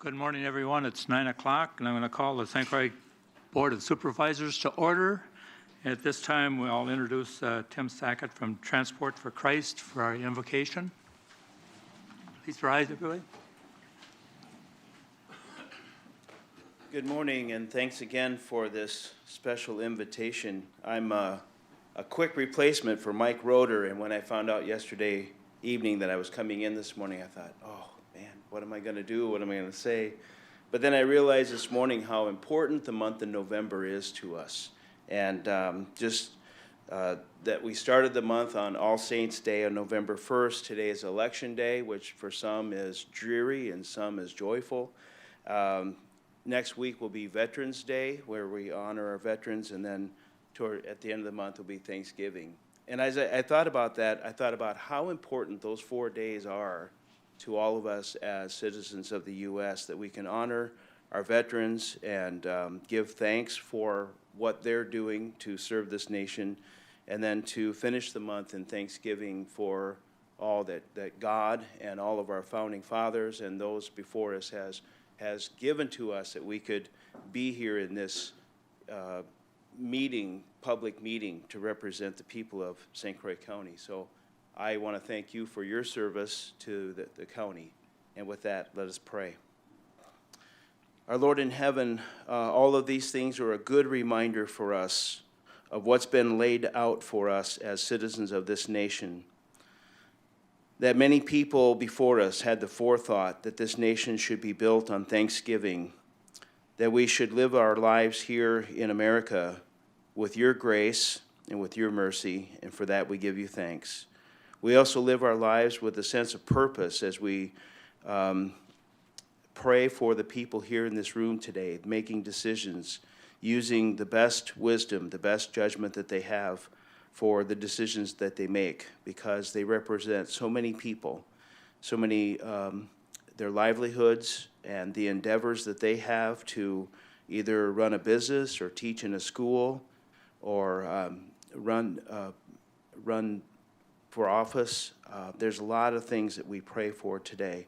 Good morning, everyone. It's 9 o'clock, and I'm going to call the St. Croix Board of Supervisors to order. At this time, we'll introduce Tim Sackett from Transport for Christ for our invocation. Please rise, everybody. Good morning, and thanks again for this special invitation. I'm a quick replacement for Mike Roeder, and when I found out yesterday evening that I was coming in this morning, I thought, oh man, what am I going to do? What am I going to say? But then I realized this morning how important the month of November is to us. And that we started the month on All Saints' Day on November 1st. Today is Election Day, which for some is dreary and some is joyful. Next week will be Veterans Day, where we honor our veterans, and then at the end of the month will be Thanksgiving. And as I thought about that, I thought about how important those 4 days are to all of us as citizens of the U.S., that we can honor our veterans and give thanks for what they're doing to serve this nation, and then to finish the month in Thanksgiving for all that God and all of our founding fathers and those before us has given to us, that we could be here in this public meeting to represent the people of St. Croix County. So I want to thank you for your service to the county. And with that, let us pray. Our Lord in heaven, all of these things are a good reminder for us of what's been laid out for us as citizens of this nation. That many people before us had the forethought that this nation should be built on Thanksgiving, that we should live our lives here in America with your grace and with your mercy, and for that we give you thanks. We also live our lives with a sense of purpose as we pray for the people here in this room today, making decisions, using the best wisdom, the best judgment that they have for the decisions that they make, because they represent so many people, so many, their livelihoods and the endeavors that they have to either run a business or teach in a school or run for office. There's a lot of things that we pray for today.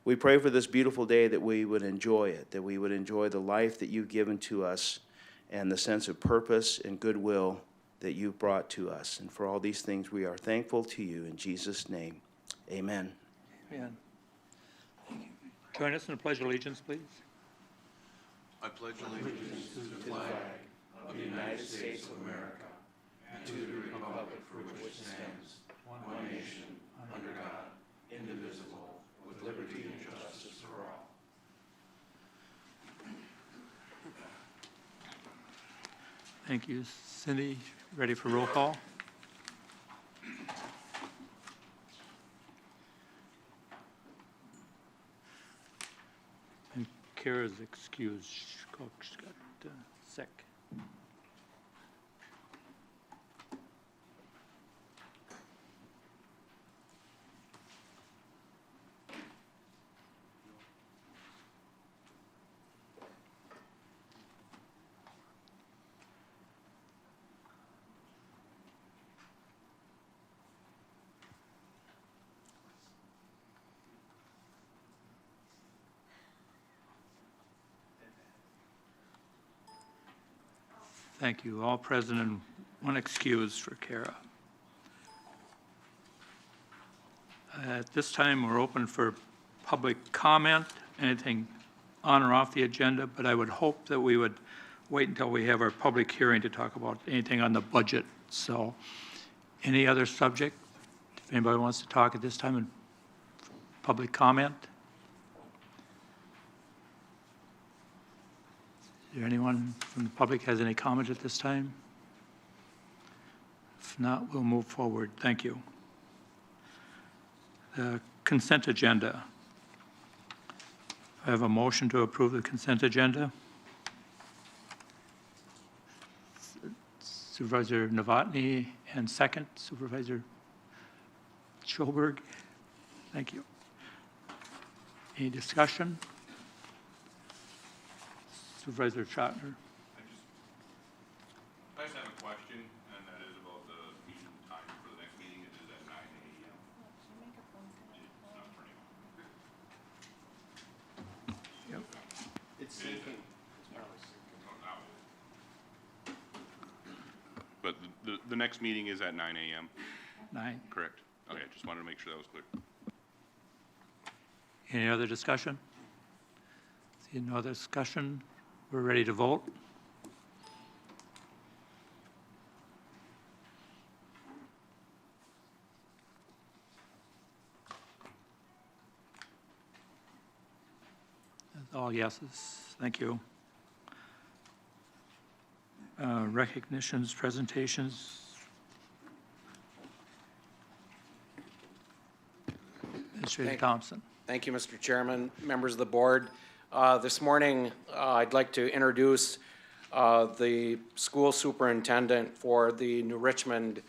We pray for this beautiful day that we would enjoy it, that we would enjoy the life that you've given to us and the sense of purpose and goodwill that you've brought to us. And for all these things, we are thankful to you. In Jesus' name, amen. Amen. Join us in the Pledge of Allegiance, please. I pledge allegiance to the flag of the United States of America and to the republic for which it stands, one nation, under God, indivisible, with liberty and justice for all. Thank you. Cindy, ready for roll call? And Kara's excused. Cook's got sick. Thank you. All present and one excused for Kara. At this time, we're open for public comment, anything on or off the agenda, but I would hope that we would wait until we have our public hearing to talk about anything on the budget. So any other subject, if anybody wants to talk at this time in public comment? Is there anyone from the public has any comment at this time? If not, we'll move forward. Thank you. The consent agenda. I have a motion to approve the consent agenda. Supervisor Novotny, and second, Supervisor Schoberg. Thank you. Any discussion? Supervisor Schottner. I just have a question, and that is about the meeting time for the next meeting. It is at 9 a.m. It's not turning on. It's sinking. But the next meeting is at 9 a.m., 9. correct? Okay, just wanted to make sure that was clear. Any other discussion? Seeing no other discussion, we're ready to vote. That's all yeses. Thank you. Recognitions, presentations. Administrator Thompson. Thank you, Mr. Chairman, members of the board. This morning, I'd like to introduce the school superintendent for the New Richmond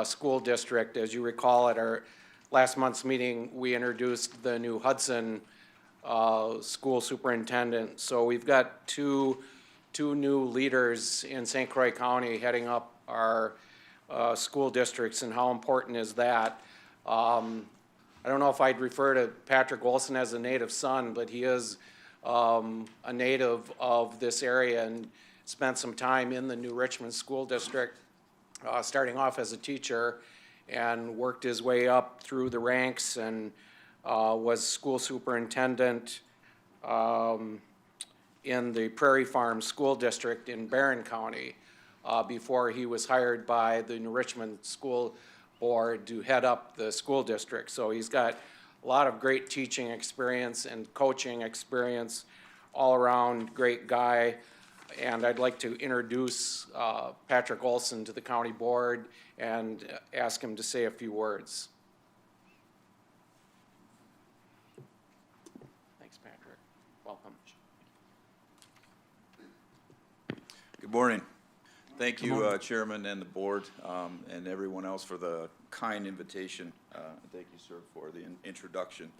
School District. As you recall, at our last month's meeting, we introduced the new Hudson school superintendent. So we've got two new leaders in St. Croix County heading up our school districts, and how important is that? I don't know if I'd refer to Patrick Olson as a native son, but he is a native of this area and spent some time in the New Richmond School District, starting off as a teacher, and worked his way up through the ranks and was school superintendent in the Prairie Farm School District in Barron County before he was hired by the New Richmond School Board to head up the school district. So he's got a lot of great teaching experience and coaching experience, all around great guy. And I'd like to introduce Patrick Olson to the county board and ask him to say a few words. Thanks, Patrick. Welcome. Good morning. Thank you, Chairman and the board, and everyone else for the kind invitation. Thank you, sir, for the introduction.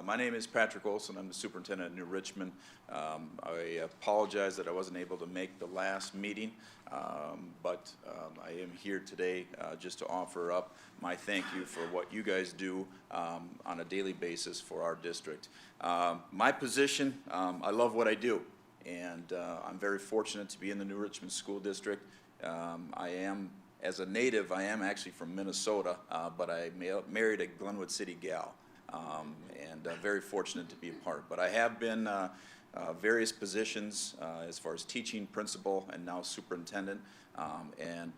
My name is Patrick Olson. I'm the superintendent of New Richmond. I apologize that I wasn't able to make the last meeting, but I am here today just to offer up my thank you for what you guys do on a daily basis for our district. My position, I love what I do, and I'm very fortunate to be in the New Richmond School District. I am, as a native, I am actually from Minnesota, but I married a Glenwood City gal, and very fortunate to be a part. But I have been various positions as far as teaching, principal, and now superintendent. And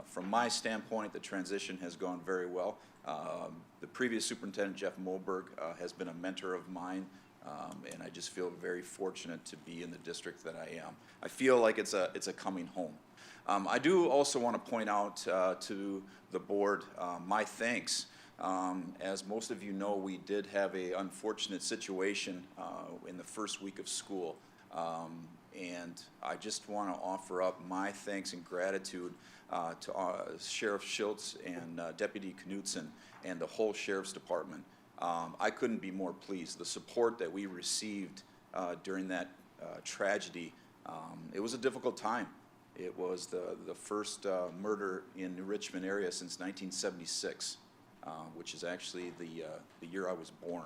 from my standpoint, the transition has gone very well. The previous superintendent, Jeff Moberg, has been a mentor of mine. And I just feel very fortunate to be in the district that I am. I feel like it's a coming home. I do also want to point out to the board my thanks. As most of you know, we did have an unfortunate situation in the first week of school. And I just want to offer up my thanks and gratitude to Sheriff Schultz and Deputy Knudsen and the whole Sheriff's Department. I couldn't be more pleased. The support that we received during that tragedy, it was a difficult time. It was the first murder in New Richmond area since 1976, which is actually the year I was born.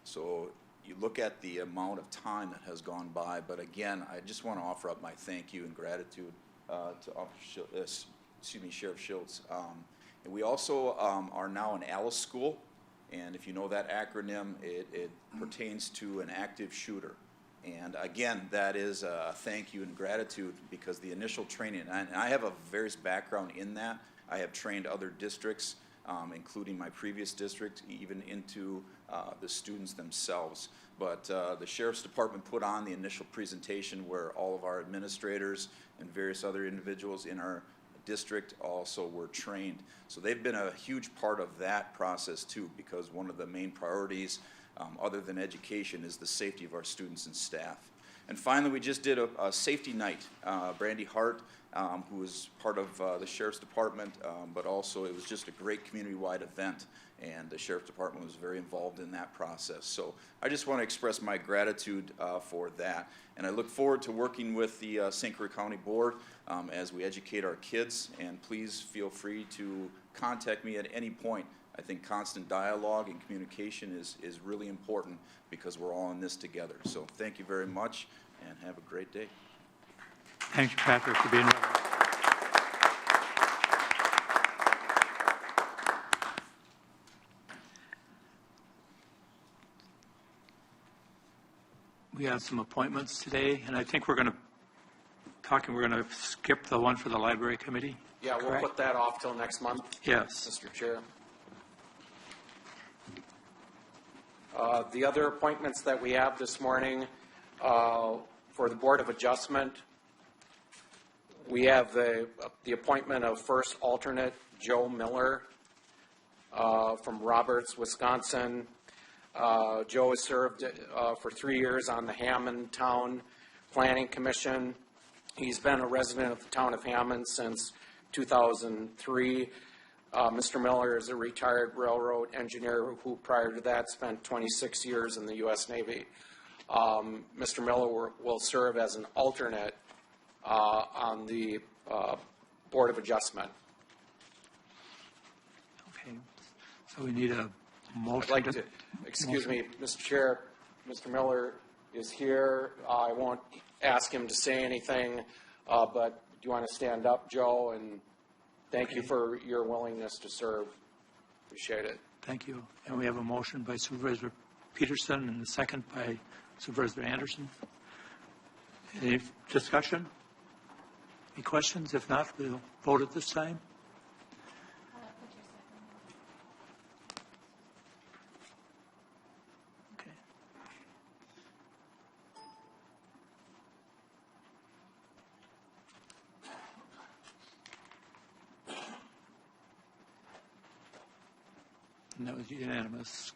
So you look at the amount of time that has gone by, but again, I just want to offer up my thank you and gratitude to Sheriff Schultz. And we also are now an ALICE school. And if you know that acronym, it pertains to an active shooter. And again, that is a thank you and gratitude, because the initial training, and I have a various background in that. I have trained other districts, including my previous district, even into the students themselves. But the Sheriff's Department put on the initial presentation where all of our administrators and various other individuals in our district also were trained. So they've been a huge part of that process too, because one of the main priorities, other than education, is the safety of our students and staff. And finally, we just did a safety night. Brandy Hart, who is part of the Sheriff's Department, but also it was just a great community-wide event, and the Sheriff's Department was very involved in that process. So I just want to express my gratitude for that. And I look forward to working with the St. Croix County Board as we educate our kids, and please feel free to contact me at any point. I think constant dialogue and communication is really important, because we're all in this together. So thank you very much, and have a great day. Thank you, Patrick, for being with us. We have some appointments today, and I think we're going to skip the one for the library committee. Yeah, we'll correct? put that off till next month, Yes. Mr. Chair. The other appointments that we have this morning for the Board of Adjustment, we have the appointment of first alternate Joe Miller from Roberts, Wisconsin. Joe has served for 3 years on the Hammond Town Planning Commission. He's been a resident of the town of Hammond since 2003. Mr. Miller is a retired railroad engineer who prior to that spent 26 years in the U.S. Navy. Mr. Miller will serve as an alternate on the Board of Adjustment. Okay. So we need a motion. I'd like to, excuse me, Mr. Chair, Mr. Miller is here. I won't ask him to say anything, but do you want to stand up, Joe? And thank you for your willingness to serve. Appreciate it. Thank you. And we have a motion by Supervisor Peterson and a second by Supervisor Anderson. Any discussion? Any questions? If not, we'll vote at this time. Okay. And that was unanimous.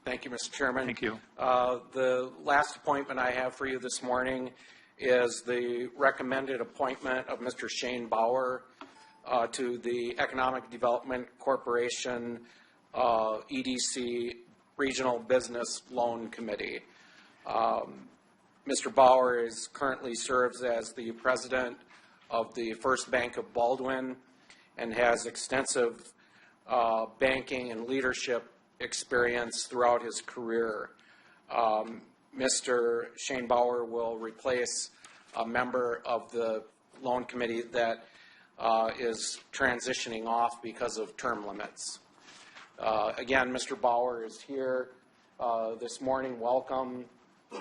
Thank you, Mr. Chairman. Thank you. The last appointment I have for you this morning is the recommended appointment of Mr. Shane Bauer to the Economic Development Corporation EDC Regional Business Loan Committee. Mr. Bauer currently serves as the president of the First Bank of Baldwin and has extensive banking and leadership experience throughout his career. Mr. Shane Bauer will replace a member of the loan committee that is transitioning off because of term limits. Again, Mr. Bauer is here this morning. Welcome,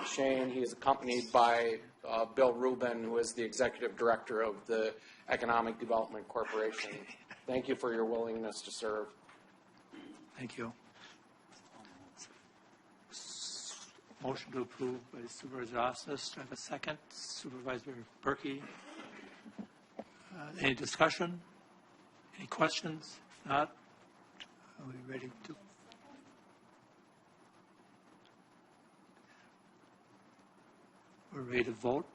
Shane. He is accompanied by Bill Rubin, who is the executive director of the Economic Development Corporation. Thank you for your willingness to serve. Thank you. Motion to approve by Supervisor Osnes. Do I have a second? Supervisor Berkey. Any discussion? Any questions? If not, are we ready to? We're ready to vote.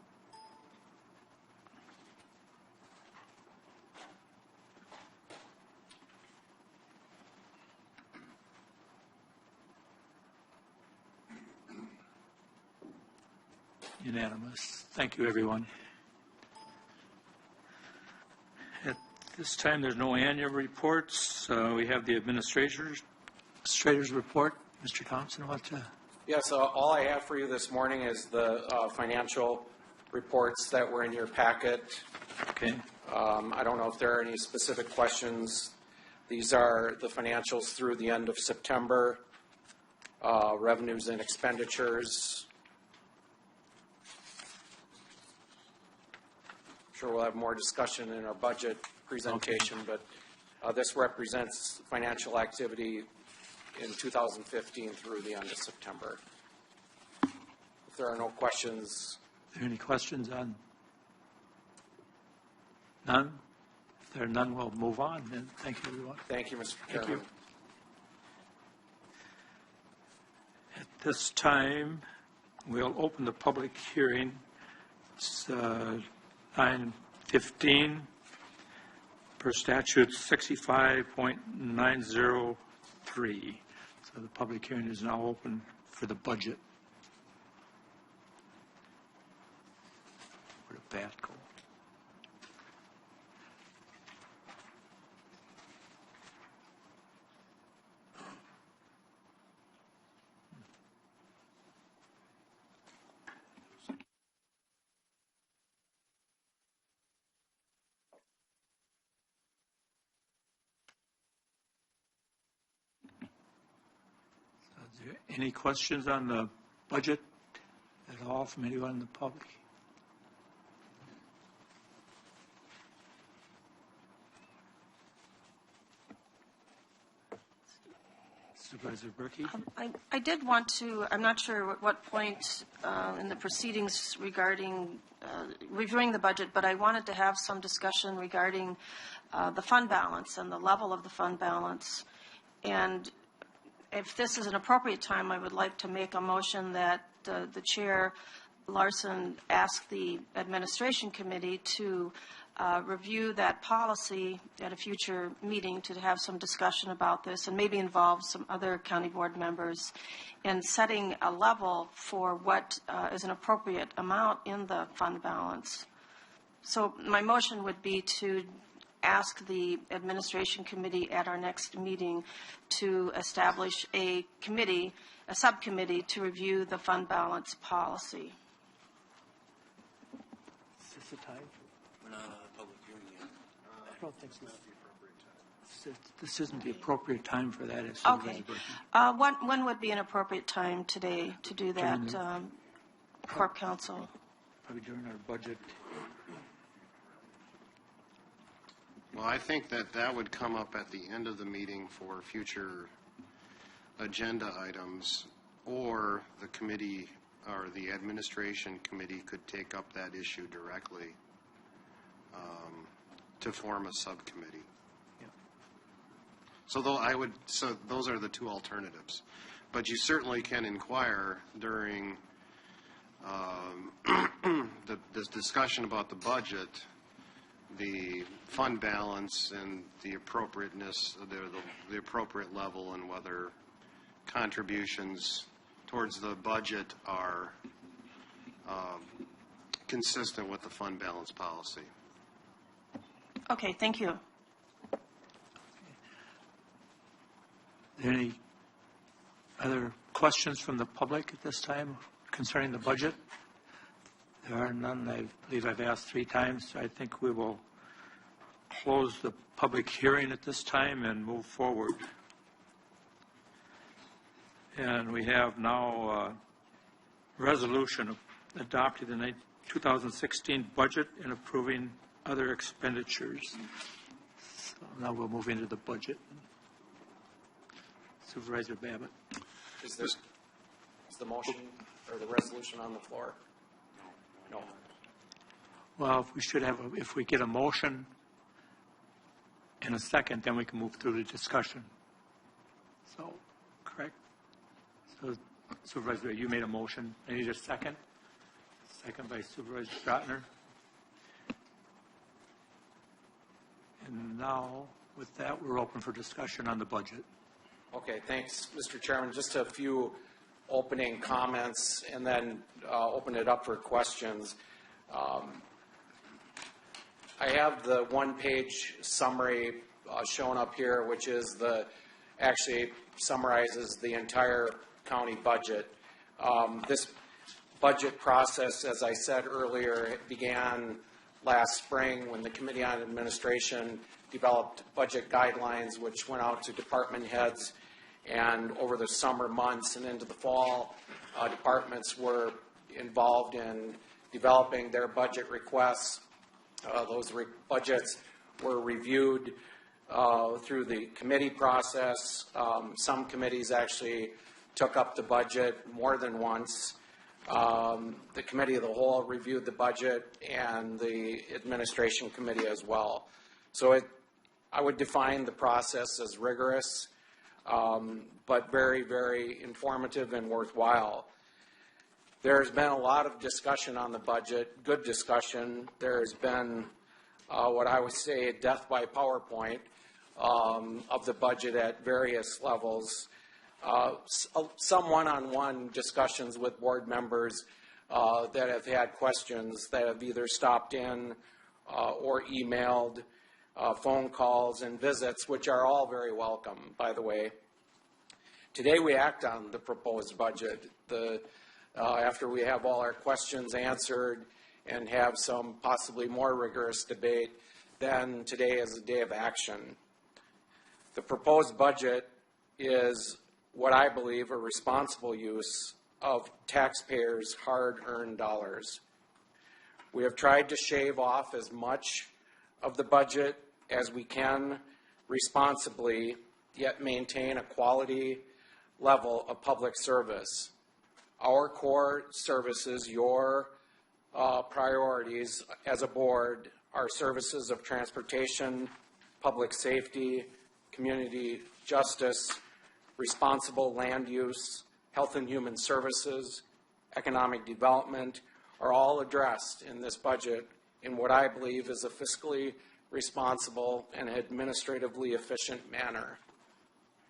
Unanimous. Thank you, everyone. At this time, there's no annual reports. We have the administrator's report. Mr. Thompson, what to? Yes, all I have for you this morning is the financial reports that were in your packet. Okay. I don't know if there are any specific questions. These are the financials through the end of September, revenues and expenditures. Sure, we'll have more discussion in our budget presentation, but this represents financial activity in 2015 through the end of September. If there are no questions. Are there any questions on? None? If there are none, we'll move on. And thank you, everyone. Thank you, Mr. Thank Chairman. you. At this time, we'll open the public hearing. It's 9:15 per statute 65.903. So the public hearing is now open for the budget. Where did that go? there any questions on the budget at all from anyone in the public? Supervisor Berkey? I did want to, I'm not sure at what point in the proceedings regarding reviewing the budget, but I wanted to have some discussion regarding the fund balance and the level of the fund balance. And if this is an appropriate time, I would like to make a motion that the Chair, Larson, ask the Administration Committee to review that policy at a future meeting to have some discussion about this and maybe involve some other county board members in setting a level for what is an appropriate amount in the fund balance. So my motion would be to ask the Administration Committee at our next meeting to establish a committee, a subcommittee to review the fund balance policy. Is this the time? We're not on a public hearing yet. I don't think so. This isn't the appropriate time for that. Is Okay. When would be an appropriate time today to do that, Corp Counsel? Probably during our budget. Well, I think that would come up at the end of the meeting for future agenda items, or the committee or the administration committee could take up that issue directly to form a subcommittee. Yeah. So those are the two alternatives. But you certainly can inquire during this discussion about the budget, the fund balance and the appropriateness, the appropriate level, and whether contributions towards the budget are consistent with the fund balance policy. Okay, thank you. Any other questions from the public at this time concerning the budget? There are none. I believe I've asked 3 times. So I think we will close the public hearing at this time and move forward. And we have now a resolution adopting the 2016 budget and approving other expenditures. So now we'll move into the budget. Supervisor Babbitt. Is the motion or the resolution on the floor? No. Well, if we get a motion in a second, then we can move through the discussion. So, correct? So, Supervisor, you made a motion. I need a second. Second by Supervisor Stratner. And now, with that, we're open for discussion on the budget. Okay, thanks, Mr. Chairman. Just a few opening comments and then open it up for questions. I have the one-page summary shown up here, which is actually summarizes the entire county budget. This budget process, as I said earlier, it began last spring when the Committee on Administration developed budget guidelines, which went out to department heads, and over the summer months and into the fall, departments were involved in developing their budget requests. Those budgets were reviewed through the committee process. Some committees actually took up the budget more than once. The Committee of the Whole reviewed the budget, and the Administration Committee as well. So I would define the process as rigorous, but very, very informative and worthwhile. There's been a lot of discussion on the budget, good discussion. There's been what I would say death by PowerPoint of the budget at various levels. Some one-on-one discussions with board members that have had questions, that have either stopped in or emailed, phone calls and visits, which are all very welcome, by the way. Today we act on the proposed budget. After we have all our questions answered and have some possibly more rigorous debate, then today is a day of action. The proposed budget is what I believe a responsible use of taxpayers' hard-earned dollars. We have tried to shave off as much of the budget as we can responsibly, yet maintain a quality level of public service. Our core services, your priorities as a board, are services of transportation, public safety, community justice, responsible land use, health and human services, economic development, are all addressed in this budget in what I believe is a fiscally responsible and administratively efficient manner.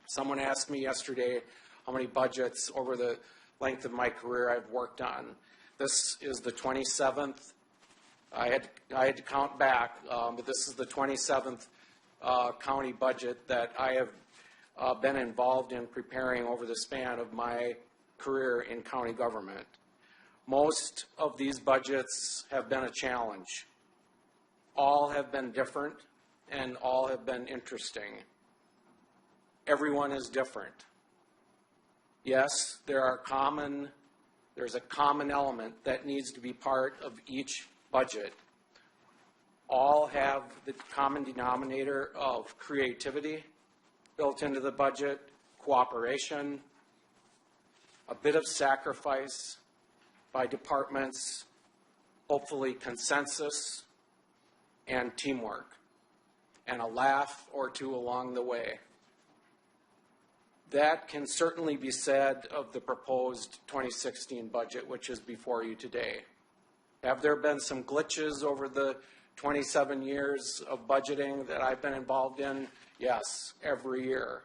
Someone asked me yesterday how many budgets over the length of my career I've worked on. This is the 27th. I had to count back, but this is the 27th county budget that I have been involved in preparing over the span of my career in county government. Most of these budgets have been a challenge. All have been different and all have been interesting. Everyone is different. Yes, there's a common element that needs to be part of each budget. All have the common denominator of creativity built into the budget, cooperation, a bit of sacrifice by departments, hopefully consensus, and teamwork, and a laugh or two along the way. That can certainly be said of the proposed 2016 budget, which is before you today. Have there been some glitches over the 27 years of budgeting that I've been involved in? Yes, every year.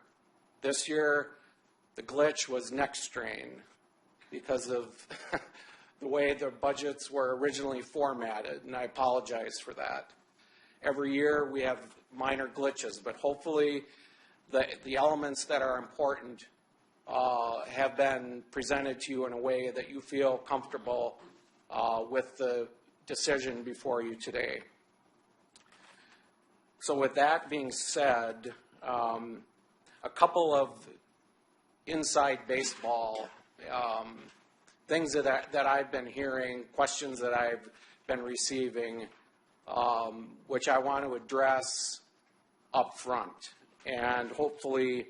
This year, the glitch was neck strain because of the way the budgets were originally formatted, and I apologize for that. Every year we have minor glitches, but hopefully the elements that are important have been presented to you in a way that you feel comfortable with the decision before you today. So with that being said, a couple of inside baseball things that I've been hearing, questions that I've been receiving, which I want to address up front, and hopefully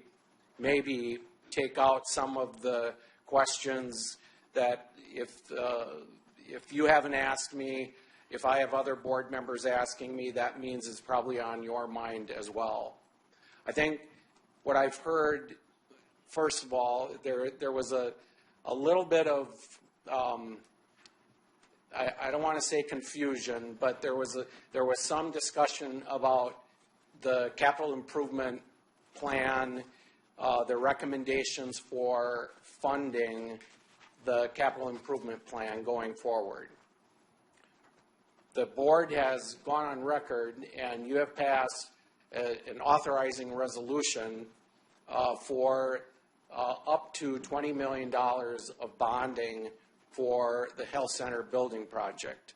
maybe take out some of the questions that if you haven't asked me, if I have other board members asking me, that means it's probably on your mind as well. I think what I've heard, first of all, there was a little bit of, I don't want to say confusion, but there was some discussion about the capital improvement plan, the recommendations for funding the capital improvement plan going forward. The board has gone on record, and you have passed an authorizing resolution for up to $20 million of bonding for the health center building project.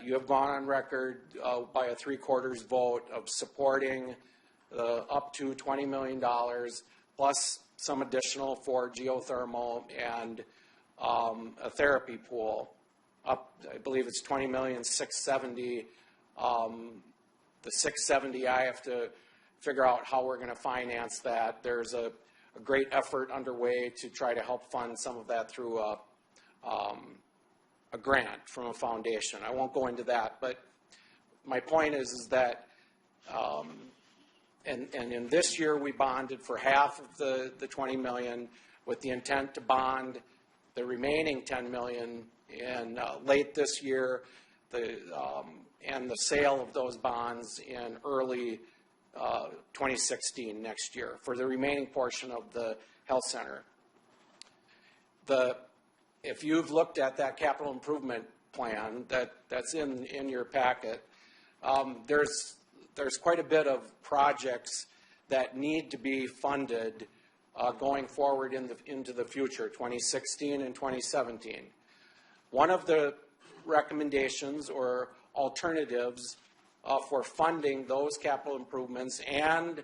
You have gone on record by a 3/4 vote of supporting up to $20 million plus some additional for geothermal and a therapy pool. I believe it's $20,670,000. The $670,000, I have to figure out how we're going to finance that. There's a great effort underway to try to help fund some of that through a grant from a foundation. I won't go into that, but my point is that, and in this year we bonded for half of the $20 million with the intent to bond the remaining $10 million in late this year, and the sale of those bonds in early 2016 next year for the remaining portion of the health center. If you've looked at that capital improvement plan that's in your packet, there's quite a bit of projects that need to be funded going forward into the future, 2016 and 2017. One of the recommendations or alternatives for funding those capital improvements and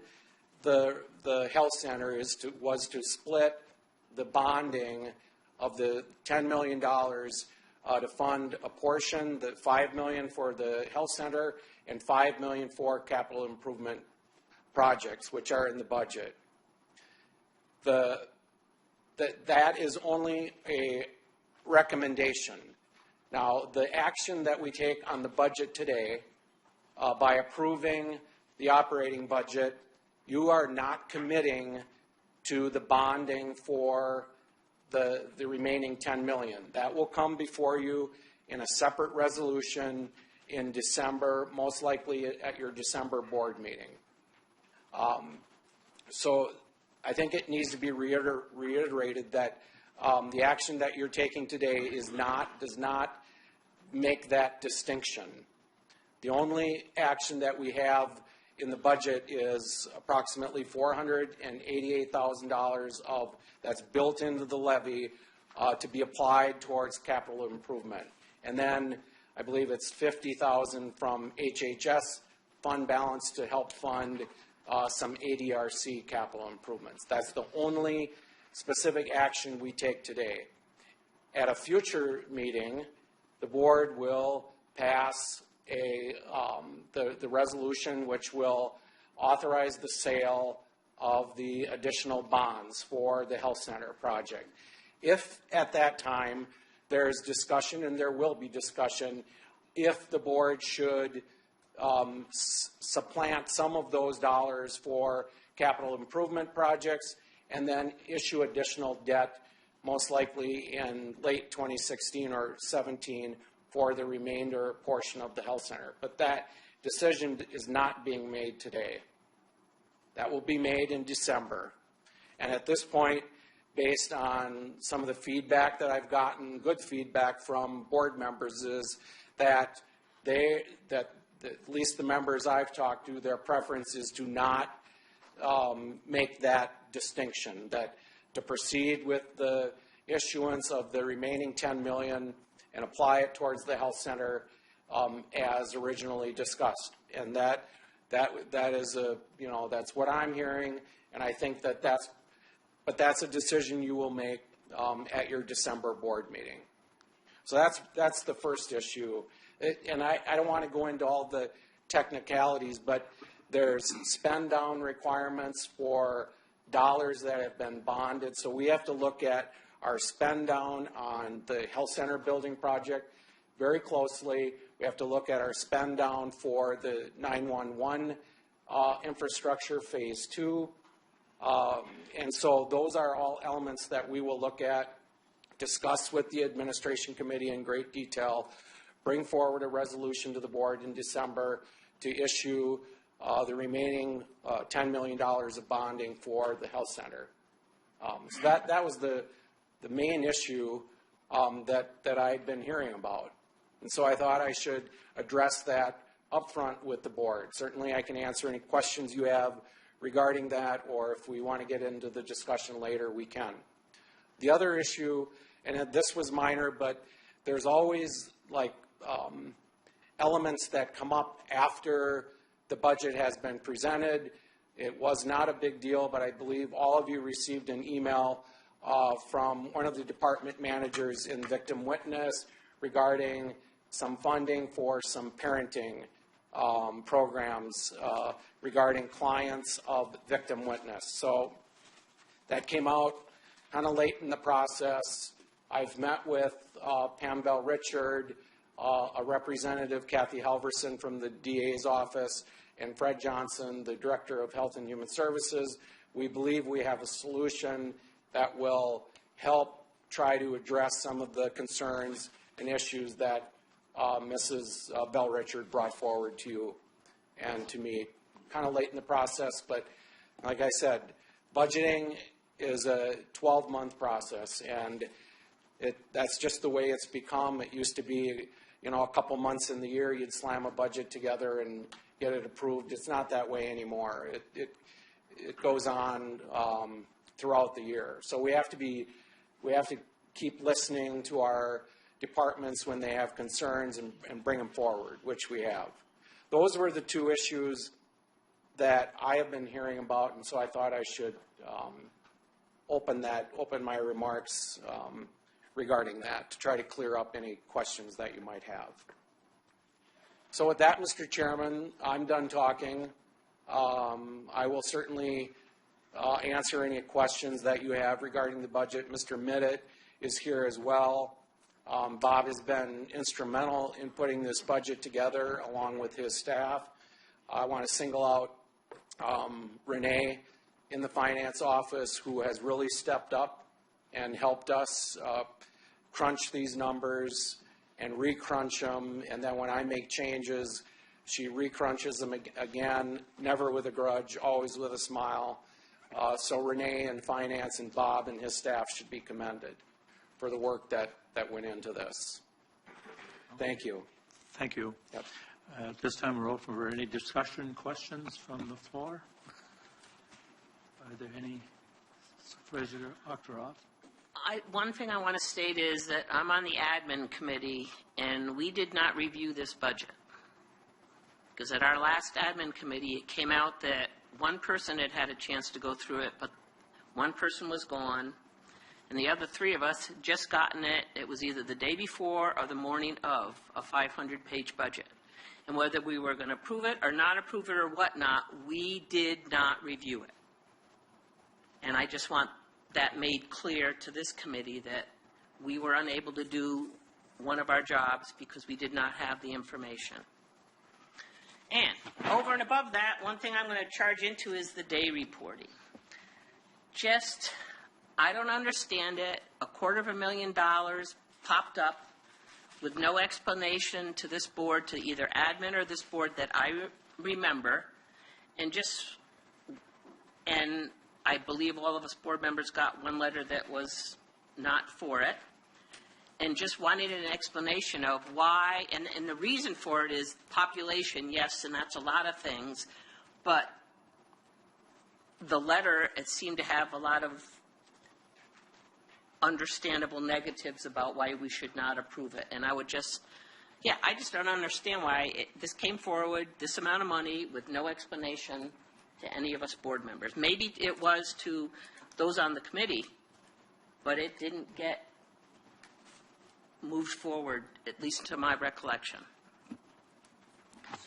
the health center was to split the bonding of the $10 million to fund a portion, the $5 million for the health center and $5 million for capital improvement projects, which are in the budget. That is only a recommendation. Now, the action that we take on the budget today, by approving the operating budget, you are not committing to the bonding for the remaining $10 million. That will come before you in a separate resolution in December, most likely at your December board meeting. So I think it needs to be reiterated that the action that you're taking today does not make that distinction. The only action that we have in the budget is approximately $488,000 that's built into the levy to be applied towards capital improvement. And then I believe it's $50,000 from HHS fund balance to help fund some ADRC capital improvements. That's the only specific action we take today. At a future meeting, the board will pass the resolution which will authorize the sale of the additional bonds for the health center project. If at that time there's discussion, and there will be discussion, if the board should supplant some of those dollars for capital improvement projects and then issue additional debt, most likely in late 2016 or 17, for the remainder portion of the health center. But that decision is not being made today. That will be made in December. And at this point, based on some of the feedback that I've gotten, good feedback from board members, is that at least the members I've talked to, their preference is to not make that distinction, that to proceed with the issuance of the remaining $10 million and apply it towards the health center as originally discussed. And that is that's what I'm hearing, and I think that's a decision you will make at your December board meeting. So that's the first issue. And I don't want to go into all the technicalities, but there's spend down requirements for dollars that have been bonded. So we have to look at our spend down on the health center building project very closely. We have to look at our spend down for the 911 infrastructure phase 2. And so those are all elements that we will look at, discuss with the administration committee in great detail, bring forward a resolution to the board in December to issue the remaining $10 million of bonding for the health center. So that was the main issue that I'd been hearing about. And so I thought I should address that up front with the board. Certainly I can answer any questions you have regarding that, or if we want to get into the discussion later, we can. The other issue, and this was minor, but there's always elements that come up after the budget has been presented. It was not a big deal, but I believe all of you received an email from one of the department managers in Victim Witness regarding some funding for some parenting programs regarding clients of Victim Witness. So that came out kind of late in the process. I've met with Pam Bell-Richard, a representative, Kathy Halverson from the DA's office, and Fred Johnson, the Director of Health and Human Services. We believe we have a solution that will help try to address some of the concerns and issues that Mrs. Bell-Richard brought forward to you and to me. Kind of late in the process, but like I said, budgeting is a 12-month process, and that's just the way it's become. It used to be, a couple months in the year, you'd slam a budget together and get it approved. It's not that way anymore. It goes on throughout the year. So we have to keep listening to our departments when they have concerns and bring them forward, which we have. Those were the two issues that I have been hearing about, and so I thought I should open my remarks regarding that to try to clear up any questions that you might have. So with that, Mr. Chairman, I'm done talking. I will certainly answer any questions that you have regarding the budget. Mr. Midditt is here as well. Bob has been instrumental in putting this budget together along with his staff. I want to single out Renee in the finance office, who has really stepped up and helped us crunch these numbers and recrunch them, and then when I make changes, she recrunches them again, never with a grudge, always with a smile. So Renee in finance and Bob and his staff should be commended for the work that went into this. Thank you. Thank you. Yep. At this time, we're open for any discussion, questions from the floor. Are there any? Supervisor Octoroff? One thing I want to state is that I'm on the admin committee, and we did not review this budget. Because at our last admin committee, it came out that one person had had a chance to go through it, but one person was gone, and the other three of us had just gotten it. It was either the day before or the morning of a 500-page budget. And whether we were going to approve it or not approve it or whatnot, we did not review it. And I just want that made clear to this committee that we were unable to do one of our jobs because we did not have the information. And over and above that, one thing I'm going to charge into is the day reporting. I don't understand it. $250,000 popped up with no explanation to this board, to either admin or this board that I remember, and I believe all of us board members got one letter that was not for it, and just wanted an explanation of why, and the reason for it is population, yes, and that's a lot of things, but the letter, it seemed to have a lot of understandable negatives about why we should not approve it. And I just don't understand why this came forward, this amount of money, with no explanation to any of us board members. Maybe it was to those on the committee, but it didn't get moved forward, at least to my recollection.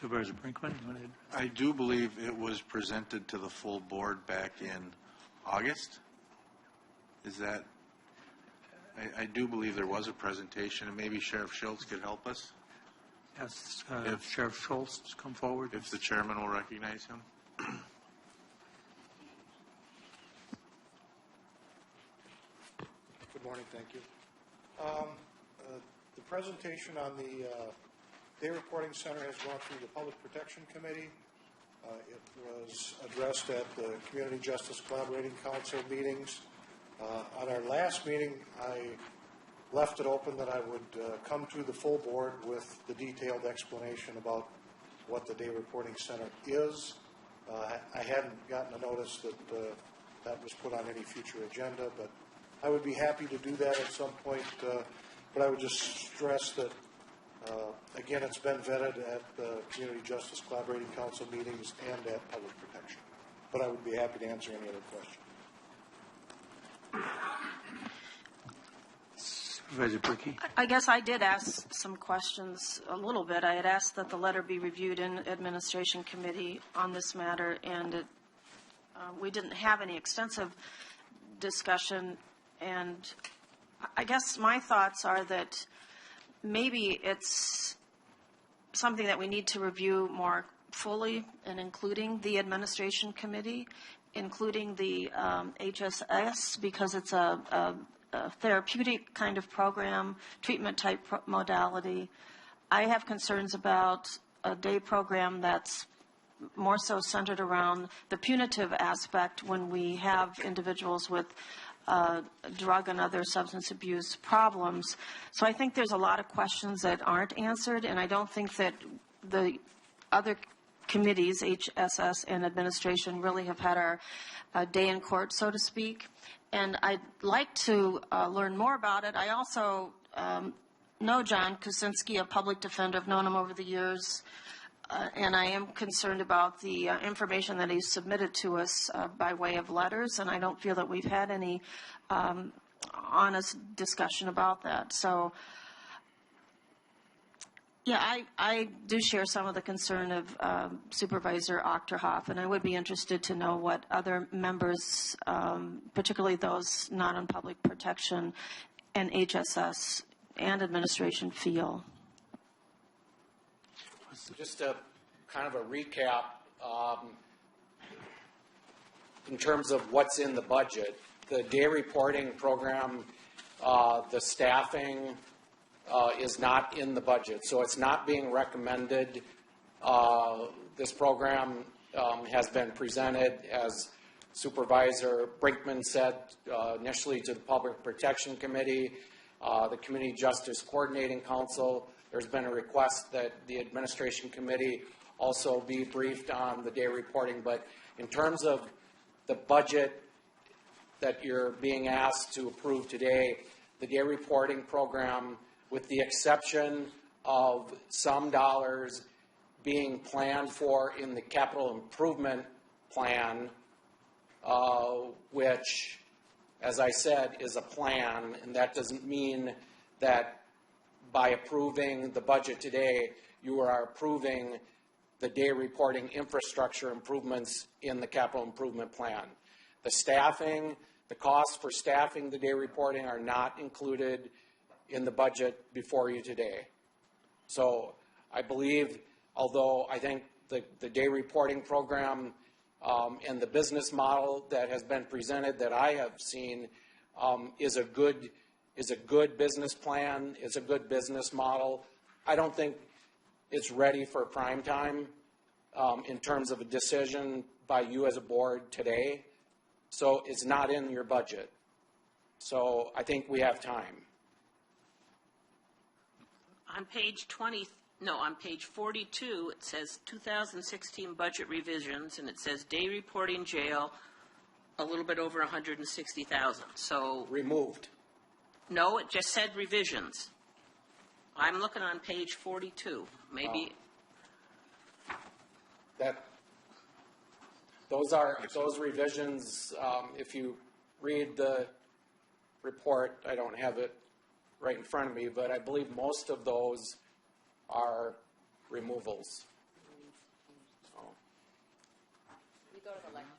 Supervisor Brinkman? You want to... I do believe it was presented to the full board back in August. Is that... I do believe there was a presentation, and maybe Sheriff Schultz could help us. Yes, if Sheriff Schultz come forward. If the chairman will recognize him. Good morning, thank you. The presentation on the Day Reporting Center has gone through the Public Protection Committee. It was addressed at the Community Justice Collaborating Council meetings. On our last meeting, I left it open that I would come to the full board with the detailed explanation about what the Day Reporting Center is. I hadn't gotten a notice that that was put on any future agenda, but I would be happy to do that at some point. But I would just stress that, again, it's been vetted at the Community Justice Collaborating Council meetings and at Public Protection. But I would be happy to answer any other questions. Supervisor Brickey? I guess I did ask some questions a little bit. I had asked that the letter be reviewed in Administration Committee on this matter, and we didn't have any extensive discussion. And I guess my thoughts are that maybe it's something that we need to review more fully, and including the Administration Committee, including the HSS, because it's a therapeutic kind of program, treatment type modality. I have concerns about a day program that's more so centered around the punitive aspect when we have individuals with drug and other substance abuse problems. So I think there's a lot of questions that aren't answered, and I don't think that the other committees, HSS and administration, really have had our day in court, so to speak. And I'd like to learn more about it. I also know John Kuczynski, a public defender. I've known him over the years. and I am concerned about the information that he submitted to us by way of letters, and I don't feel that we've had any honest discussion about that. So, yeah, I do share some of the concern of Supervisor Ochterhoff, and I would be interested to know what other members, particularly those not on public protection and HSS and administration, feel. Just a kind of a recap in terms of what's in the budget. The day reporting program, the staffing is not in the budget, so it's not being recommended. This program has been presented, as Supervisor Brinkman said, initially to the Public Protection Committee, the Community Justice Coordinating Council. There's been a request that the Administration Committee also be briefed on the day reporting. But in terms of the budget that you're being asked to approve today, the day reporting program, with the exception of some dollars being planned for in the capital improvement plan, which, as I said, is a plan, and that doesn't mean that by approving the budget today, you are approving the day reporting infrastructure improvements in the capital improvement plan. The staffing, the costs for staffing the day reporting are not included in the budget before you today. So I believe, although I think the day reporting program and the business model that has been presented that I have seen is a good business plan, is a good business model. I don't think it's ready for prime time in terms of a decision by you as a board today. So it's not in your budget. So I think we have time. On page 42, it says 2016 budget revisions, and it says day reporting jail, a little bit over 160,000. So Removed. no, it just said revisions. I'm looking on page 42. Maybe those revisions, if you read the report, I don't have it right in front of me, but I believe most of those are removals. So. We go to the lectern.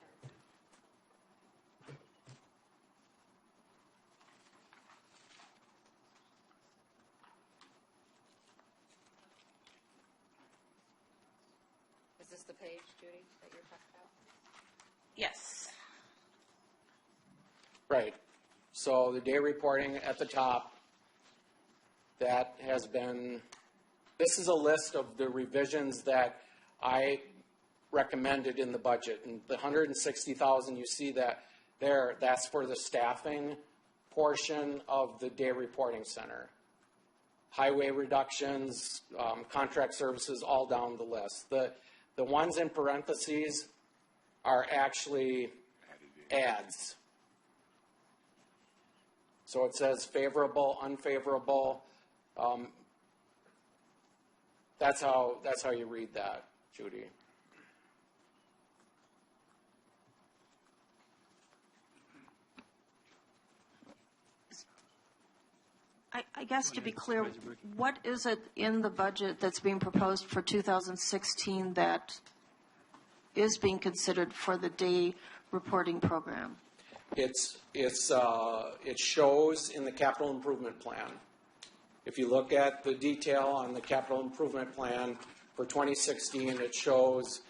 Is this the page, Judy, that you're talking about? yes. Right. So the day reporting at the top, that has been, this is a list of the revisions that I recommended in the budget. And the 160,000, you see that there, that's for the staffing portion of the day reporting center. Highway reductions, contract services, all down the list. The ones in parentheses are actually adds. So it says favorable, unfavorable. That's how you read that, Judy. I guess to be clear, what is it in the budget that's being proposed for 2016 that is being considered for the day reporting program? It shows in the capital improvement plan. If you look at the detail on the capital improvement plan for 2016, it shows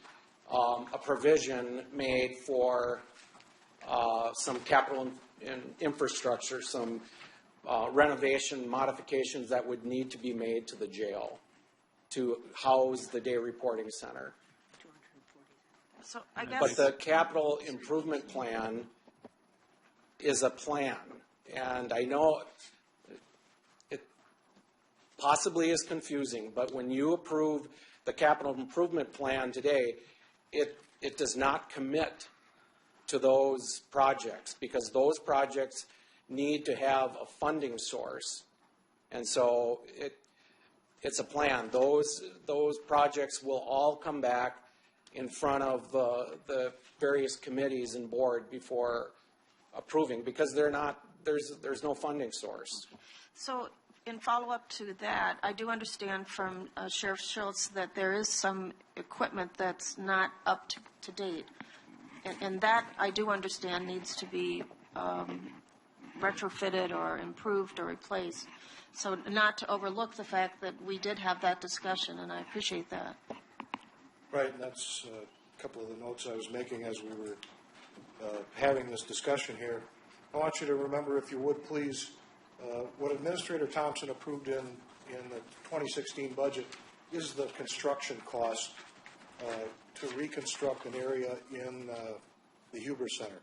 a provision made for some capital infrastructure, some renovation modifications that would need to be made to the jail to house the day reporting center. So I guess. But the capital improvement plan is a plan, and I know it possibly is confusing, but when you approve the capital improvement plan today, it does not commit to those projects, because those projects need to have a funding source. And so it's a plan. Those projects will all come back in front of the various committees and board before approving, because there's no funding source. So in follow-up to that, I do understand from Sheriff Schultz that there is some equipment that's not up to date. And that, I do understand, needs to be retrofitted or improved or replaced. So not to overlook the fact that we did have that discussion, and I appreciate that. Right, and that's a couple of the notes I was making as we were having this discussion here. I want you to remember, if you would please, what Administrator Thompson approved in the 2016 budget is the construction cost to reconstruct an area in the Huber Center.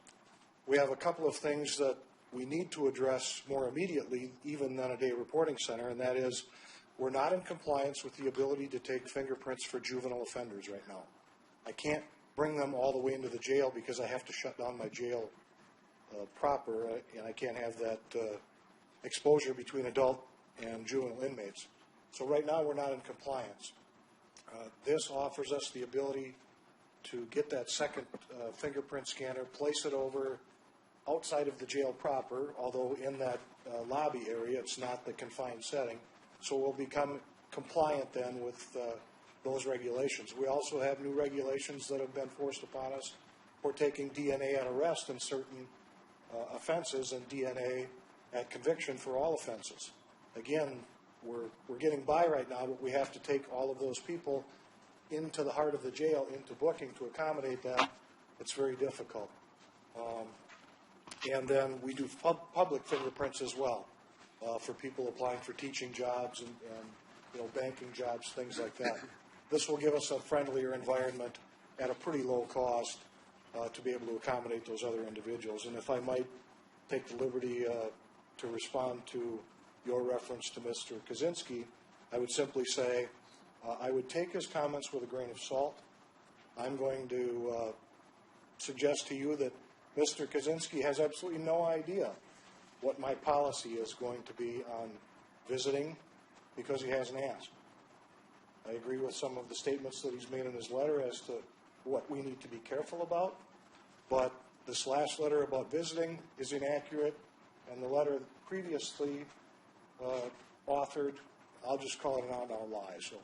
We have a couple of things that we need to address more immediately, even than a day reporting center, and that is we're not in compliance with the ability to take fingerprints for juvenile offenders right now. I can't bring them all the way into the jail because I have to shut down my jail proper, and I can't have that exposure between adult and juvenile inmates. So right now we're not in compliance. This offers us the ability to get that second fingerprint scanner, place it over outside of the jail proper, although in that lobby area it's not the confined setting. So we'll become compliant then with those regulations. We also have new regulations that have been forced upon us for taking DNA at arrest in certain offenses and DNA at conviction for all offenses. Again, we're getting by right now, but we have to take all of those people into the heart of the jail, into booking to accommodate that. It's very difficult. And then we do public fingerprints as well for people applying for teaching jobs and banking jobs, things like that. This will give us a friendlier environment at a pretty low cost to be able to accommodate those other individuals. And if I might take the liberty to respond to your reference to Mr. Kaczynski, I would simply say I would take his comments with a grain of salt. I'm going to suggest to you that Mr. Kaczynski has absolutely no idea what my policy is going to be on visiting because he hasn't asked. I agree with some of the statements that he's made in his letter as to what we need to be careful about, but this last letter about visiting is inaccurate, and the letter previously authored, I'll just call it an out-and-out lie. So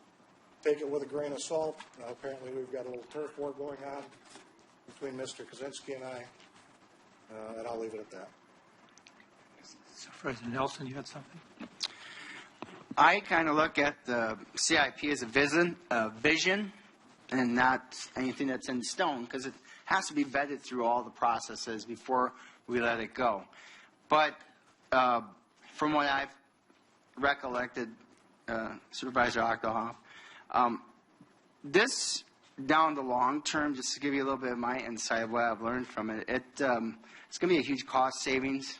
take it with a grain of salt. Apparently we've got a little turf war going on between Mr. Kaczynski and I, and I'll leave it at that. So President Nelson, you had something? I kind of look at the CIP as a vision and not anything that's in stone, because it has to be vetted through all the processes before we let it go. But from what I've recollected, Supervisor Ochterhoff, this down the long term, just to give you a little bit of my insight of what I've learned from it, it's going to be a huge cost savings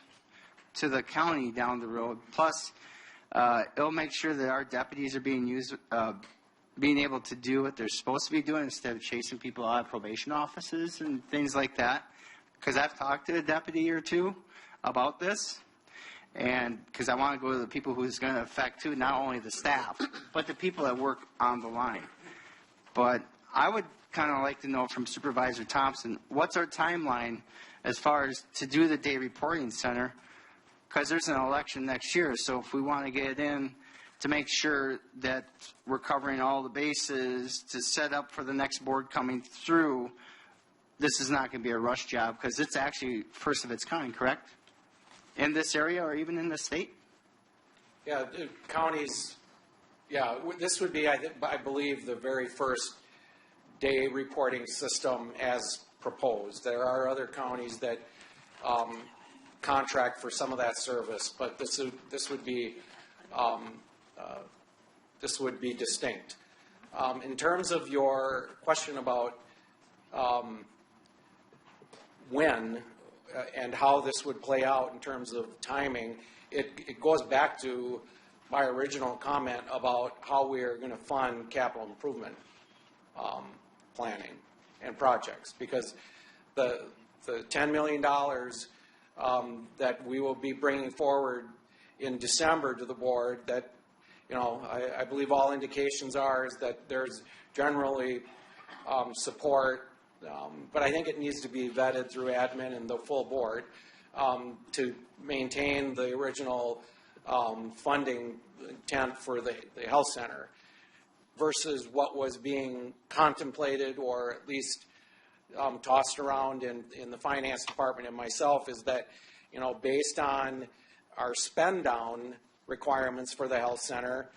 to the county down the road. Plus, it'll make sure that our deputies are being able to do what they're supposed to be doing instead of chasing people out of probation offices and things like that. Because I've talked to a deputy or two about this, and because I want to go to the people who it's going to affect too, not only the staff, but the people that work on the line. But I would kind of like to know from Supervisor Thompson, what's our timeline as far as to do the day reporting center? Because there's an election next year, so if we want to get it in to make sure that we're covering all the bases to set up for the next board coming through, this is not going to be a rush job, because it's actually first of its kind, correct? In this area or even in the state? Yeah, counties, this would be, I believe, the very first day reporting system as proposed. There are other counties that contract for some of that service, but this would be distinct. In terms of your question about when and how this would play out in terms of timing, it goes back to my original comment about how we are going to fund capital improvement planning and projects, because the $10 million that we will be bringing forward in December to the board, that I believe all indications are is that there's generally support, but I think it needs to be vetted through admin and the full board to maintain the original funding intent for the health center versus what was being contemplated or at least tossed around in the finance department and myself is that, based on our spend down requirements for the health center,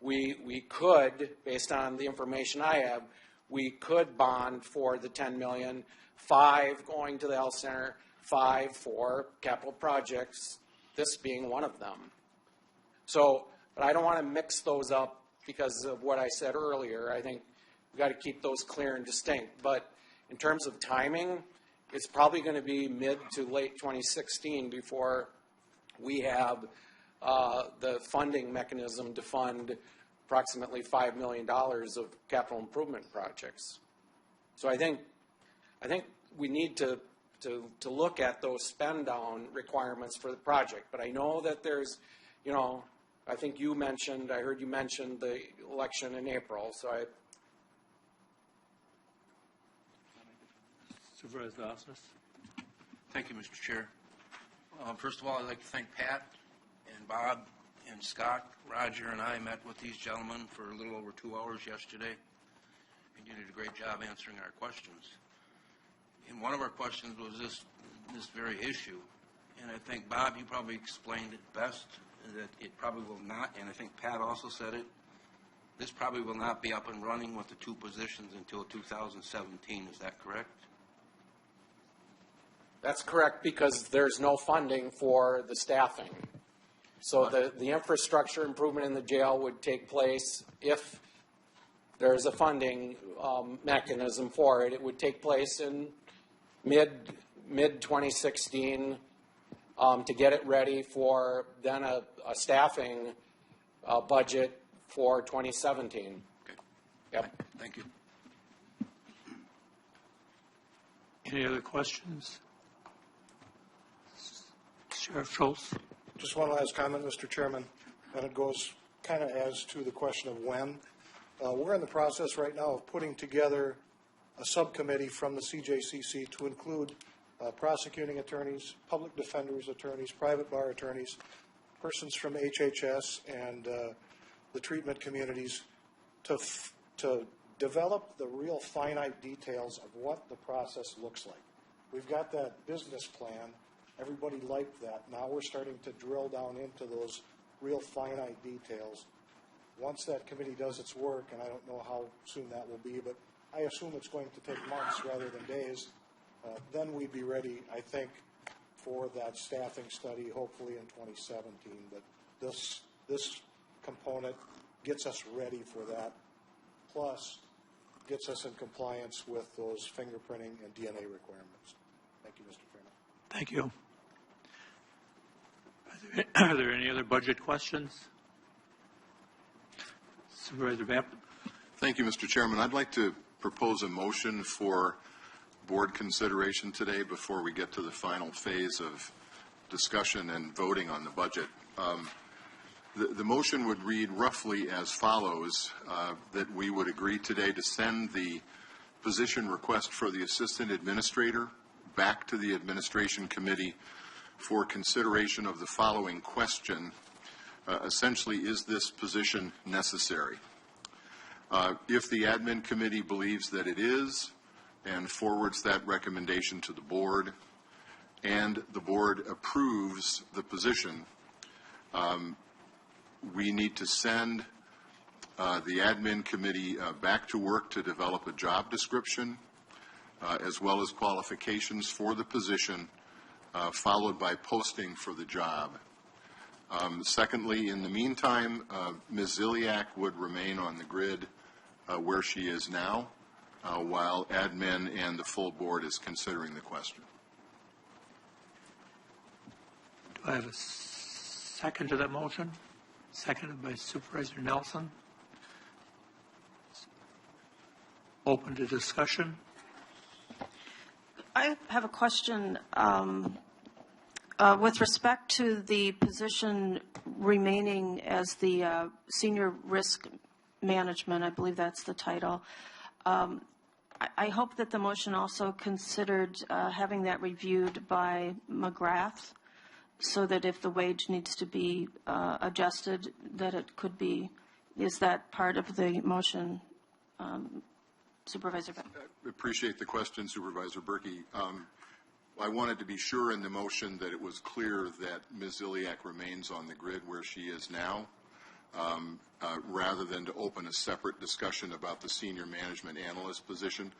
we could, based on the information I have, we could bond for the 10 million, 5 going to the health center, 5 for capital projects, this being one of them. So, but I don't want to mix those up because of what I said earlier. I think we've got to keep those clear and distinct. But in terms of timing, it's probably going to be mid to late 2016 before we have the funding mechanism to fund approximately $5 million of capital improvement projects. So I think we need to look at those spend down requirements for the project. But I know that there's, I think you mentioned, I heard you mention the election in April. So Supervisor Osnes. Thank you, Mr. Chair. First of all, I'd like to thank Pat and Bob and Scott. Roger and I met with these gentlemen for a little over 2 hours yesterday, and you did a great job answering our questions. And one of our questions was this very issue, and I think, Bob, you probably explained it best, that it probably will not, and I think Pat also said it, this probably will not be up and running with the 2 positions until 2017. Is that correct? that's correct because there's no funding for the staffing. So the infrastructure improvement in the jail would take place if there's a funding mechanism for it. It would take place in mid 2016 to get it ready for then a staffing budget for 2017. Okay. Yep. Thank you. Any other questions? Sheriff Schultz. Just one last comment, Mr. Chairman, and it goes kind of as to the question of when. We're in the process right now of putting together a subcommittee from the CJCC to include prosecuting attorneys, public defenders attorneys, private bar attorneys, persons from HHS and the treatment communities to develop the real finite details of what the process looks like. We've got that business plan. Everybody liked that. Now we're starting to drill down into those real finite details. Once that committee does its work, and I don't know how soon that will be, but I assume it's going to take months rather than days, then we'd be ready, I think, for that staffing study, hopefully in 2017. But this component gets us ready for that, plus gets us in compliance with those fingerprinting and DNA requirements. Thank you, Mr. Chairman. Thank you. Are there any other budget questions? Supervisor Vamp. Thank you, Mr. Chairman. I'd like to propose a motion for board consideration today before we get to the final phase of discussion and voting on the budget. The motion would read roughly as follows, that we would agree today to send the position request for the assistant administrator back to the administration committee for consideration of the following question. Essentially, is this position necessary? If the admin committee believes that it is and forwards that recommendation to the board and the board approves the position, we need to send the admin committee back to work to develop a job description as well as qualifications for the position, followed by posting for the job. Secondly, in the meantime, Ms. Ziliak would remain on the grid where she is now, while admin and the full board is considering the question. Do I have a second to that motion? Seconded by Supervisor Nelson. Open to discussion. I have a question with respect to the position remaining as the senior risk management. I believe that's the title. I hope that the motion also considered having that reviewed by McGrath, so that if the wage needs to be adjusted, that it could be. Is that part of the motion, Supervisor? I appreciate the question, Supervisor Berkey. I wanted to be sure in the motion that it was clear that Ms. Ziliak remains on the grid where she is now, rather than to open a separate discussion about the senior management analyst position.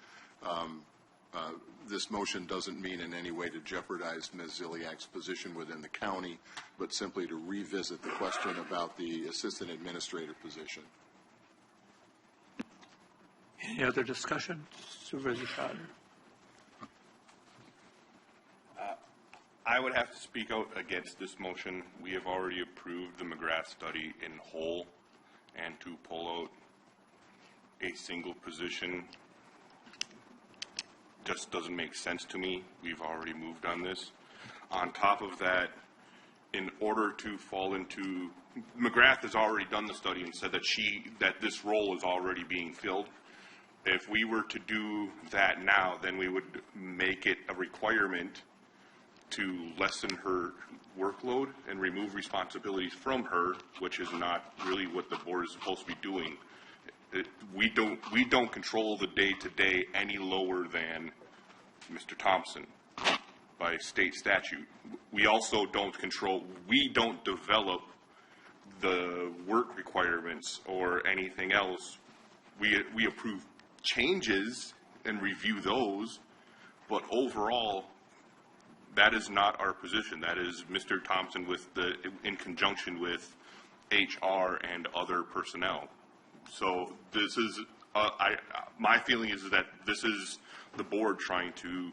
This motion doesn't mean in any way to jeopardize Ms. Ziliak's position within the county, but simply to revisit the question about the assistant administrator position. Any other discussion? Supervisor Schroeder. I would have to speak out against this motion. We have already approved the McGrath study in whole, and to pull out a single position just doesn't make sense to me. We've already moved on this. On top of that, in order to fall into, McGrath has already done the study and said that this role is already being filled. If we were to do that now, then we would make it a requirement to lessen her workload and remove responsibilities from her, which is not really what the board is supposed to be doing. We don't control the day-to-day any lower than Mr. Thompson by state statute. We also don't develop the work requirements or anything else. We approve changes and review those, but overall, that is not our position. That is Mr. Thompson in conjunction with HR and other personnel. So this is, my feeling is that this is the board trying to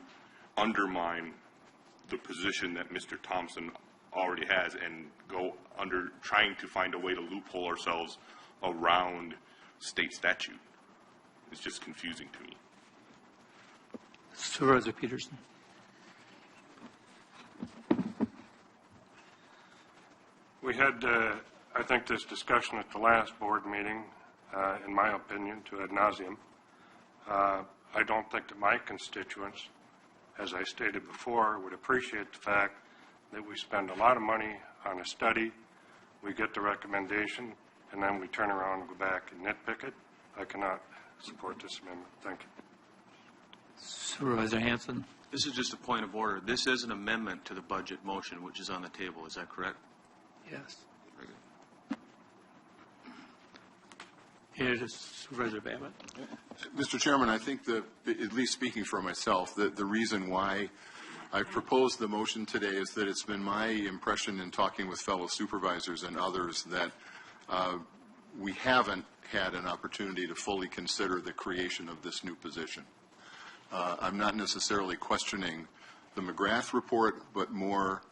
undermine the position that Mr. Thompson already has and trying to find a way to loophole ourselves around state statute. It's just confusing to me. Supervisor Peterson. We had, I think, this discussion at the last board meeting, in my opinion, to ad nauseum. I don't think that my constituents, as I stated before, would appreciate the fact that we spend a lot of money on a study, we get the recommendation, and then we turn around and go back and nitpick it. I cannot support this amendment. Thank you. Supervisor Hanson. This is just a point of order. This is an amendment to the budget motion, which is on the table. Is that correct? Yes. It is Supervisor Babbitt. Mr. Chairman, I think that, at least speaking for myself, that the reason why I proposed the motion today is that it's been my impression in talking with fellow supervisors and others that we haven't had an opportunity to fully consider the creation of this new position. I'm not necessarily questioning the McGrath report, but more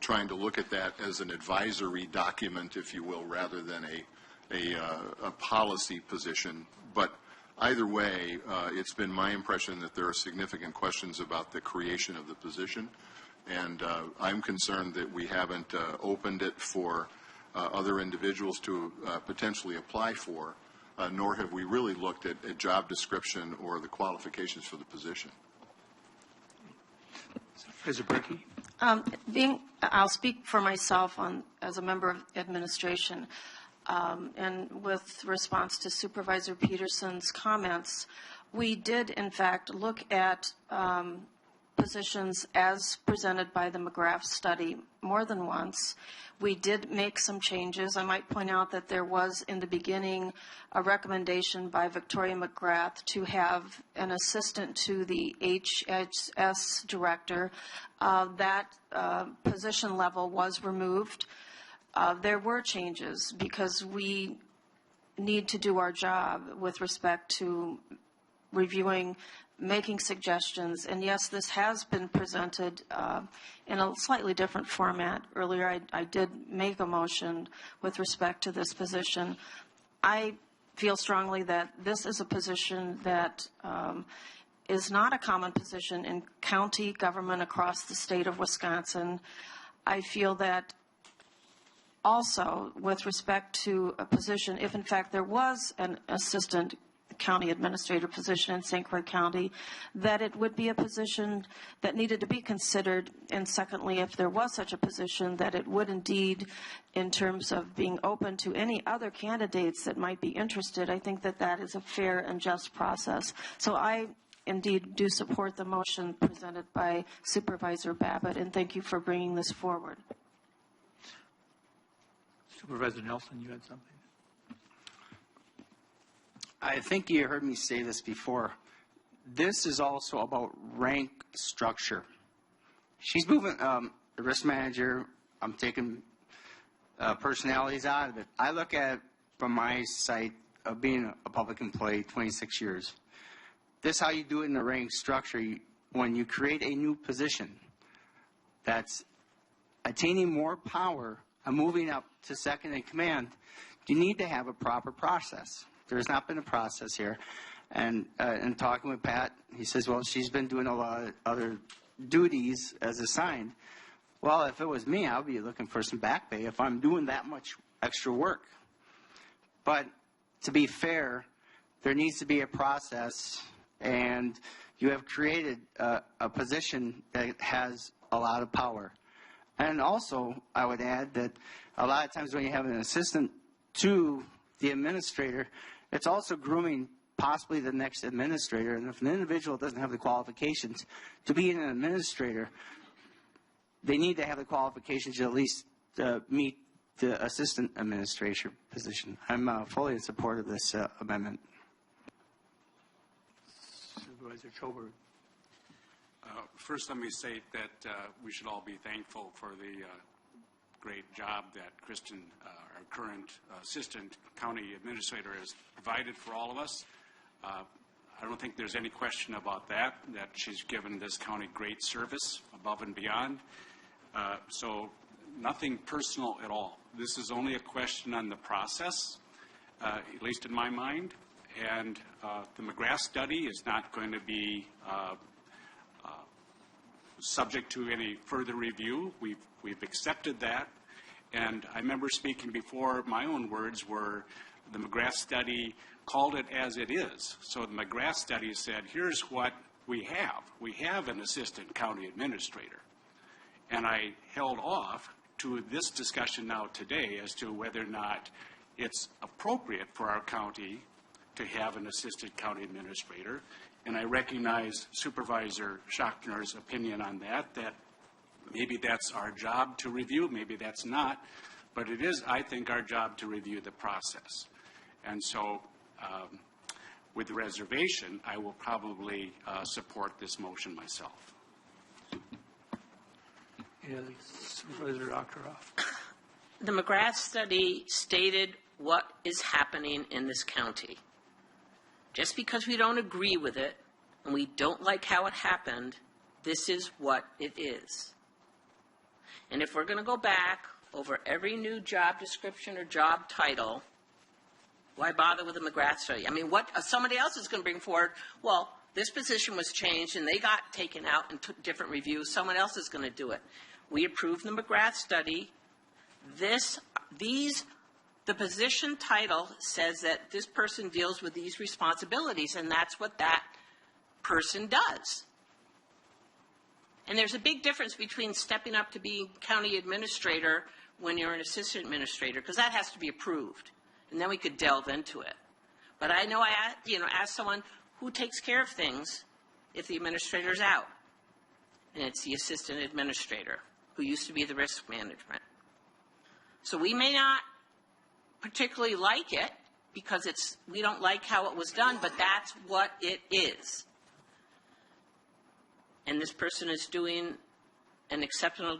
trying to look at that as an advisory document, if you will, rather than a policy position. But either way, it's been my impression that there are significant questions about the creation of the position, and I'm concerned that we haven't opened it for other individuals to potentially apply for, nor have we really looked at a job description or the qualifications for the position. Supervisor Berkey. I'll speak for myself as a member of administration. And with response to Supervisor Peterson's comments, we did, in fact, look at positions as presented by the McGrath study more than once. We did make some changes. I might point out that there was, in the beginning, a recommendation by Victoria McGrath to have an assistant to the HHS director. That position level was removed. There were changes because we need to do our job with respect to reviewing, making suggestions. And yes, this has been presented in a slightly different format. Earlier, I did make a motion with respect to this position. I feel strongly that this is a position that is not a common position in county government across the state of Wisconsin. I feel that also, with respect to a position, if in fact there was an assistant county administrator position in St. Croix County, that it would be a position that needed to be considered. And secondly, if there was such a position, that it would indeed, in terms of being open to any other candidates that might be interested, I think that that is a fair and just process. So I indeed do support the motion presented by Supervisor Babbitt, and thank you for bringing this forward. Supervisor Nelson, you had something? I think you heard me say this before. This is also about rank structure. She's moving the risk manager. I'm taking personalities out of it. I look at it from my side of being a public employee, 26 years. This is how you do it in the rank structure. When you create a new position that's attaining more power and moving up to second in command, you need to have a proper process. There's not been a process here. And in talking with Pat, he says, well, she's been doing a lot of other duties as assigned. Well, if it was me, I would be looking for some back pay if I'm doing that much extra work. But to be fair, there needs to be a process, and you have created a position that has a lot of power. And also, I would add that a lot of times when you have an assistant to the administrator, it's also grooming possibly the next administrator. And if an individual doesn't have the qualifications to be an administrator, they need to have the qualifications to at least meet the assistant administrator position. I'm fully in support of this amendment. Supervisor Chober. First, let me say that we should all be thankful for the great job that Kristen, our current assistant county administrator, has provided for all of us. I don't think there's any question about that she's given this county great service above and beyond. So nothing personal at all. This is only a question on the process, at least in my mind. And the McGrath study is not going to be subject to any further review. We've accepted that. And I remember speaking before, my own words were the McGrath study called it as it is. So the McGrath study said, here's what we have. We have an assistant county administrator. And I held off to this discussion now today as to whether or not it's appropriate for our county to have an assistant county administrator. And I recognize Supervisor Schachner's opinion on that maybe that's our job to review, maybe that's not, but it is, I think, our job to review the process. And so, with the reservation, I will probably support this motion myself. Supervisor Doctoroff. The McGrath study stated what is happening in this county. Just because we don't agree with it and we don't like how it happened, this is what it is. And if we're going to go back over every new job description or job title, why bother with the McGrath study? I mean, what somebody else is going to bring forward, well, this position was changed and they got taken out and took different reviews. Someone else is going to do it. We approved the McGrath study. The position title says that this person deals with these responsibilities, and that's what that person does. And there's a big difference between stepping up to being county administrator when you're an assistant administrator, because that has to be approved, and then we could delve into it. But I know ask someone who takes care of things if the administrator's out, and it's the assistant administrator who used to be the risk management. So we may not particularly like it because we don't like how it was done, but that's what it is. And this person is doing an exceptional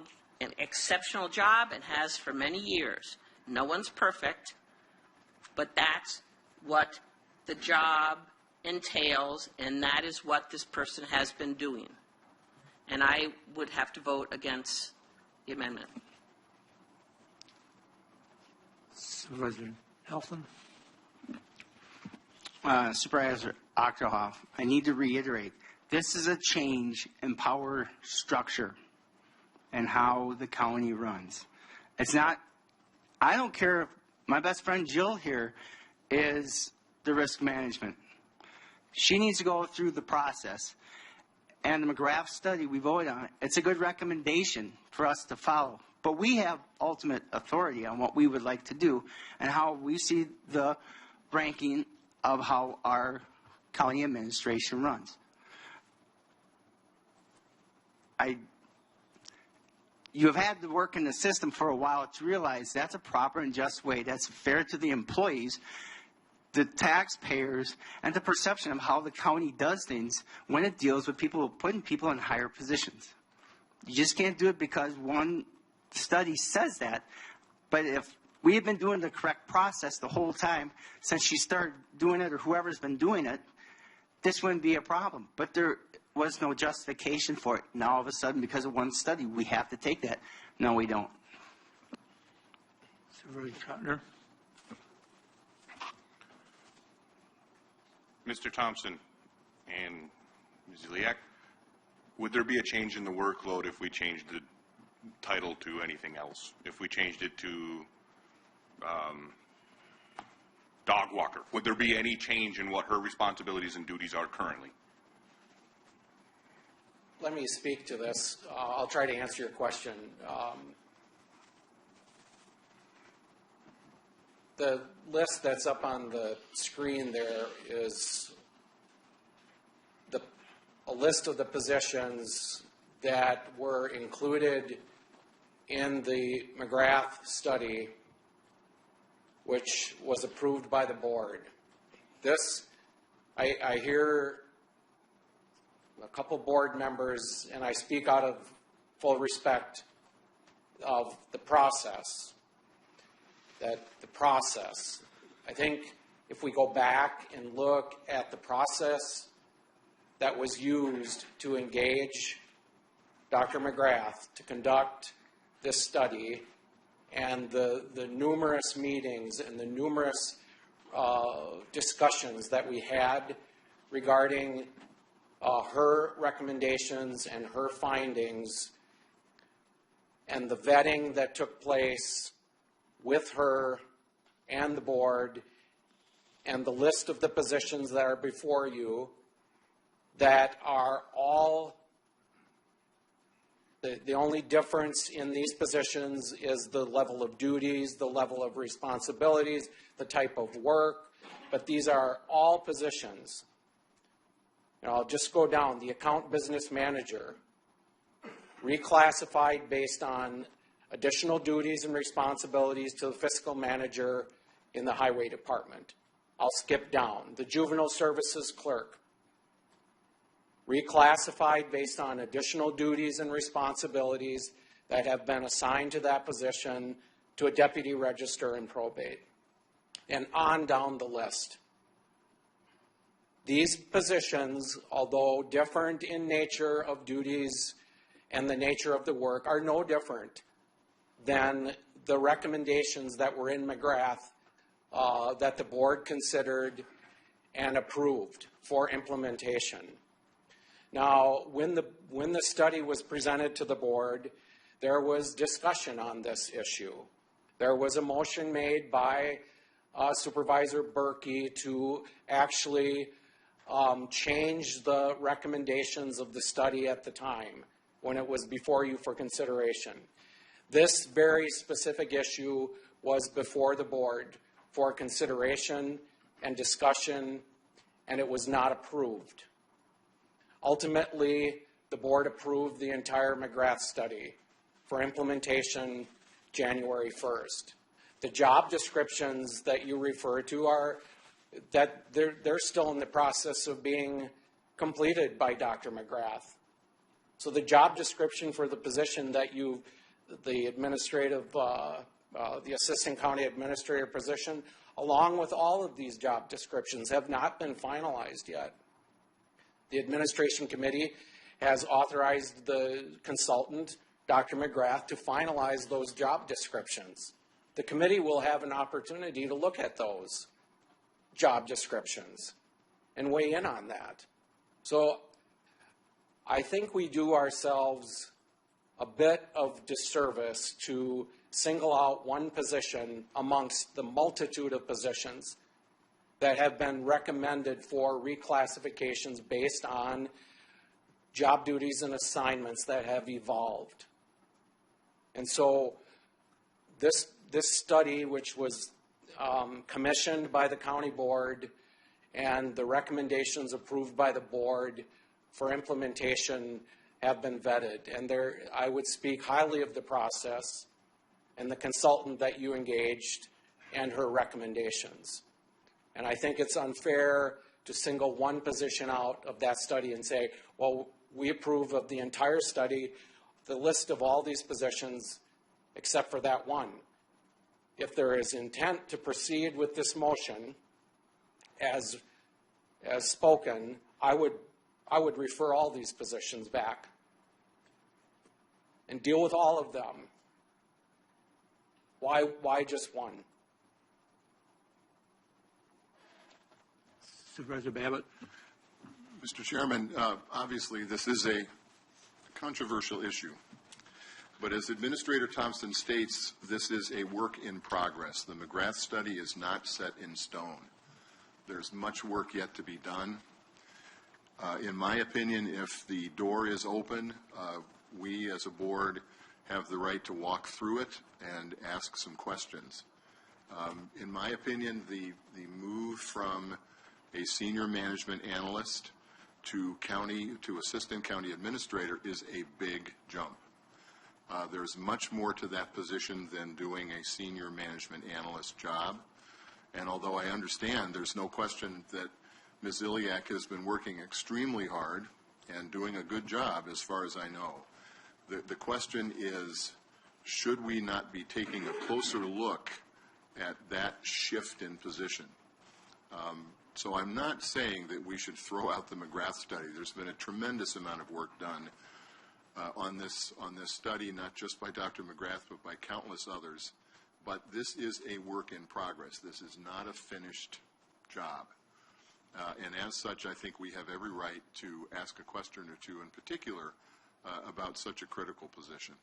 job and has for many years. No one's perfect, but that's what the job entails, and that is what this person has been doing. And I would have to vote against the amendment. Supervisor Nelson. Supervisor Achterhoff, I need to reiterate, this is a change in power structure and how the county runs. It's not I don't care if my best friend Jill here is the risk management. She needs to go through the process. And the McGrath study, we voted on it. It's a good recommendation for us to follow. But we have ultimate authority on what we would like to do and how we see the ranking of how our county administration runs. You have had to work in the system for a while to realize that's a proper and just way, that's fair to the employees, the taxpayers, and the perception of how the county does things when it deals with people, putting people in higher positions. You just can't do it because one study says that. But if we have been doing the correct process the whole time since she started doing it, or whoever's been doing it, this wouldn't be a problem. But there was no justification for it. Now all of a sudden, because of one study, we have to take that. No, we don't. Supervisor Trotner? Mr. Thompson and Ms. Iliak, would there be a change in the workload if we changed the title to anything else? If we changed it to dog walker, would there be any change in what her responsibilities and duties are currently? Let me speak to this. I'll try to answer your question. The list that's up on the screen there is a list of the positions that were included in the McGrath study, which was approved by the board. This, I hear a couple board members, and I speak out of full respect of the process, I think if we go back and look at the process that was used to engage Dr. McGrath to conduct this study, and the numerous meetings and the numerous discussions that we had regarding her recommendations and her findings, and the vetting that took place with her and the board, and the list of the positions that are before you that are all, the only difference in these positions is the level of duties, the level of responsibilities, the type of work, but these are all positions. Now, I'll just go down. The account business manager, reclassified based on additional duties and responsibilities to the fiscal manager in the highway department. I'll skip down. The juvenile services clerk, reclassified based on additional duties and responsibilities that have been assigned to that position to a deputy register and probate, and on down the list. These positions, although different in nature of duties and the nature of the work, are no different than the recommendations that were in McGrath that the board considered and approved for implementation. Now, when the study was presented to the board, there was discussion on this issue. There was a motion made by Supervisor Berkey to actually change the recommendations of the study at the time when it was before you for consideration. This very specific issue was before the board for consideration and discussion, and it was not approved. Ultimately, the board approved the entire McGrath study for implementation January 1st. The job descriptions that you refer to are that they're still in the process of being completed by Dr. McGrath. So the job description for the position that the administrative, the assistant county administrator position, along with all of these job descriptions, have not been finalized yet. The administration committee has authorized the consultant, Dr. McGrath, to finalize those job descriptions. The committee will have an opportunity to look at those job descriptions and weigh in on that. So I think we do ourselves a bit of disservice to single out one position amongst the multitude of positions that have been recommended for reclassifications based on job duties and assignments that have evolved. And so this study, which was commissioned by the county board and the recommendations approved by the board for implementation have been vetted. And I would speak highly of the process and the consultant that you engaged and her recommendations. And I think it's unfair to single one position out of that study and say, well, we approve of the entire study, the list of all these positions, except for that one. If there is intent to proceed with this motion as spoken, I would refer all these positions back and deal with all of them. Why just one? Supervisor Babbitt. Mr. Chairman, obviously this is a controversial issue. But as Administrator Thompson states, this is a work in progress. The McGrath study is not set in stone. There's much work yet to be done. In my opinion, if the door is open, we as a board have the right to walk through it and ask some questions. In my opinion, the move from a senior management analyst to assistant county administrator is a big jump. There's much more to that position than doing a senior management analyst job. And although I understand there's no question that Ms. Iliak has been working extremely hard and doing a good job as far as I know, the question is, should we not be taking a closer look at that shift in position? So I'm not saying that we should throw out the McGrath study. There's been a tremendous amount of work done on this study, not just by Dr. McGrath, but by countless others. But this is a work in progress. This is not a finished job. And as such, I think we have every right to ask a question or two in particular about such a critical position.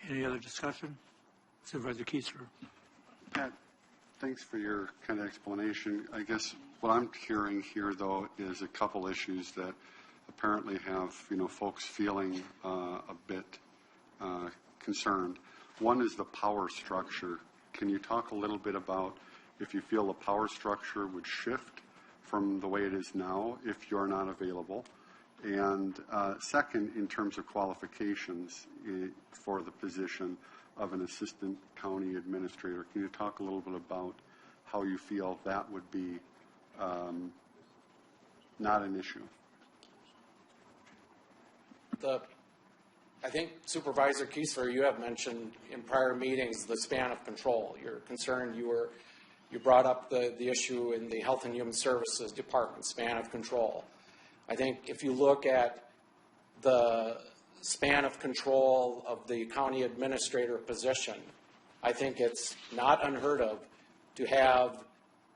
Any other discussion? Supervisor Keister. Pat, thanks for your kind of explanation. I guess what I'm hearing here, though, is a couple issues that apparently have, folks feeling a bit concerned. One is the power structure. Can you talk a little bit about if you feel the power structure would shift from the way it is now if you're not available? And second, in terms of qualifications for the position of an assistant county administrator, can you talk a little bit about how you feel that would be not an issue? I think Supervisor Keister, you have mentioned in prior meetings the span of control. You're concerned. You brought up the issue in the Health and Human Services Department, span of control. I think if you look at the span of control of the county administrator position, I think it's not unheard of to have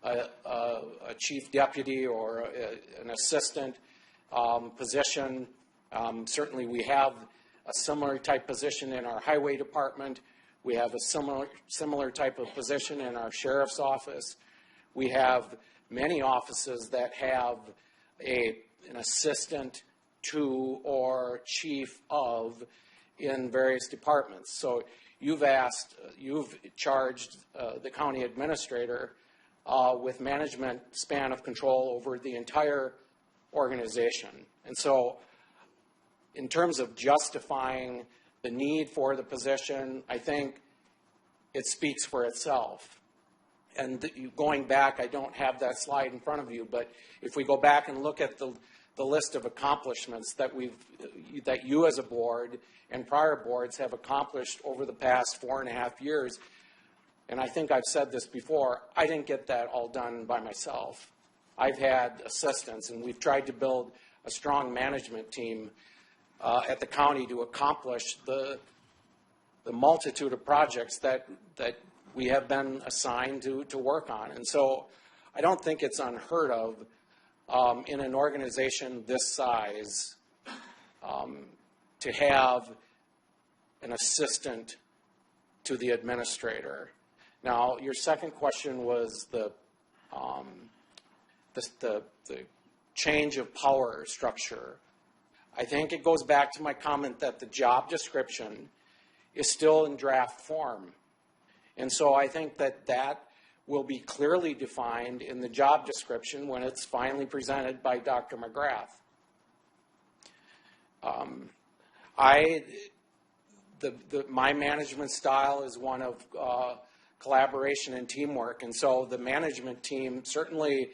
a chief deputy or an assistant position. Certainly we have a similar type position in our highway department. We have a similar type of position in our sheriff's office. We have many offices that have an assistant to or chief of in various departments. So you've charged the county administrator with management span of control over the entire organization. And so in terms of justifying the need for the position, I think it speaks for itself. And going back, I don't have that slide in front of you, but if we go back and look at the list of accomplishments that you as a board and prior boards have accomplished over the past 4.5 years, and I think I've said this before, I didn't get that all done by myself. I've had assistants, and we've tried to build a strong management team at the county to accomplish the multitude of projects that we have been assigned to work on. And so I don't think it's unheard of in an organization this size to have an assistant to the administrator. Now, your second question was the change of power structure. I think it goes back to my comment that the job description is still in draft form. And so I think that that will be clearly defined in the job description when it's finally presented by Dr. McGrath. My management style is one of collaboration and teamwork, and so the management team, certainly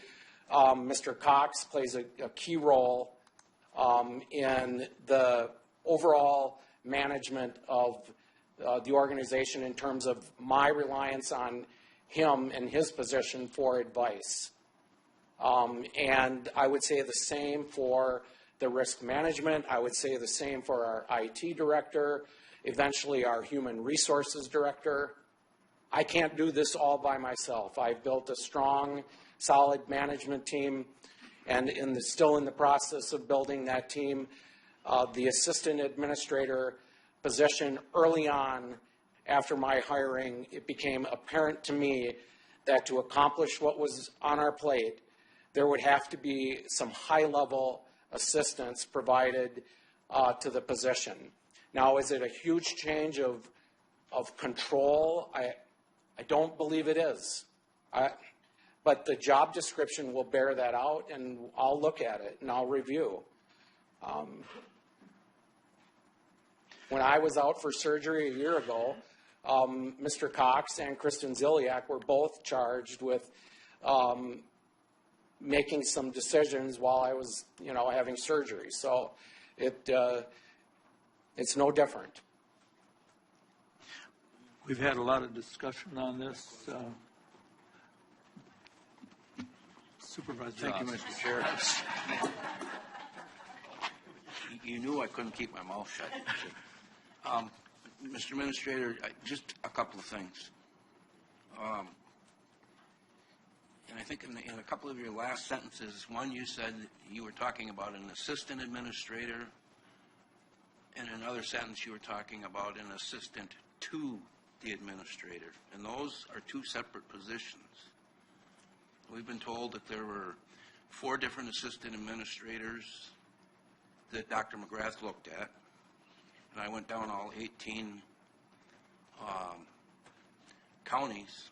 Mr. Cox plays a key role in the overall management of the organization in terms of my reliance on him and his position for advice. And I would say the same for the risk management. I would say the same for our IT director, eventually our human resources director. I can't do this all by myself. I've built a strong, solid management team, and still in the process of building that team. The assistant administrator position early on after my hiring, it became apparent to me that to accomplish what was on our plate, there would have to be some high-level assistance provided to the position. Now, is it a huge change of control? I don't believe it is. But the job description will bear that out, and I'll look at it and I'll review. When I was out for surgery a year ago, Mr. Cox and Kristen Ziliak were both charged with making some decisions while I was, having surgery. So it's no different. We've had a lot of discussion on this. Supervisor Thank you, Ross. Mr. Chair. You knew I couldn't keep my mouth shut. Mr. Administrator, just a couple of things. And I think in a couple of your last sentences, one, you said you were talking about an assistant administrator. In another sentence, you were talking about an assistant to the administrator. And those are two separate positions. We've been told that there were 4 different assistant administrators that Dr. McGrath looked at. And I went down all 18 counties.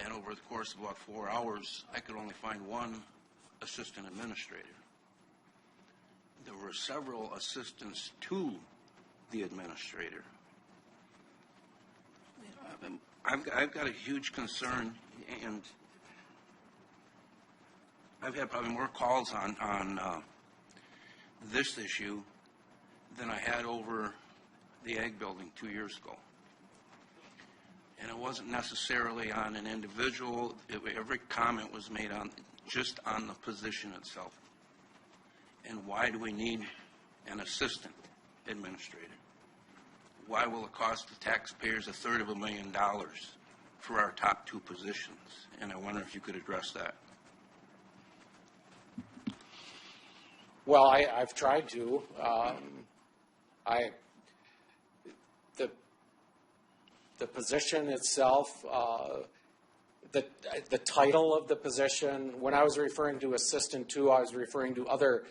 And over the course of about 4 hours, I could only find one assistant administrator. There were several assistants to the administrator. I've got a huge concern, and I've had probably more calls on this issue than I had over the Ag Building 2 years ago. And it wasn't necessarily on an individual. Every comment was made just on the position itself. And why do we need an assistant administrator? Why will it cost the taxpayers $250,000 for our top 2 positions? And I wonder if you could address that. Well, I've tried to. The position itself, the title of the position, when I was referring to assistant to, I was referring to other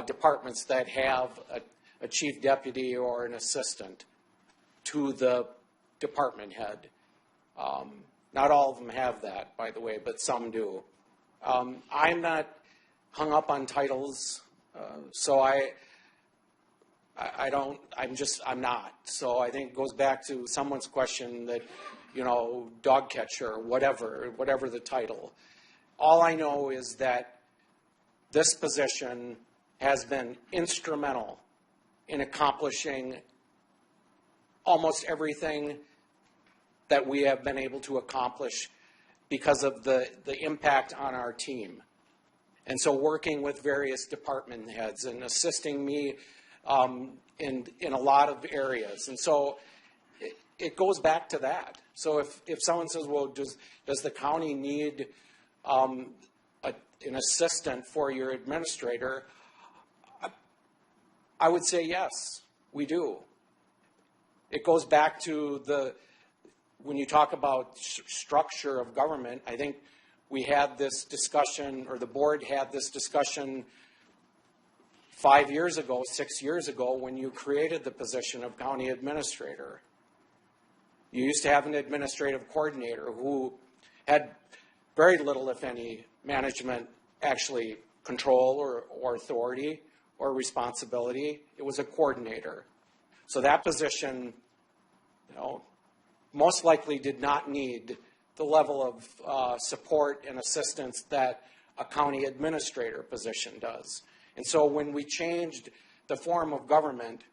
departments that have a chief deputy or an assistant to the department head. Not all of them have that, by the way, but some do. I'm not hung up on titles, so I'm not. So I think it goes back to someone's question that, dog catcher, whatever the title. All I know is that this position has been instrumental in accomplishing almost everything that we have been able to accomplish because of the impact on our team. And so working with various department heads and assisting me in a lot of areas. And so it goes back to that. So if someone says, well, does the county need an assistant for your administrator? I would say yes, we do. it goes back to when you talk about structure of government, I think we had this discussion, or the board had this discussion 5 years ago, 6 years ago, when you created the position of county administrator. You used to have an administrative coordinator who had very little, if any, management actually control or authority or responsibility. It was a coordinator. So that position, most likely did not need the level of support and assistance that a county administrator position does. And so when we changed the form of government,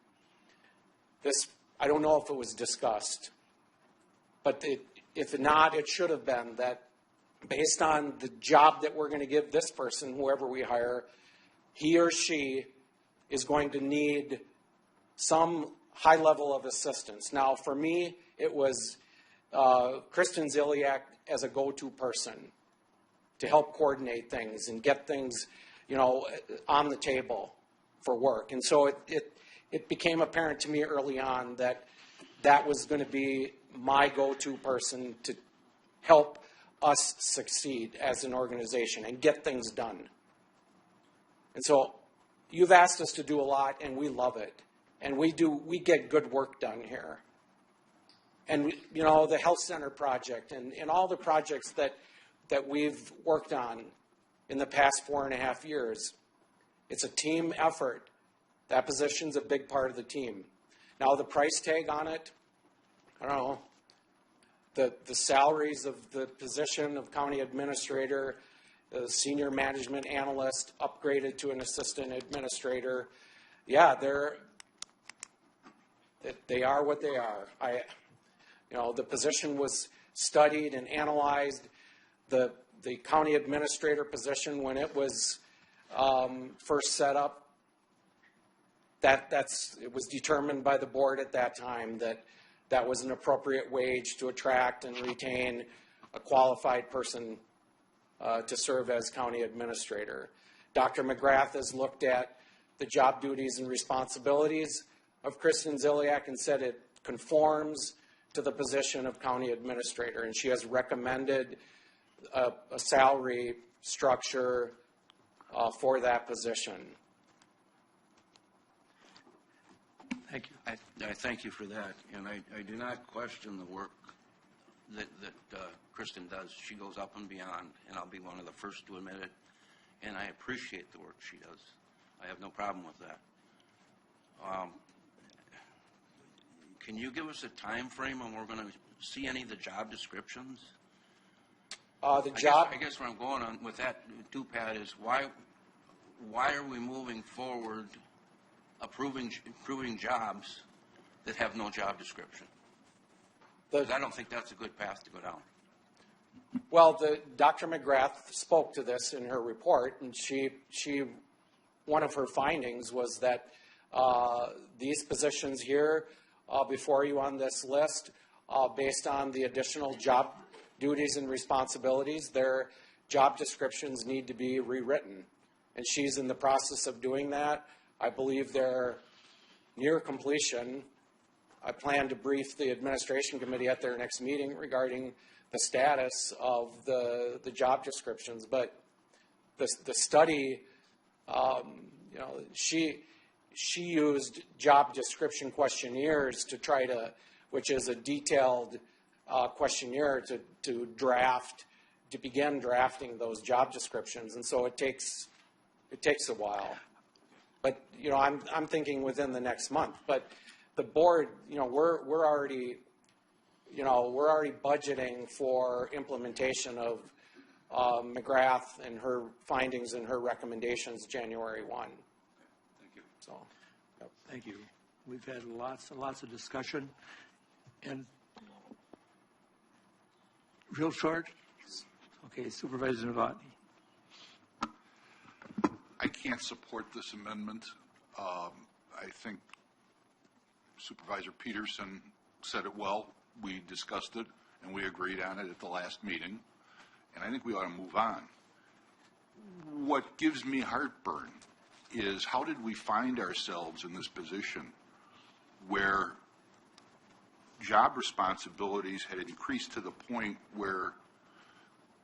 I don't know if it was discussed, but if not, it should have been that based on the job that we're going to give this person, whoever we hire, he or she is going to need some high level of assistance. Now, for me, it was Kristen Ziliak as a go-to person to help coordinate things and get things, on the table for work. And so it became apparent to me early on that was going to be my go-to person to help us succeed as an organization and get things done. And so you've asked us to do a lot, and we love it. And we get good work done here. And, the health center project and all the projects that we've worked on in the past 4.5 years, it's a team effort. That position's a big part of the team. Now, the price tag on it, I don't know. The salaries of the position of county administrator, senior management analyst, upgraded to an assistant administrator, yeah, they are what they are. The position was studied and analyzed. The county administrator position, when it was first set up, it was determined by the board at that time that was an appropriate wage to attract and retain a qualified person to serve as county administrator. Dr. McGrath has looked at the job duties and responsibilities of Kristen Ziliak and said it conforms to the position of county administrator, and she has recommended a salary structure for that position. Thank you. I thank you for that, and I do not question the work that Kristen does. She goes up and beyond, and I'll be one of the first to admit it, and I appreciate the work she does. I have no problem with that. Can you give us a time frame when we're going to see any of the job descriptions? I guess where I'm going on with that too, Pat, is why are we moving forward approving jobs that have no job description? Because I don't think that's a good path to go down. Well, Dr. McGrath spoke to this in her report, and one of her findings was that these positions here before you on this list, based on the additional job duties and responsibilities, their job descriptions need to be rewritten. And she's in the process of doing that. I believe they're near completion. I plan to brief the administration committee at their next meeting regarding the status of the job descriptions. But the study, she used job description questionnaires which is a detailed questionnaire to begin drafting those job descriptions, and so it takes a while. But I'm thinking within the next month. But the board, we're already budgeting for implementation of McGrath and her findings and her recommendations January 1. Thank you. So, yep. Thank you. We've had lots and lots of discussion, and real short. Okay, Supervisor Novotny. I can't support this amendment. I think Supervisor Peterson said it well. We discussed it, and we agreed on it at the last meeting, and I think we ought to move on. What gives me heartburn is how did we find ourselves in this position where job responsibilities had increased to the point where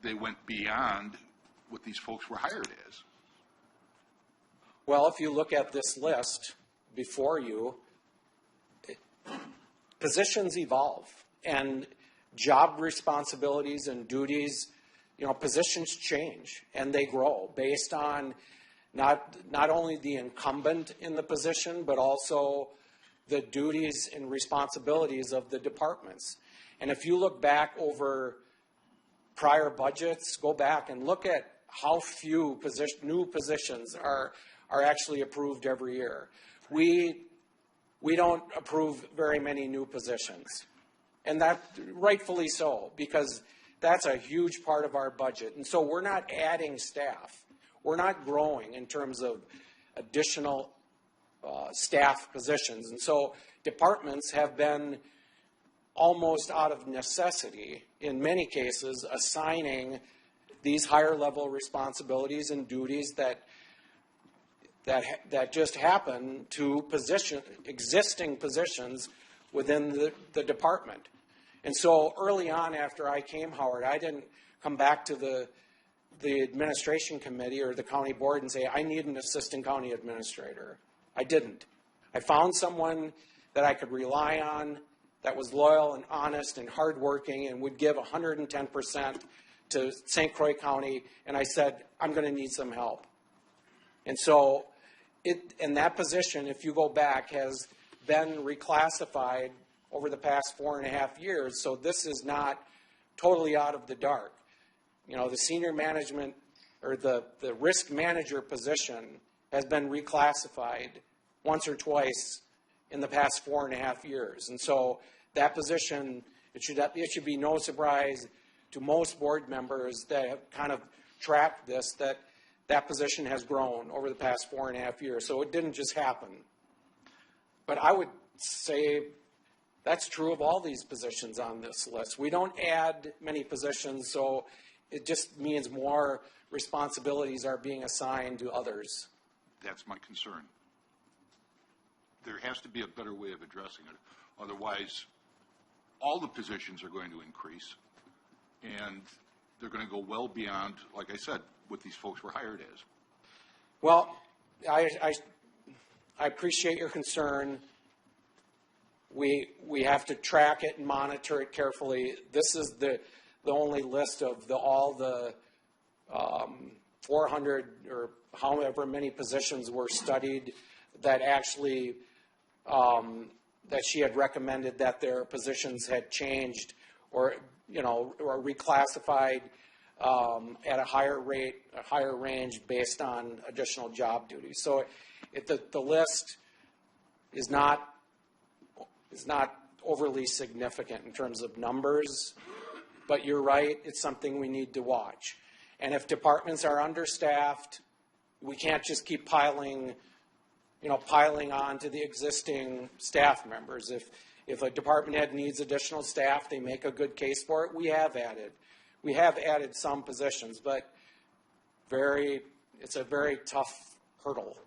they went beyond what these folks were hired as? Well, if you look at this list before you, positions evolve and job responsibilities and duties, positions change and they grow based on not only the incumbent in the position, but also the duties and responsibilities of the departments. And if you look back over prior budgets, go back and look at how few new positions are actually approved every year. We don't approve very many new positions. And that rightfully so, because that's a huge part of our budget. And so we're not adding staff. We're not growing in terms of additional staff positions. And so departments have been almost out of necessity, in many cases, assigning these higher level responsibilities and duties that just happen to existing positions within the department. And so early on after I came, Howard, I didn't come back to the administration committee or the county board and say, I need an assistant county administrator. I didn't. I found someone that I could rely on, that was loyal and honest and hardworking and would give 110% to St. Croix County, and I said, I'm going to need some help. And so in that position, if you go back, has been reclassified over the past 4.5 years, so this is not totally out of the dark. The senior management or the risk manager position has been reclassified once or twice in the past 4.5 years. And so that position, it should be no surprise to most board members that have kind of tracked this, that position has grown over the past 4.5 years. So it didn't just happen. But I would say that's true of all these positions on this list. We don't add many positions, so it just means more responsibilities are being assigned to others. That's my concern. There has to be a better way of addressing it. Otherwise, all the positions are going to increase, and they're going to go well beyond, like I said, what these folks were hired as. Well, I appreciate your concern. We have to track it and monitor it carefully. This is the only list of all the 400 or however many positions were studied that actually that she had recommended that their positions had changed or or reclassified at a higher rate, a higher range based on additional job duties. So the list is not overly significant in terms of numbers, but you're right, it's something we need to watch. And if departments are understaffed, we can't just keep piling on to the existing staff members. If a department head needs additional staff, they make a good case for it. We have added some positions, but it's a very tough hurdle.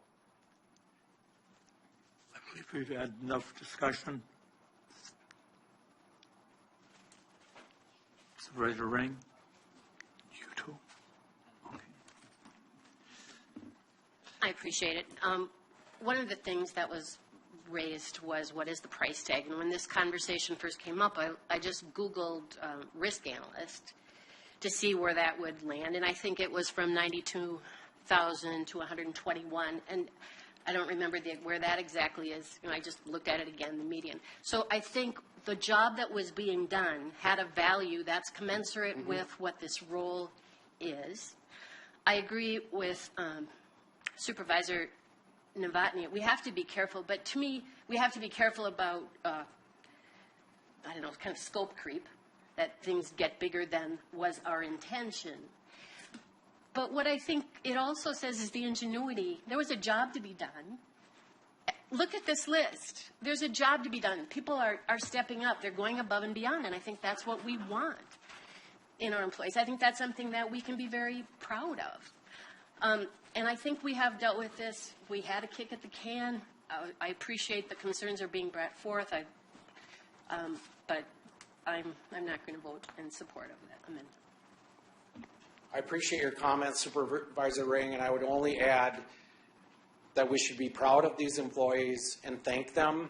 I believe we've had enough discussion. Supervisor Ring? You too? Okay. I appreciate it. One of the things that was raised was what is the price tag? And when this conversation first came up, I just Googled risk analyst to see where that would land. And I think it was from 92,000 to 121. And I don't remember where that exactly is. I just looked at it again, the median. So I think the job that was being done had a value that's commensurate with what this role is. I agree with Supervisor Novotny. We have to be careful, but to me, we have to be careful about, kind of scope creep, that things get bigger than was our intention. But what I think it also says is the ingenuity. There was a job to be done. Look at this list. There's a job to be done. People are stepping up. They're going above and beyond, and I think that's what we want in our employees. I think that's something that we can be very proud of. And I think we have dealt with this. We had a kick at the can. I appreciate the concerns are being brought forth. but I'm not going to vote in support of that amendment. I appreciate your comments, Supervisor Ring, and I would only add that we should be proud of these employees and thank them.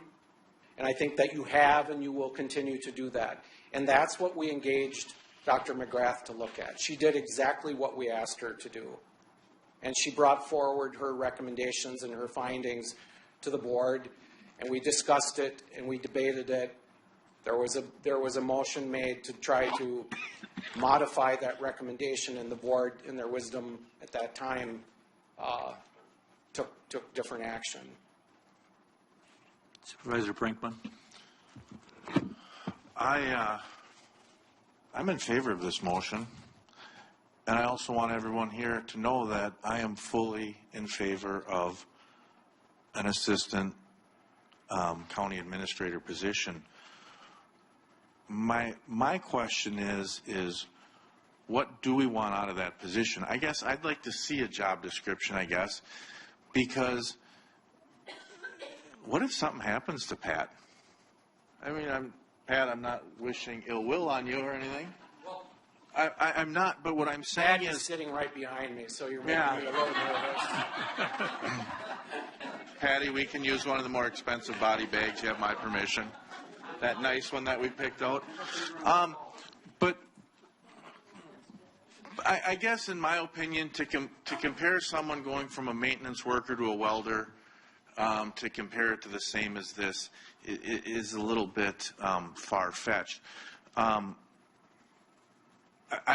And I think that you have and you will continue to do that. And that's what we engaged Dr. McGrath to look at. She did exactly what we asked her to do. And she brought forward her recommendations and her findings to the board, and we discussed it and we debated it. There was a motion made to try to modify that recommendation, and the board, in their wisdom at that time, took different action. Supervisor Brinkman. I'm in favor of this motion, and I also want everyone here to know that I am fully in favor of an assistant county administrator position. My question is what do we want out of that position? I guess I'd like to see a job description, because what if something happens to Pat? I mean, Pat, I'm not wishing ill will on you or anything. I'm not, but what I'm saying Patty's is... sitting right behind me, so you're making me a little nervous. Patty, we can use one of the more expensive body bags. You have my permission. That nice one that we picked out. But I guess, in my opinion, to compare someone going from a maintenance worker to a welder, to compare it to the same as this, is a little bit far-fetched. I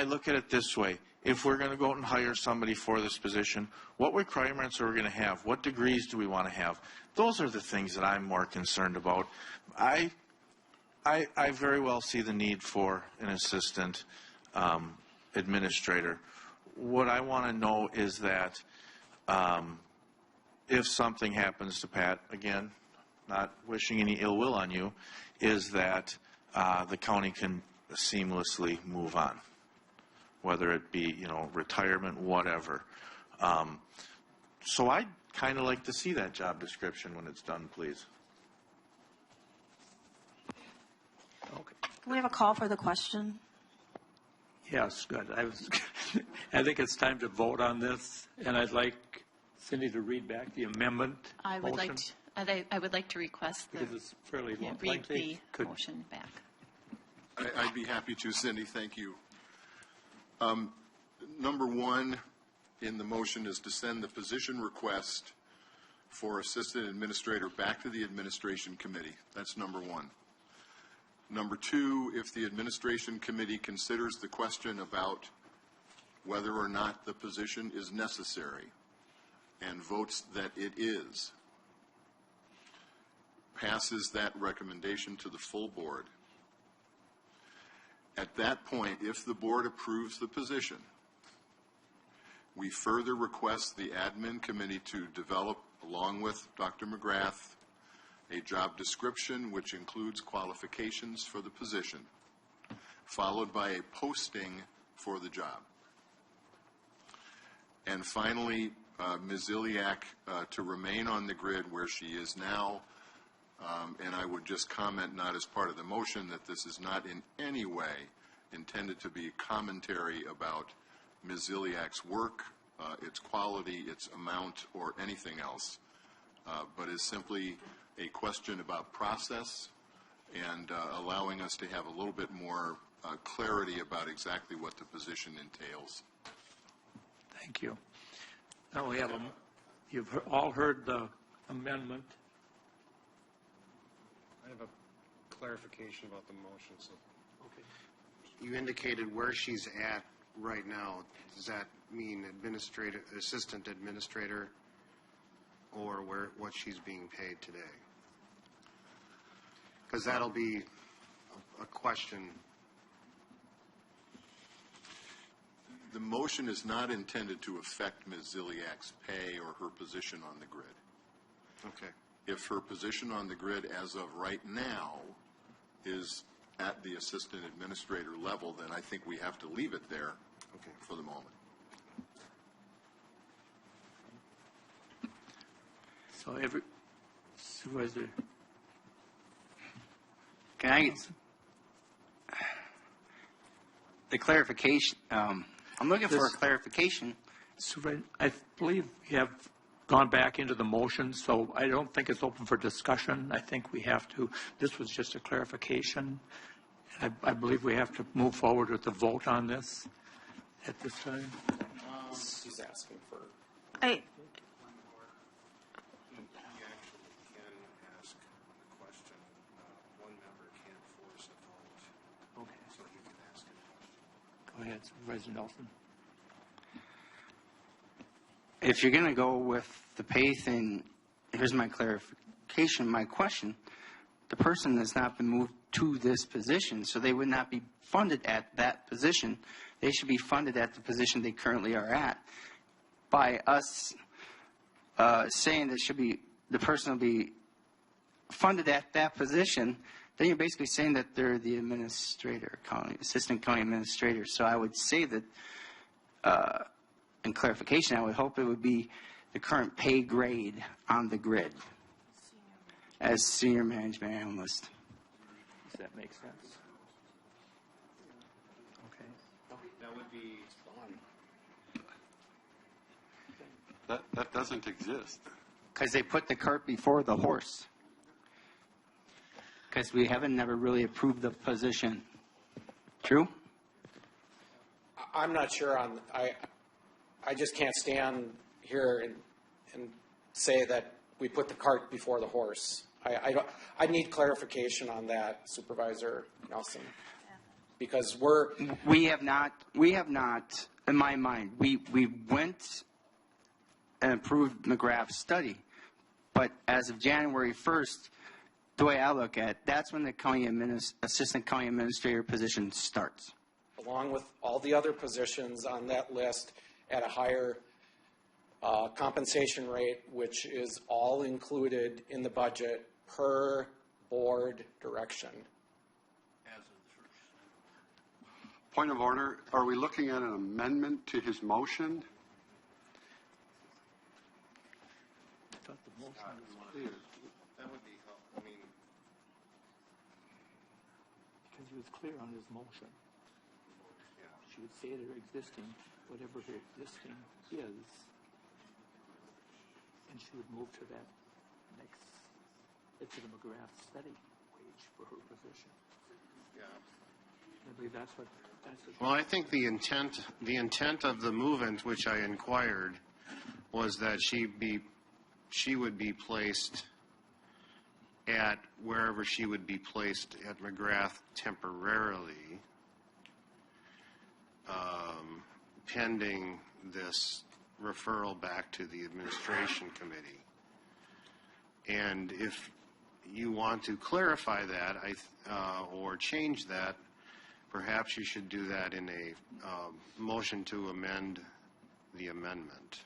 look at it this way. If we're going to go out and hire somebody for this position, what requirements are we going to have? What degrees do we want to have? Those are the things that I'm more concerned about. I very well see the need for an assistant administrator. What I want to know is that if something happens to Pat, again, not wishing any ill will on you, is that the county can seamlessly move on, whether it be, retirement, whatever. So I'd kind of like to see that job description when it's done, please. Can we have a call for the question? Yes, good. I think it's time to vote on this, and I'd like Cindy to read back the amendment I would motion, like to request because it's fairly read lengthy. the motion back. I'd be happy to, Cindy. Thank you. Number one in the motion is to send the position request for assistant administrator back to the administration committee. That's number one. Number two, if the administration committee considers the question about whether or not the position is necessary and votes that it is, passes that recommendation to the full board. At that point, if the board approves the position, we further request the admin committee to develop, along with Dr. McGrath, a job description which includes qualifications for the position, followed by a posting for the job. And finally, Ms. Iliak to remain on the grid where she is now. And I would just comment, not as part of the motion, that this is not in any way intended to be commentary about Ms. Iliak's work, its quality, its amount, or anything else, but is simply a question about process and allowing us to have a little bit more clarity about exactly what the position entails. Thank you. Now we have you've all heard the amendment. I have a clarification about the motion. So, you indicated where she's at right now. Does that mean assistant administrator, or what she's being paid today? Because that'll be a question. The motion is not intended to affect Ms. Ziliak's pay or her position on the grid. Okay. If her position on the grid as of right now is at the assistant administrator level, then I think we have to leave it there for the moment. So Supervisor. Can I the clarification, I'm looking for a This- clarification. Supervisor, I believe we have gone back into the motion, so I don't think it's open for discussion. I think we have to, this was just a clarification. I believe we have to move forward with the vote on this at this time. She's asking for. I, He actually can ask the question. One member can't force a vote. Okay. So he can ask it. Go ahead, Supervisor Nelson. If you're going to go with the pay thing, here's my clarification, my question. The person has not been moved to this position, so they would not be funded at that position. They should be funded at the position they currently are at. By us saying that should be the person will be funded at that position, then you're basically saying that they're the administrator, assistant county administrator. So I would say that, in clarification, I would hope it would be the current pay grade on the grid as senior management analyst. Does that make sense? Okay. That would be That doesn't exist. Because they put the cart before the horse. Because we haven't never really approved the position. True? I'm not sure on, I just can't stand here and say that we put the cart before the horse. I need clarification on that, Supervisor Nelson. Because we have not, in my mind, we went and approved McGrath's study. But as of January 1st, the way I look at it, that's when the assistant county administrator position starts. along with all the other positions on that list at a higher compensation rate, which is all included in the budget per board direction. Point of order, are we looking at an amendment to his motion? I thought the motion was clear. That would be helpful. I mean, Because he was clear on his motion. She would say they're existing, whatever her existing is, and she would move to that next, to the McGrath study wage for her position. yeah. I believe that's what. Well, I think the intent of the movement, which I inquired, was that she would be placed at wherever she would be placed at McGrath temporarily, pending this referral back to the administration committee. And if you want to clarify that, or change that, perhaps you should do that in a motion to amend the amendment.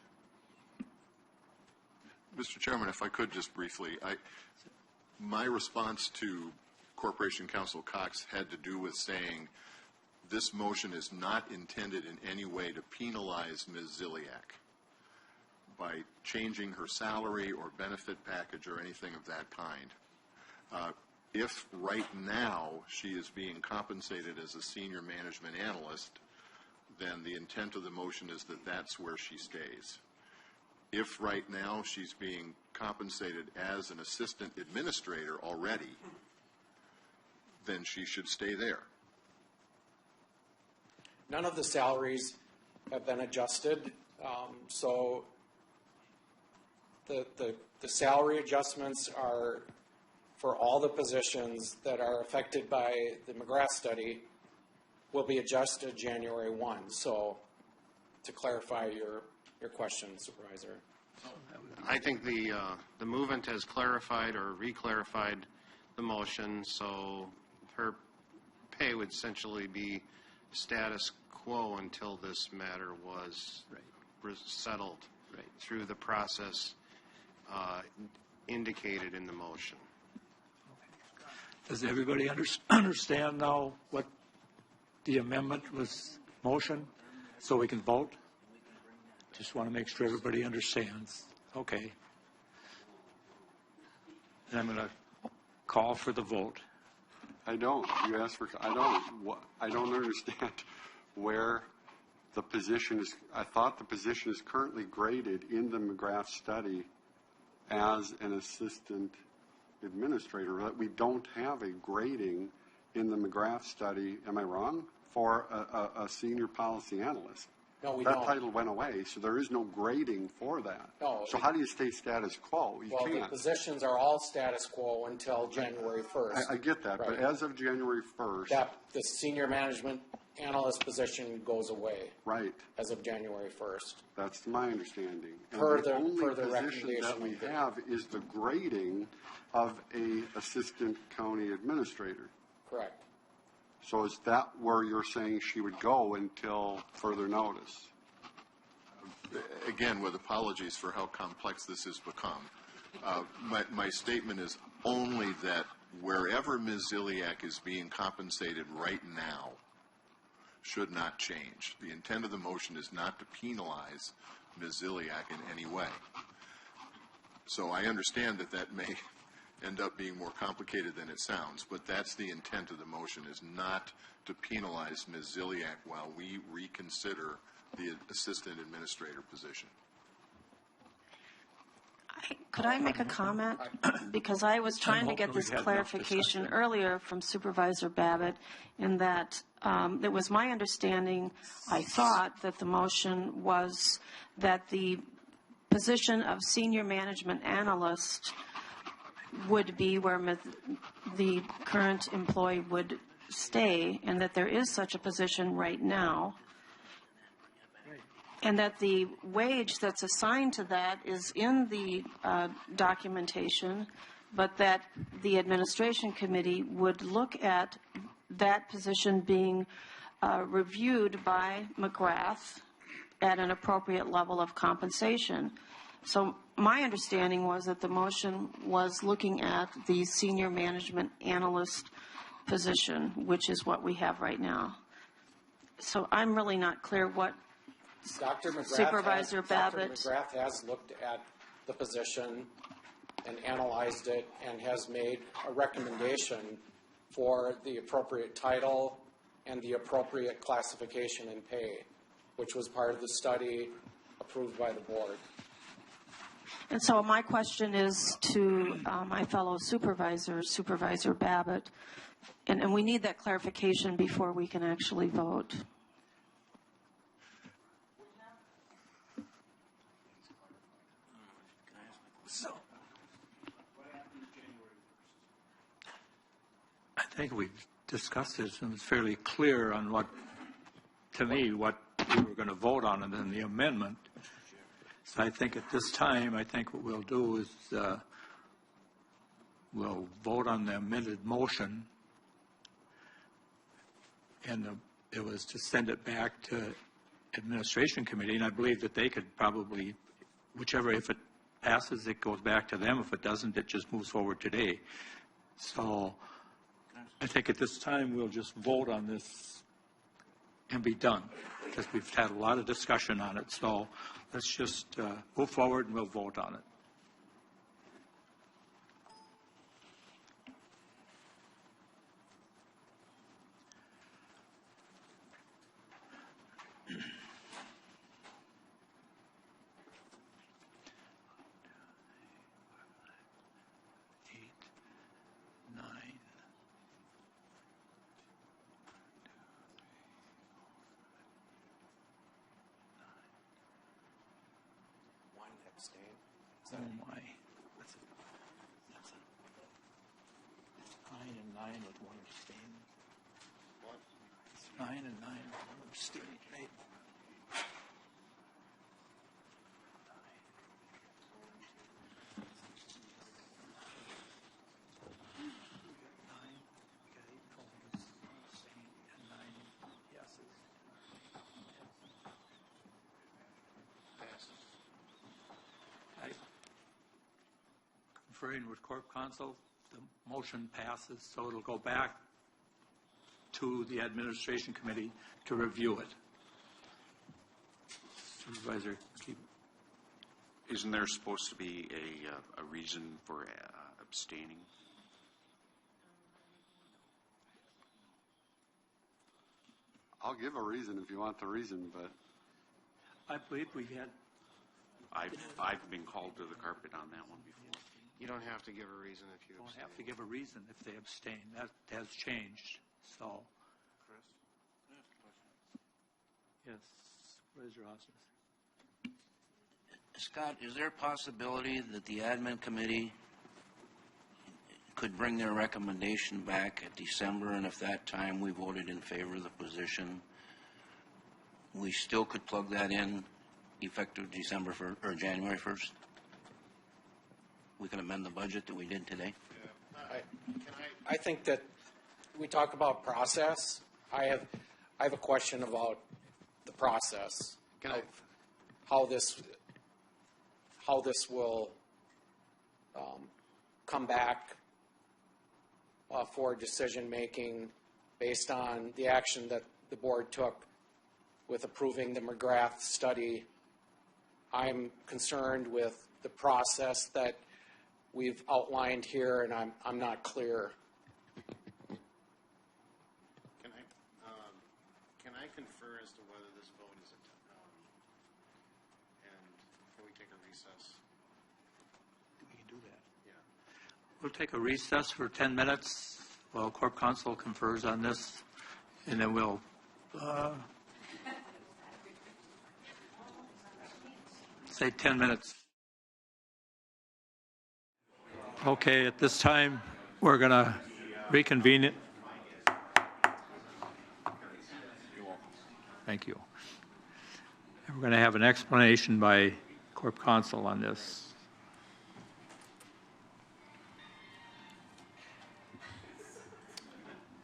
Mr. Chairman, if I could just briefly, my response to Corporation Counsel Cox had to do with saying this motion is not intended in any way to penalize Ms. Ziliak by changing her salary or benefit package or anything of that kind. If right now she is being compensated as a senior management analyst, then the intent of the motion is that that's where she stays. If right now she's being compensated as an assistant administrator already, then she should stay there. None of the salaries have been adjusted, so the salary adjustments are for all the positions that are affected by the McGrath study will be adjusted January 1. So to clarify your question, Supervisor. I think the movement has clarified or re-clarified the motion, so her pay would essentially be status quo until this matter was settled through the process indicated in the motion. Does everybody understand now what the amendment was motion, so we can vote? Just want to make sure everybody understands. Okay. And I'm going to call for the vote. I don't. You asked for. I don't understand where the position is, I thought the position is currently graded in the McGrath study as an assistant administrator, that we don't have a grading in the McGrath study, am I wrong, for a senior policy analyst? No, we that don't. title went away, so there is no grading for that. No. So how do you stay status quo? You Well, the can't. positions are all status quo until January 1st. I get that, but Right. as of January 1st. The senior management analyst position goes away. Right. As of January 1st. That's my understanding. And Per the only the position recommendation that we of the- have is the grading of a assistant county administrator. Correct. So is that where you're saying she would go until further notice? Again, with apologies for how complex this has become, my statement is only that wherever Ms. Ziliak is being compensated right now should not change. The intent of the motion is not to penalize Ms. Ziliak in any way. So I understand that that may end up being more complicated than it sounds, but that's the intent of the motion, is not to penalize Ms. Ziliak while we reconsider the assistant administrator position. Could I make a comment? Because I was trying to get this clarification earlier from Supervisor Babbitt in that it was my understanding, I thought, that the motion was that the position of senior management analyst would be where the current employee would stay, and that there is such a position right now, and that the wage that's assigned to that is in the documentation, but that the administration committee would look at that position being reviewed by McGrath at an appropriate level of compensation. So my understanding was that the motion was looking at the senior management analyst position, which is what we have right now. So I'm really not clear what Supervisor Babbitt. Dr. McGrath has looked at the position and analyzed it and has made a recommendation for the appropriate title and the appropriate classification and pay, which was part of the study approved by the board. And so my question is to my fellow supervisors, Supervisor Babbitt, and we need that clarification before we can actually vote. So, I think we've discussed this and it's fairly clear on what, to me, what we were going to vote on and then the amendment. So I think at this time, I think what we'll do is we'll vote on the amended motion, and it was to send it back to administration committee, and I believe that they could probably, whichever, if it passes, it goes back to them. If it doesn't, it just moves forward today. So I think at this time, we'll just vote on this and be done, because we've had a lot of discussion on it. So let's just move forward and we'll vote on it. Oh, my. It's 9 and 9 with one abstain. What? It's 9 and 9 with one abstain. Right? Conferring with Corp Counsel, the motion passes, so it'll go back to the administration committee to review it. Supervisor Keith. Isn't there supposed to be a reason for abstaining? I'll give a reason if you want the reason, but I believe we had, I've been called to the carpet on that one before. You don't have to give a reason if you don't abstain. have to give a reason if they abstain. That has changed, so. Chris? Yes, Supervisor Osnes. Scott, is there a possibility that the admin committee could bring their recommendation back at December, and if that time we voted in favor of the position, we still could plug that in effective December or January 1st? We can amend the budget that we did today? I think that we talk about process. I have a question about the process. Of how this will come back for decision-making based on the action that the board took with approving the McGrath study. I'm concerned with the process that we've outlined here, and I'm not clear. Can I confer as to whether this vote is, and can we take a recess? We can do that. Yeah. We'll take a recess for 10 minutes while Corp Counsel confers on this, and then we'll say 10 minutes. Okay, at this time, we're going to reconvene it. Thank you. And we're going to have an explanation by Corp Counsel on this.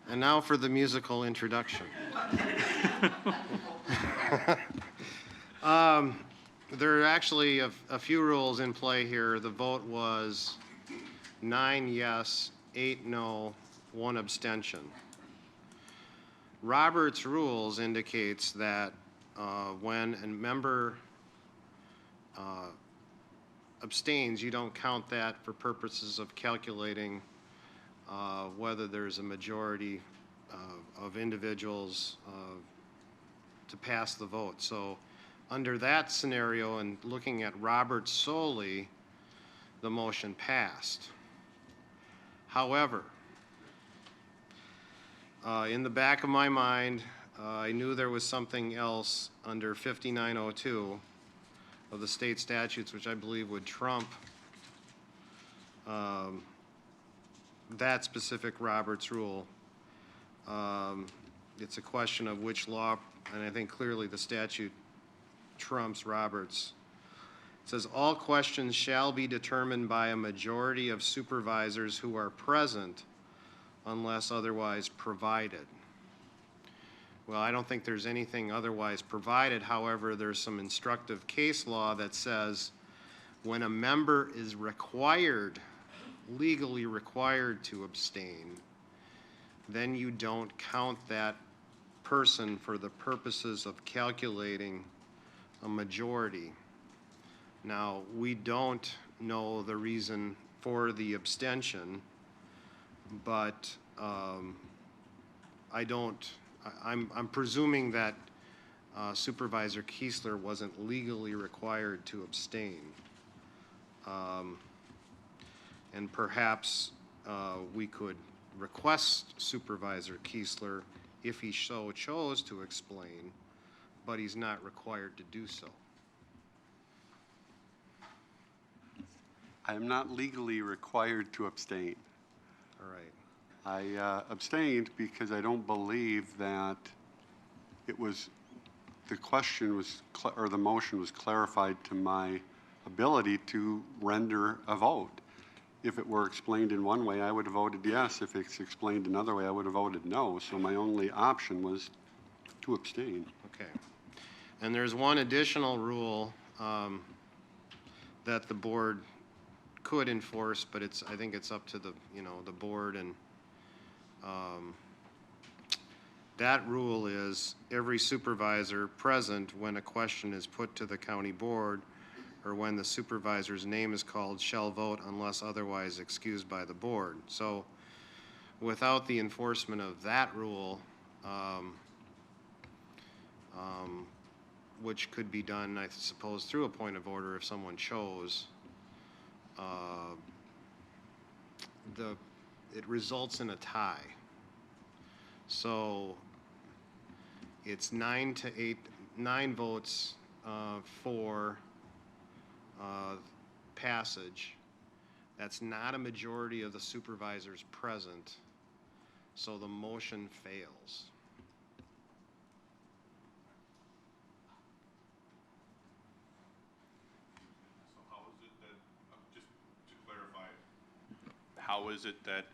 And now for the musical introduction. There are actually a few rules in play here. The vote was 9 yes, 8 no, 1 abstention. Robert's rules indicates that when a member abstains, you don't count that for purposes of calculating whether there's a majority of individuals to pass the vote. So under that scenario and looking at Roberts solely, the motion passed. However, in the back of my mind, I knew there was something else under 5902 of the state statutes, which I believe would trump that specific Roberts rule. It's a question of which law, and I think clearly the statute trumps Roberts. It says, all questions shall be determined by a majority of supervisors who are present unless otherwise provided. Well, I don't think there's anything otherwise provided. However, there's some instructive case law that says when a member is required, legally required to abstain, then you don't count that person for the purposes of calculating a majority. Now, we don't know the reason for the abstention, but I'm presuming that Supervisor Kiesler wasn't legally required to abstain. And perhaps we could request Supervisor Kiesler, if he so chose, to explain, but he's not required to do so. I am not legally required to abstain. All right. I abstained because I don't believe that it was, the question was, or the motion was clarified to my ability to render a vote. If it were explained in one way, I would have voted yes. If it's explained another way, I would have voted no. So my only option was to abstain. Okay. And there's one additional rule that the board could enforce, but I think it's up to the board, and that rule is every supervisor present when a question is put to the county board or when the supervisor's name is called shall vote unless otherwise excused by the board. So without the enforcement of that rule, which could be done, I suppose, through a point of order if someone chose. It results in a tie. So it's 9 votes for passage. That's not a majority of the supervisors present, so the motion fails. So how is it that, just to clarify, how is it that,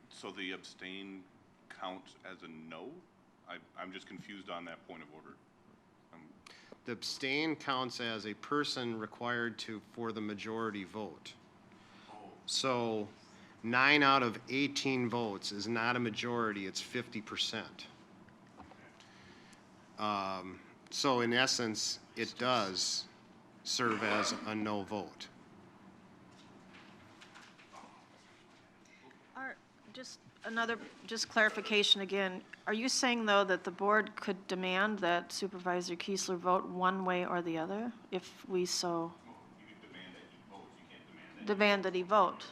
so the abstain counts as a no? I'm just confused on that point of order. The abstain counts as a person required for the majority vote. So 9 out of 18 votes is not a majority, it's 50%. So in essence, it does serve as a no vote. Just clarification again. Are you saying, though, that the board could demand that Supervisor Kiesler vote one way or the other, if we so? You can demand that he votes, you can't demand that. Demand that he vote?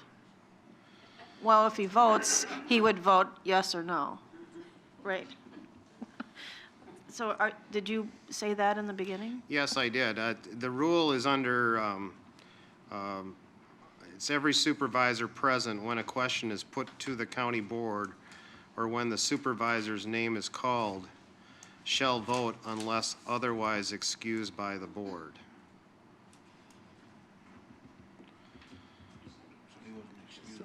Well, if he votes, he would vote yes or no. Right. So did you say that in the beginning? Yes, I did. The rule is under, it's every supervisor present when a question is put to the county board or when the supervisor's name is called shall vote unless otherwise excused by the board. So he wasn't excused,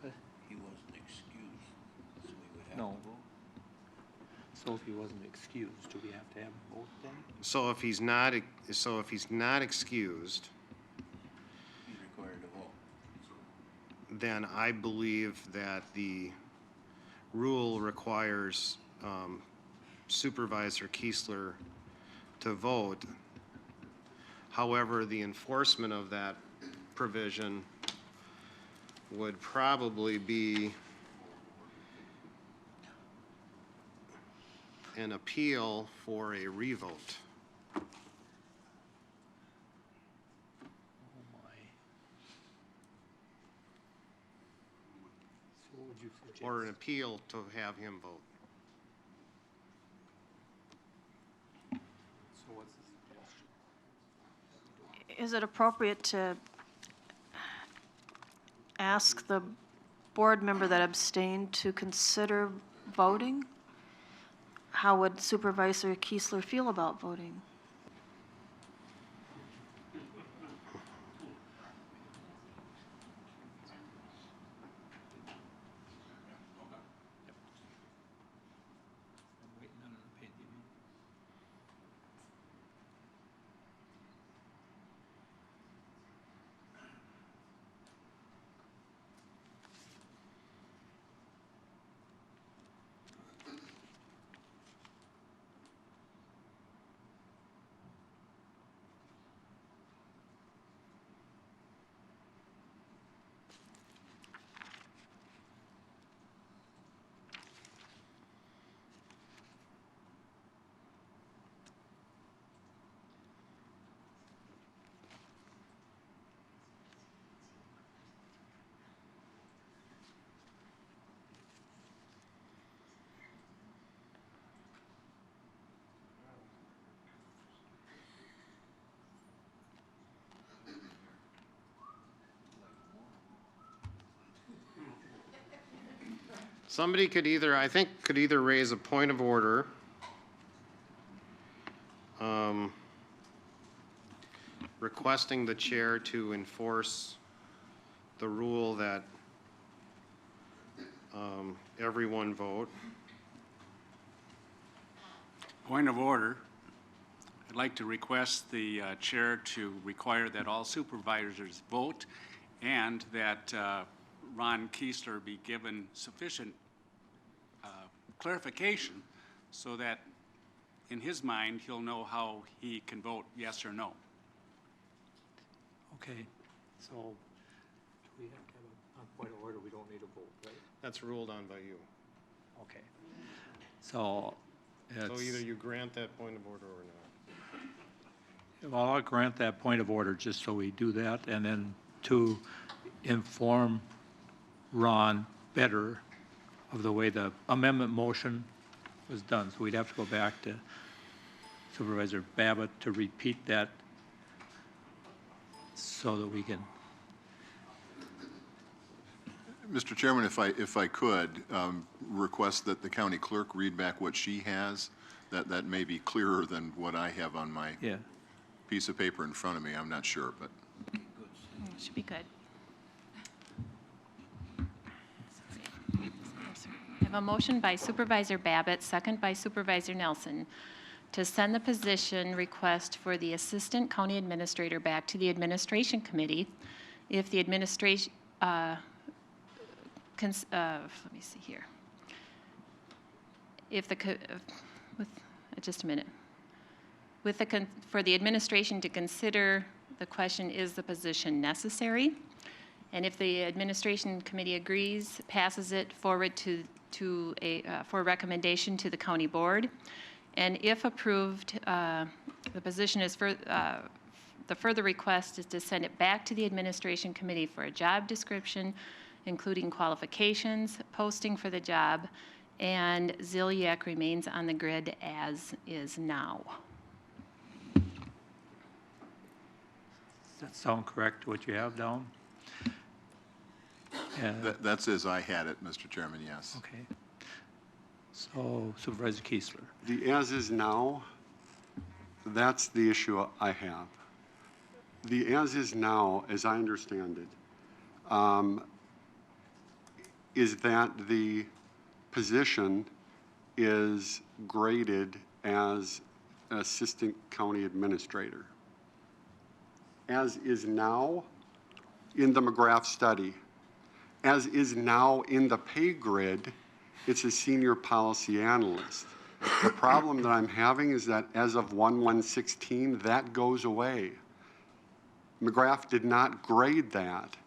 right? He wasn't excused, so we would have No. to vote? So if he wasn't excused, do we have to have a vote then? So if he's not excused, He's required to vote. then I believe that the rule requires Supervisor Kiesler to vote. However, the enforcement of that provision would probably be an appeal for a revote. Oh, my. So what would you suggest? Or an appeal to have him vote. So what's the suggestion? Is it appropriate to ask the board member that abstained to consider voting? How would Supervisor Kiesler feel about voting? I'm waiting on an opinion. Somebody could either, I think, could either raise a point of order, requesting the chair to enforce the rule that everyone vote. Point of order. I'd like to request the chair to require that all supervisors vote and that Ron Kiesler be given sufficient clarification so that in his mind he'll know how he can vote yes or no. Okay, so do we have to have a point of order? We don't need a vote, right? That's ruled on by you. Okay. So So It's- either you grant that point of order or not. Well, I'll grant that point of order just so we do that, and then to inform Ron better of the way the amendment motion was done. So we'd have to go back to Supervisor Babbitt to repeat that so that we can. Mr. Chairman, if I could, request that the county clerk read back what she has, that may be clearer than what I have on my Yeah. piece of paper in front of me. I'm not sure, but. Should be good. I have a motion by Supervisor Babbitt, second by Supervisor Nelson, to send the position request for the Assistant County Administrator back to the Administration Committee if the administration, let me see here. If the, just a minute. For the administration to consider the question, is the position necessary? And if the administration committee agrees, passes it forward for recommendation to the county board. And if approved, the position is the further request is to send it back to the administration committee for a job description, including qualifications, posting for the job, and Ziliak remains on the grid as is now. Does that sound correct, what you have down? That's as I had it, Mr. Chairman, yes. Okay. So Supervisor Keesler. The as is now, that's the issue I have. The as is now, as I understand it, is that the position is graded as an assistant county administrator. As is now in the McGrath study, as is now in the pay grid, it's a senior policy analyst. The problem that I'm having is that as of 1/1/16, that goes away. McGrath did not grade that.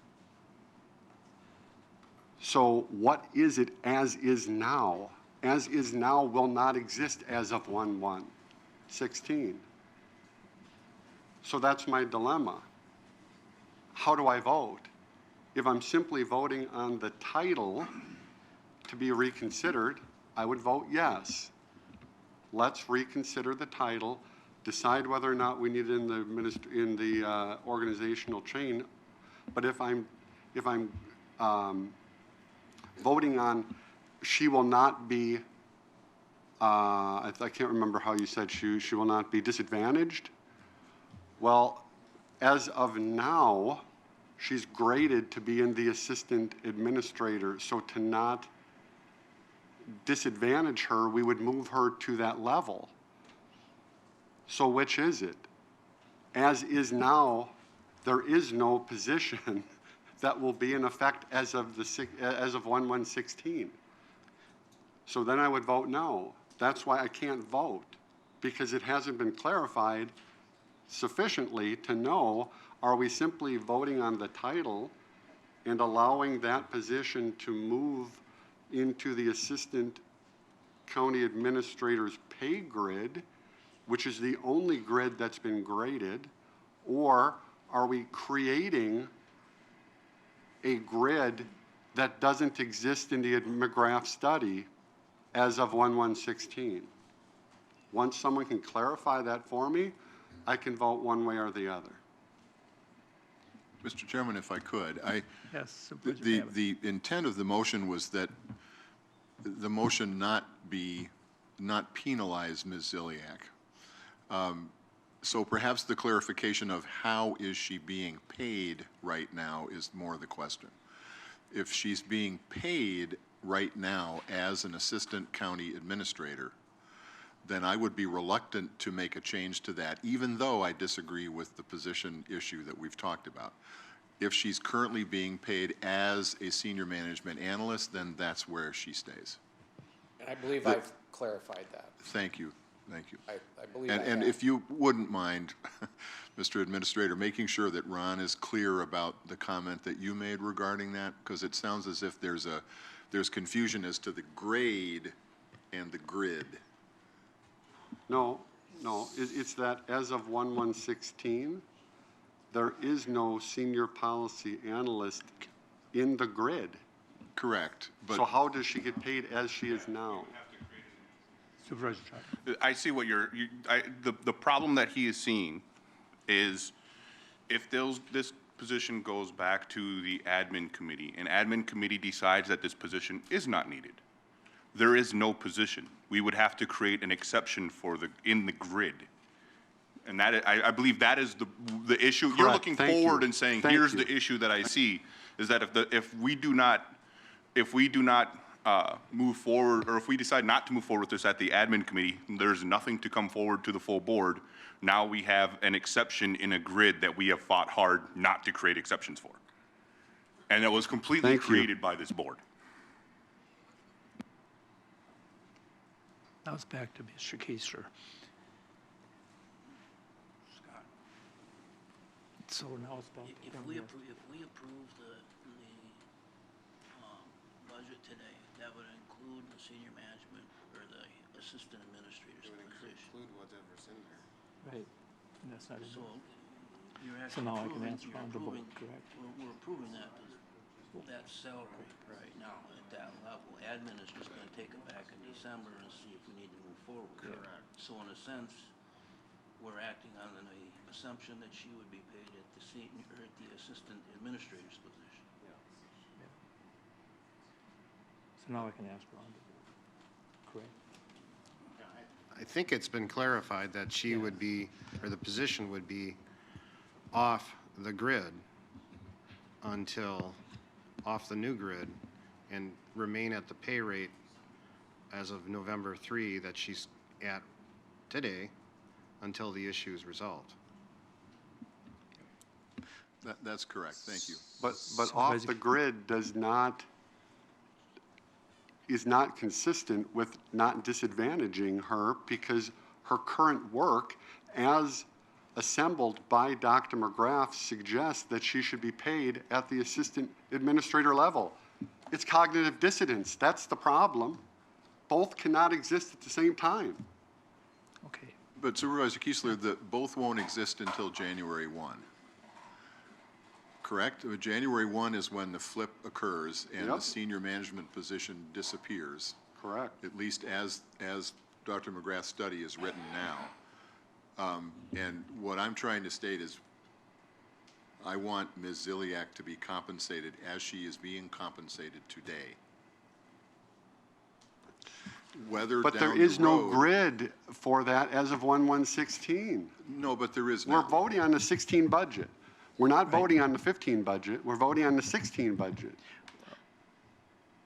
So what is it as is now? As is now will not exist as of 1/1/16. So that's my dilemma. How do I vote? If I'm simply voting on the title to be reconsidered, I would vote yes. Let's reconsider the title, decide whether or not we need it in the organizational chain. But if I'm voting on, she will not be, I can't remember how you said she will not be disadvantaged. Well, as of now, she's graded to be in the assistant administrator. So to not disadvantage her, we would move her to that level. So which is it? As is now, there is no position that will be in effect as of 1/1/16. So then I would vote no. That's why I can't vote, because it hasn't been clarified sufficiently to know, are we simply voting on the title and allowing that position to move into the assistant county administrator's pay grid, which is the only grid that's been graded, or are we creating a grid that doesn't exist in the McGrath study as of 1/1/16? Once someone can clarify that for me, I can vote one way or the other. Mr. Chairman, if I could, Yes, Supervisor Babbitt. the intent of the motion was that the motion not penalize Ms. Ziliak. So perhaps the clarification of how is she being paid right now is more the question. If she's being paid right now as an assistant county administrator, then I would be reluctant to make a change to that, even though I disagree with the position issue that we've talked about. If she's currently being paid as a senior management analyst, then that's where she stays. And I believe I've clarified that. Thank you. Thank you. I believe And if you wouldn't mind, Mr. Administrator, making sure that Ron is clear about the comment that you made regarding that, because it sounds as if there's confusion as to the grade and the grid. No, it's that as of 1/1/16, there is no senior policy analyst in the grid. Correct, but. So how does she get paid as she is now? Supervisor Chao. I see what the problem that he is seeing is if this position goes back to the admin committee, and admin committee decides that this position is not needed, there is no position. We would have to create an exception in the grid. And that, I believe that is the issue. You're Correct. looking Thank forward you. and saying, Thank here's you. the issue that I see, is that if we do not move forward, or if we decide not to move forward with this at the admin committee, there's nothing to come forward to the full board. Now we have an exception in a grid that we have fought hard not to create exceptions for. And it was completely Thank you. created by this board. Now it's back to Mr. Keesler. So now it's back to If him. we approve the budget today, that would include the senior management or the assistant administrator's position. Include whatever's in there. Right. And that's not in So there. you're So actually now I can approving, answer you're on the vote, approving, correct? we're approving that salary right now at that level. Admin is just gonna take it back in December and see if we need to move forward. Correct. So in a sense, we're acting on the assumption that she would be paid at the senior, or at the assistant administrator's position. So now I can ask Ron to vote. Correct? I think it's been clarified that she would be, or the position would be off the grid until, off the new grid, and remain at the pay rate as of November 3 that she's at today until the issue is resolved. That's correct, thank you. But off the grid is not consistent with not disadvantaging her because her current work as assembled by Dr. McGrath suggests that she should be paid at the assistant administrator level. It's cognitive dissonance. That's the problem. Both cannot exist at the same time. Okay. But Supervisor Keesler, both won't exist until January 1. Correct? January 1 is when the flip occurs and the senior management position disappears. Correct. At least as Dr. McGrath's study is written now. And what I'm trying to state is I want Ms. Ziliak to be compensated as she is being compensated today. But there is no grid for that as of 1/1/16. No, but there is We're now. voting on the 16 budget. We're not voting on the 15 budget. We're voting on the 16 budget.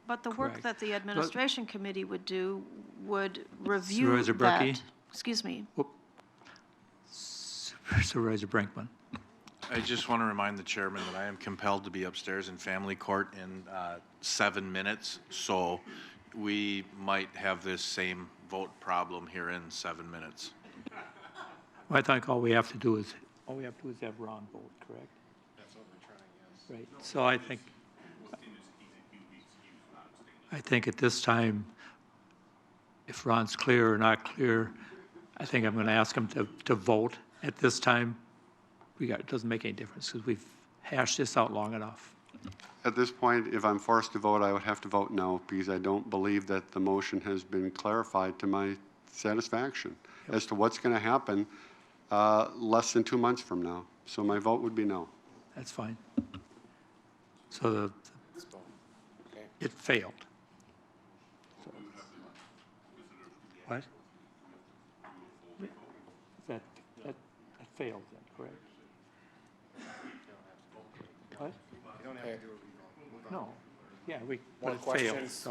But the work Correct. that the administration committee would do would review Supervisor Berkey? that. Excuse me. Supervisor Brinkman. I just want to remind the chairman that I am compelled to be upstairs in family court in 7 minutes, so we might have this same vote problem here in 7 minutes. Well, I think all we have to do is have Ron vote, correct? That's what we're trying, yes. Right. So I think at this time, if Ron's clear or not clear, I think I'm going to ask him to vote at this time. It doesn't make any difference because we've hashed this out long enough. At this point, if I'm forced to vote, I would have to vote no because I don't believe that the motion has been clarified to my satisfaction as to what's going to happen less than 2 months from now. So my vote would be no. That's fine. So it failed. What? That failed then, correct? What? You don't have to do a No. Yeah, More it failed, questions?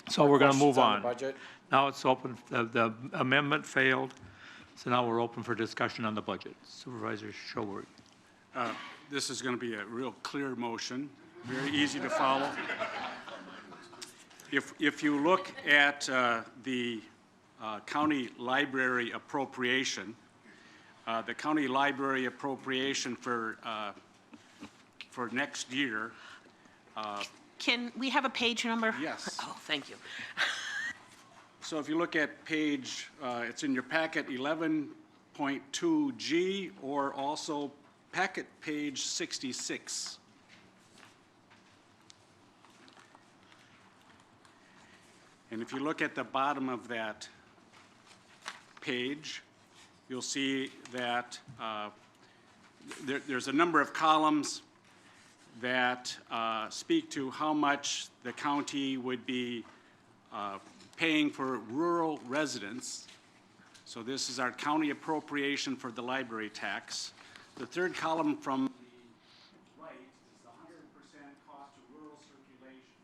so we're going to move Questions on. the budget? Now it's open, the amendment failed, so now we're open for discussion on the budget. Supervisor Schoberg. This is going to be a real clear motion, very easy to follow. If you look at the county library appropriation, the county library appropriation for next year. Can we have a page number? Yes. Oh, thank you. So if you look at page, it's in your packet 11.2G or also packet page 66. And if you look at the bottom of that page, you'll see that there's a number of columns that speak to how much the county would be paying for rural residents. So this is our county appropriation for the library tax. The third column from the right is the 100% cost of rural circulation.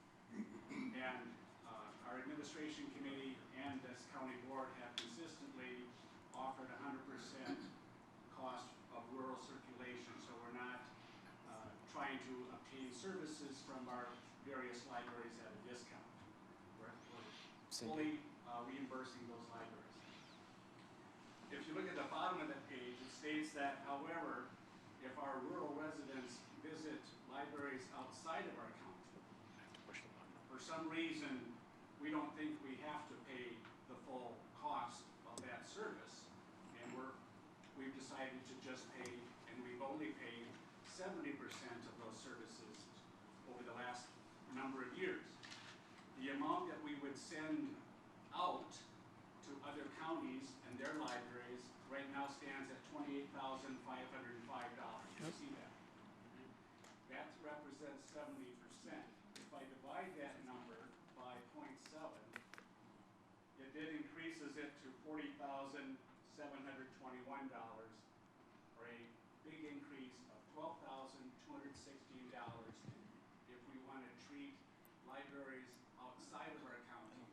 And our administration committee and this county board have consistently offered 100% cost of rural circulation. So we're not trying to obtain services from our various libraries at a discount. We're fully reimbursing those libraries. If you look at the bottom of the page, it states that, however, if our rural residents visit libraries outside of our county, for some reason, we don't think we have to pay the full cost of that service, and we've decided to just pay, and we've only paid 70% of those services over the last number of years. The amount that we would send out to other counties and their libraries right now stands at $28,505. You see that? That represents 70%. If I divide that number by 0.7, it then increases it to $40,721, or a big increase of $12,216 if we want to treat libraries outside of our county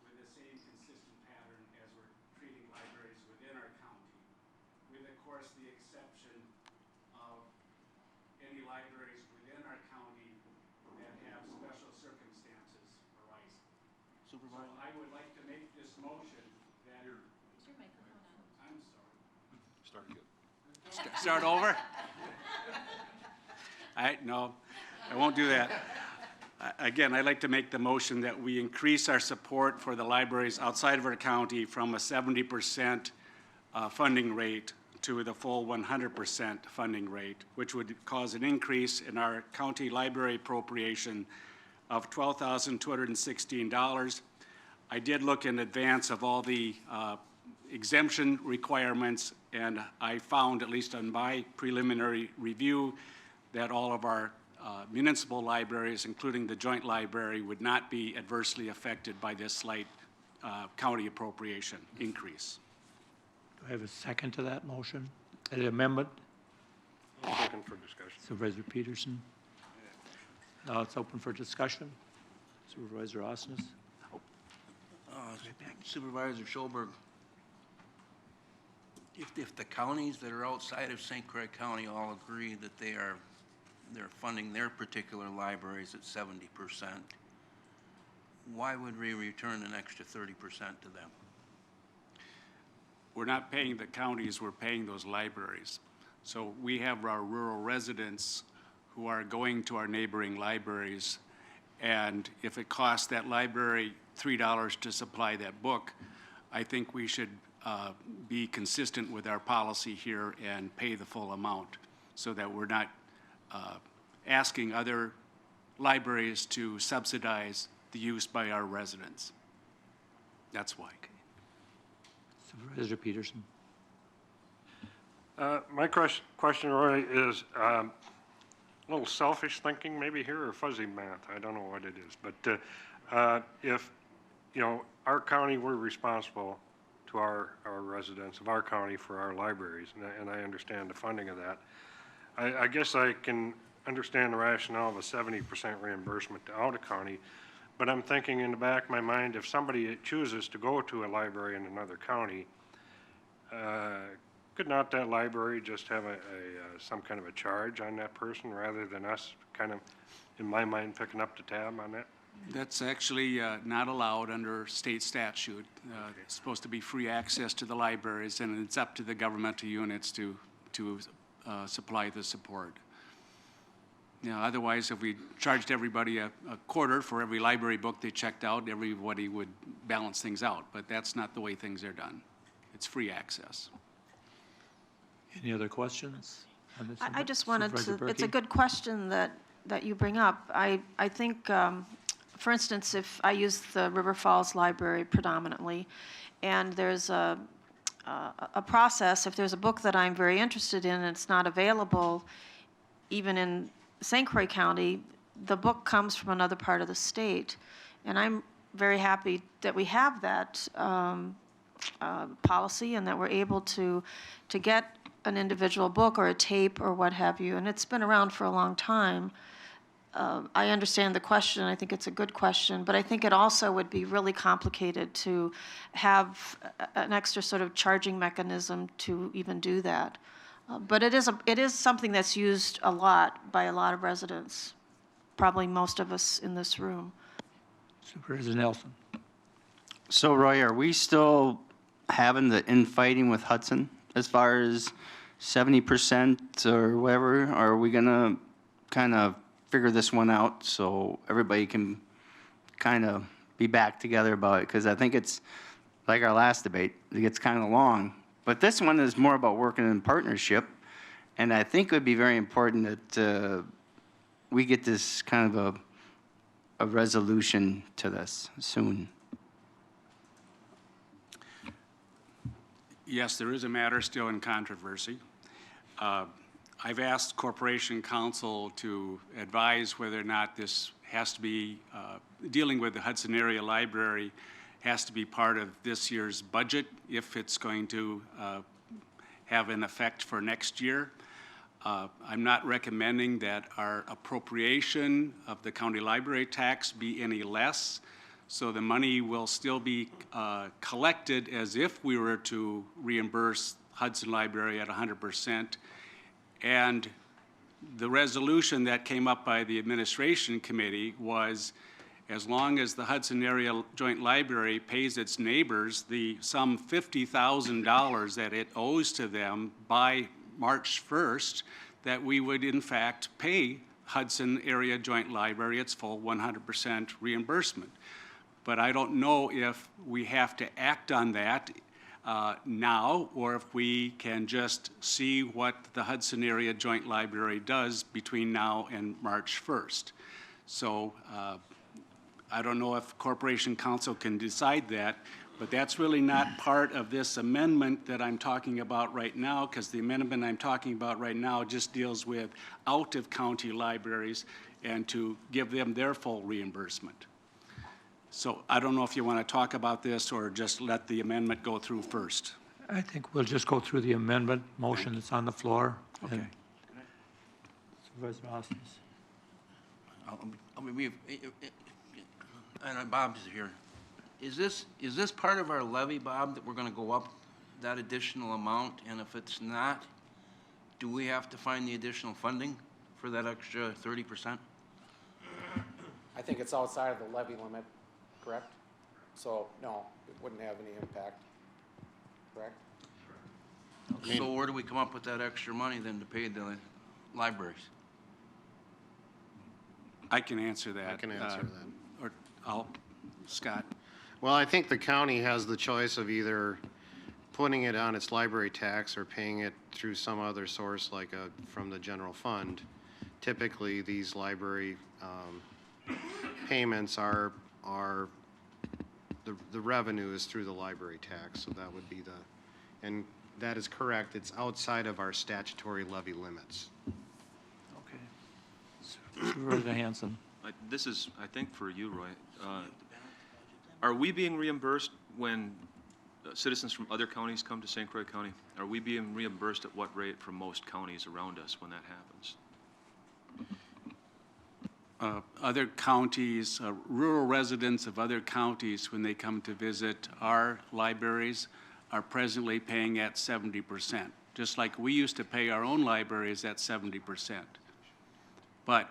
with the same consistent pattern as we're treating libraries within our county, with, of course, the exception of any libraries within our county that have special circumstances arising. Supervisor? So I would like to make this motion that... Is your microphone on? I'm sorry. Start again. Start over? No, I won't do that. Again, I'd like to make the motion that we increase our support for the libraries outside of our county from a 70% funding rate to the full 100% funding rate, which would cause an increase in our county library appropriation of $12,216. I did look in advance of all the exemption requirements, and I found, at least on my preliminary review, that all of our municipal libraries, including the joint library, would not be adversely affected by this slight county appropriation increase. Do I have a second to that motion? An amendment? Open for discussion. Supervisor Peterson? Now it's open for discussion. Supervisor Osnes? Supervisor Schulberg, if the counties that are outside of St. Croix County all agree that they're funding their particular libraries at 70%, why would we return an extra 30% to them? We're not paying the counties, we're paying those libraries. So we have our rural residents who are going to our neighboring libraries, and if it costs that library $3 to supply that book, I think we should be consistent with our policy here and pay the full amount so that we're not asking other libraries to subsidize the use by our residents. That's why. Supervisor Peterson? My question, Roy, is a little selfish thinking maybe here, or fuzzy math. I don't know what it is. But if, our county, we're responsible to our residents of our county for our libraries, and I understand the funding of that. I guess I can understand the rationale of a 70% reimbursement to out of county, but I'm thinking in the back of my mind, if somebody chooses to go to a library in another county, could not that library just have some kind of a charge on that person rather than us kind of, in my mind, picking up the tab on that? That's actually not allowed under state statute. It's supposed to be free access to the libraries, and it's up to the governmental units to supply the support. Yeah, otherwise, if we charged everybody a quarter for every library book they checked out, everybody would balance things out. But that's not the way things are done. It's free access. Any other questions on this? I just wanted Supervisor to, it's a Berkey? good question that you bring up. I think, for instance, if I use the River Falls Library predominantly, and there's a process, if there's a book that I'm very interested in and it's not available, even in St. Croix County, the book comes from another part of the state. And I'm very happy that we have that policy and that we're able to get an individual book or a tape or what have you. And it's been around for a long time. I understand the question. I think it's a good question. But I think it also would be really complicated to have an extra sort of charging mechanism to even do that. But it is something that's used a lot by a lot of residents, probably most of us in this room. Supervisor Nelson. So, Roy, are we still having the infighting with Hudson as far as 70% or whatever? Or are we going to kind of figure this one out so everybody can kind of be back together about it? Because I think it's like our last debate, it gets kind of long. But this one is more about working in partnership. And I think it would be very important that we get this kind of a resolution to this soon. Yes, there is a matter still in controversy. I've asked Corporation Counsel to advise whether or not this has to be, dealing with the Hudson Area Library has to be part of this year's budget if it's going to have an effect for next year. I'm not recommending that our appropriation of the county library tax be any less. So the money will still be collected as if we were to reimburse Hudson Library at 100%. And the resolution that came up by the administration committee was, as long as the Hudson Area Joint Library pays its neighbors the sum $50,000 that it owes to them by March 1st, that we would in fact pay Hudson Area Joint Library its full 100% reimbursement. But I don't know if we have to act on that now, or if we can just see what the Hudson Area Joint Library does between now and March 1st. So I don't know if Corporation Counsel can decide that, but that's really not part of this amendment that I'm talking about right now, because the amendment I'm talking about right now just deals with out-of-county libraries and to give them their full reimbursement. So I don't know if you want to talk about this or just let the amendment go through first. I think we'll just go through the amendment motion that's on the floor. Okay. Supervisor Hoskins. And Bob's here. Is this part of our levy, Bob, that we're going to go up that additional amount? And if it's not, do we have to find the additional funding for that extra 30%? I think it's outside of the levy limit, correct? So, no, it wouldn't have any impact, correct? So where do we come up with that extra money then to pay the libraries? I can answer that. I can answer that. Or Scott. Well, I think the county has the choice of either putting it on its library tax or paying it through some other source like from the general fund. Typically, these library payments are the revenue is through the library tax, so that would be and that is correct. It's outside of our statutory levy limits. Okay. Supervisor Hanson. This is, I think, for you, Roy. Are we being reimbursed when citizens from other counties come to St. Croix County? Are we being reimbursed at what rate from most counties around us when that happens? Other counties, rural residents of other counties, when they come to visit our libraries, are presently paying at 70%, just like we used to pay our own libraries at 70%. But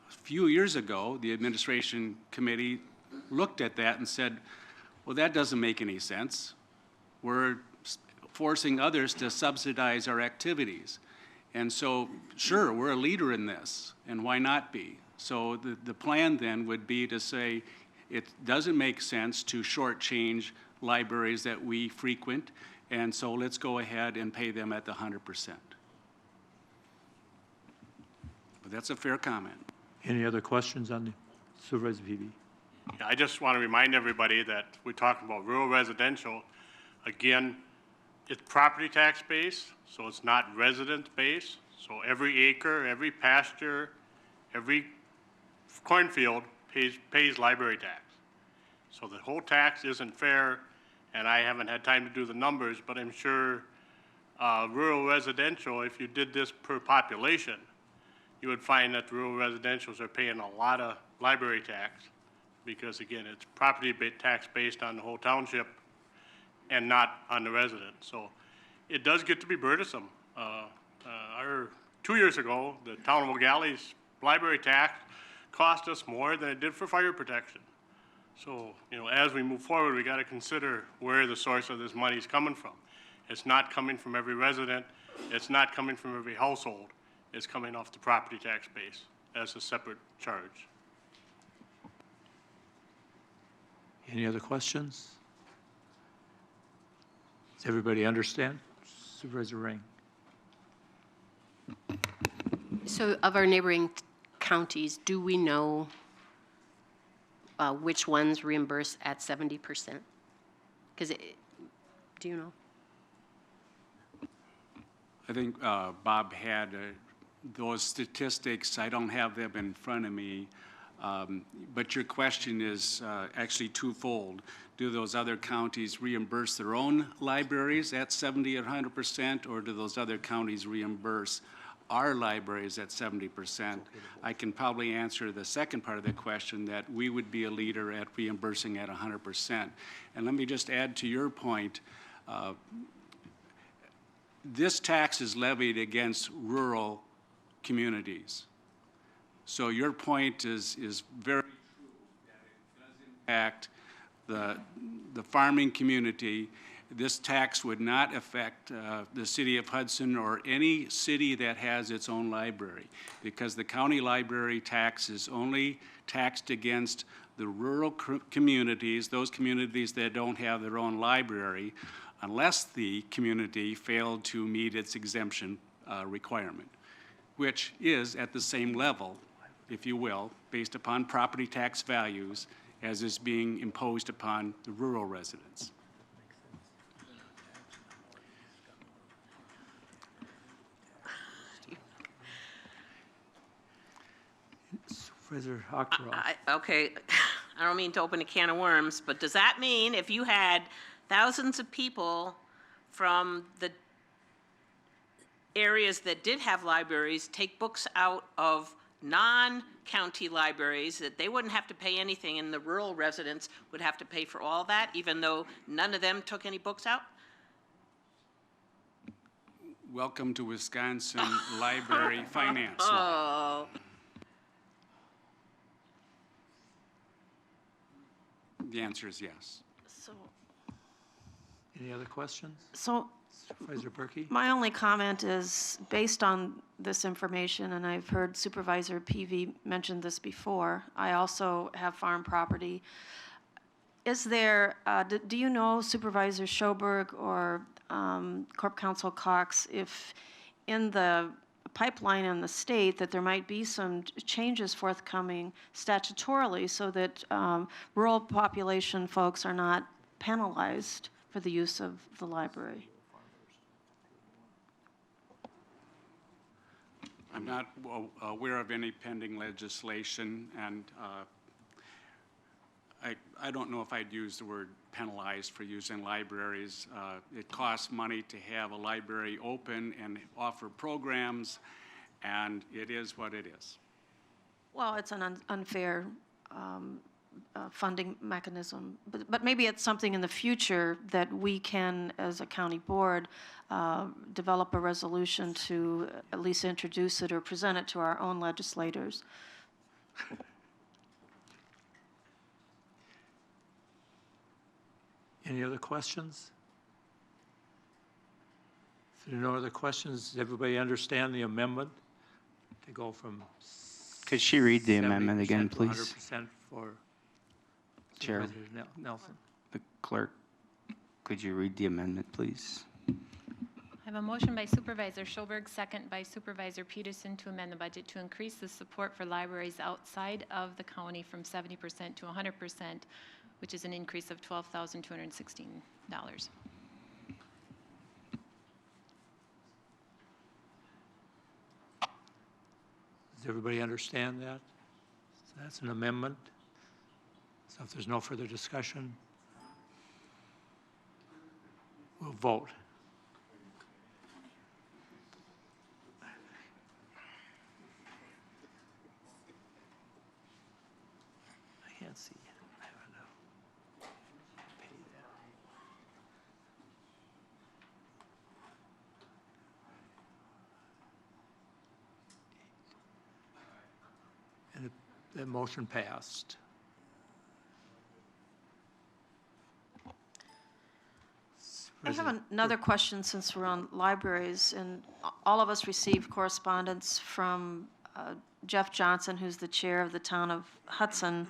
a few years ago, the administration committee looked at that and said, well, that doesn't make any sense. We're forcing others to subsidize our activities. And so, sure, we're a leader in this, and why not be? So the plan then would be to say it doesn't make sense to shortchange libraries that we frequent, and so let's go ahead and pay them at the 100%. But that's a fair comment. Any other questions on the Supervisor Peavy? Yeah, I just want to remind everybody that we're talking about rural residential. Again, it's property tax based, so it's not resident based. So every acre, every pasture, every cornfield pays library tax. So the whole tax isn't fair, and I haven't had time to do the numbers, but I'm sure rural residential, if you did this per population, you would find that rural residentials are paying a lot of library tax because, again, it's property tax based on the whole township and not on the resident. So it does get to be burdensome. 2 years ago, the town of O'Galley's library tax cost us more than it did for fire protection. So, you know, as we move forward, we got to consider where the source of this money is coming from. It's not coming from every resident. It's not coming from every household. It's coming off the property tax base as a separate charge. Any other questions? Does everybody understand? Supervisor Ring. So of our neighboring counties, do we know which ones reimburse at 70%? Because do you know? I think Bob had those statistics. I don't have them in front of me. But your question is actually twofold. Do those other counties reimburse their own libraries at 70 or 100%, or do those other counties reimburse our libraries at 70%? I can probably answer the second part of the question, that we would be a leader at reimbursing at 100%. And let me just add to your point, this tax is levied against rural communities. So your point is very true, that it does impact the farming community. This tax would not affect the city of Hudson or any city that has its own library, because the county library tax is only taxed against the rural communities, those communities that don't have their own library, unless the community failed to meet its exemption requirement, which is at the same level, if you will, based upon property tax values as is being imposed upon the rural residents. Supervisor Octorell. Okay, I don't mean to open a can of worms, but does that mean if you had thousands of people from the areas that did have libraries take books out of non-county libraries, that they wouldn't have to pay anything and the rural residents would have to pay for all that, even though none of them took any books out? Welcome to Wisconsin library finance law. Oh. The answer is yes. So, Any other questions? so Supervisor Berkey? my only comment is, based on this information, and I've heard Supervisor Peavy mention this before, I also have farm property. Is there, do you know, Supervisor Schoberg or Corp Counsel Cox, if in the pipeline in the state that there might be some changes forthcoming statutorily so that rural population folks are not penalized for the use of the library? I'm not aware of any pending legislation, and I don't know if I'd use the word penalized for using libraries. It costs money to have a library open and offer programs, and it is what it is. Well, it's an unfair funding mechanism, but maybe it's something in the future that we can, as a county board, develop a resolution to at least introduce it or present it to our own legislators. Any other questions? If there are no other questions, does everybody understand the amendment to go from Could she read the amendment 70% again, to please? 100% for Chair. Supervisor Nelson? The clerk, could you read the amendment, please? I have a motion by Supervisor Schoberg, second by Supervisor Peterson to amend the budget to increase the support for libraries outside of the county from 70% to 100%, which is an increase of $12,216. Does everybody understand that? So that's an amendment. So if there's no further discussion, we'll vote. I can't see. I don't know. Pay that. And the motion passed. I have another question since we're on libraries, and all of us received correspondence from Jeff Johnson, who's the chair of the Town of Hudson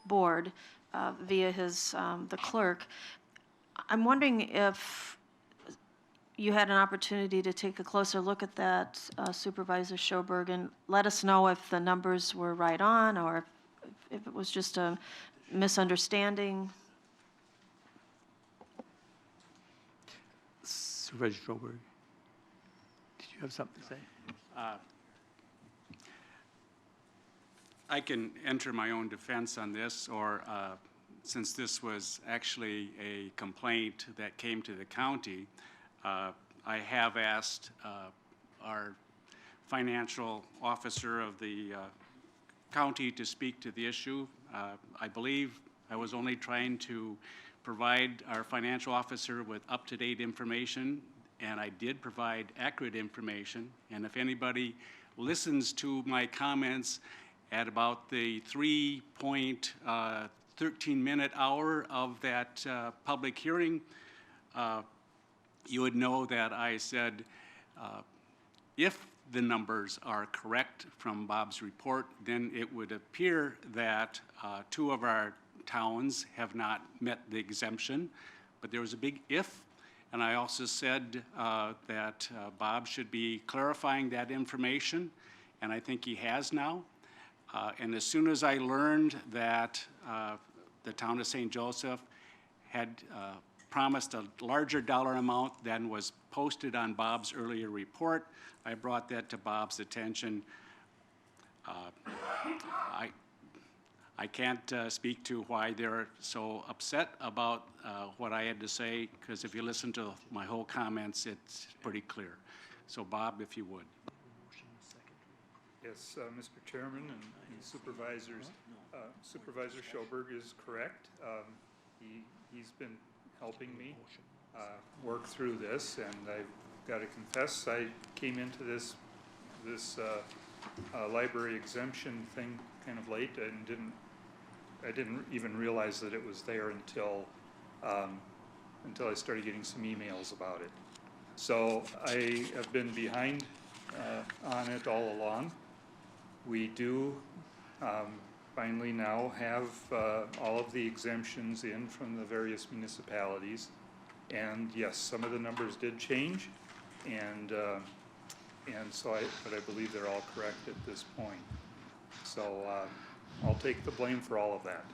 Board, via the clerk. I'm wondering if you had an opportunity to take a closer look at that, Supervisor Schoberg, and let us know if the numbers were right on or if it was just a misunderstanding. Supervisor Schoberg, did you have something to say? I can enter my own defense on this, or since this was actually a complaint that came to the county, I have asked our financial officer of the county to speak to the issue. I believe I was only trying to provide our financial officer with up-to-date information, and I did provide accurate information. And if anybody listens to my comments at about the 3.13-minute hour of that public hearing, you would know that I said, if the numbers are correct from Bob's report, then it would appear that 2 of our towns have not met the exemption, but there was a big if, and I also said that Bob should be clarifying that information, and I think he has now. And as soon as I learned that the town of St. Joseph had promised a larger dollar amount than was posted on Bob's earlier report, I brought that to Bob's attention. I can't speak to why they're so upset about what I had to say, because if you listen to my whole comments, it's pretty clear. So Bob, if you would. Yes, Mr. Chairman and Supervisors, Supervisor Schoberg is correct. He's been helping me work through this, and I've got to confess, I came into this library exemption thing kind of late and I didn't even realize that it was there until I started getting some emails about it. So I have been behind on it all along. We do finally now have all of the exemptions in from the various municipalities. And yes, some of the numbers did change, and so but I believe they're all correct at this point. So I'll take the blame for all of that.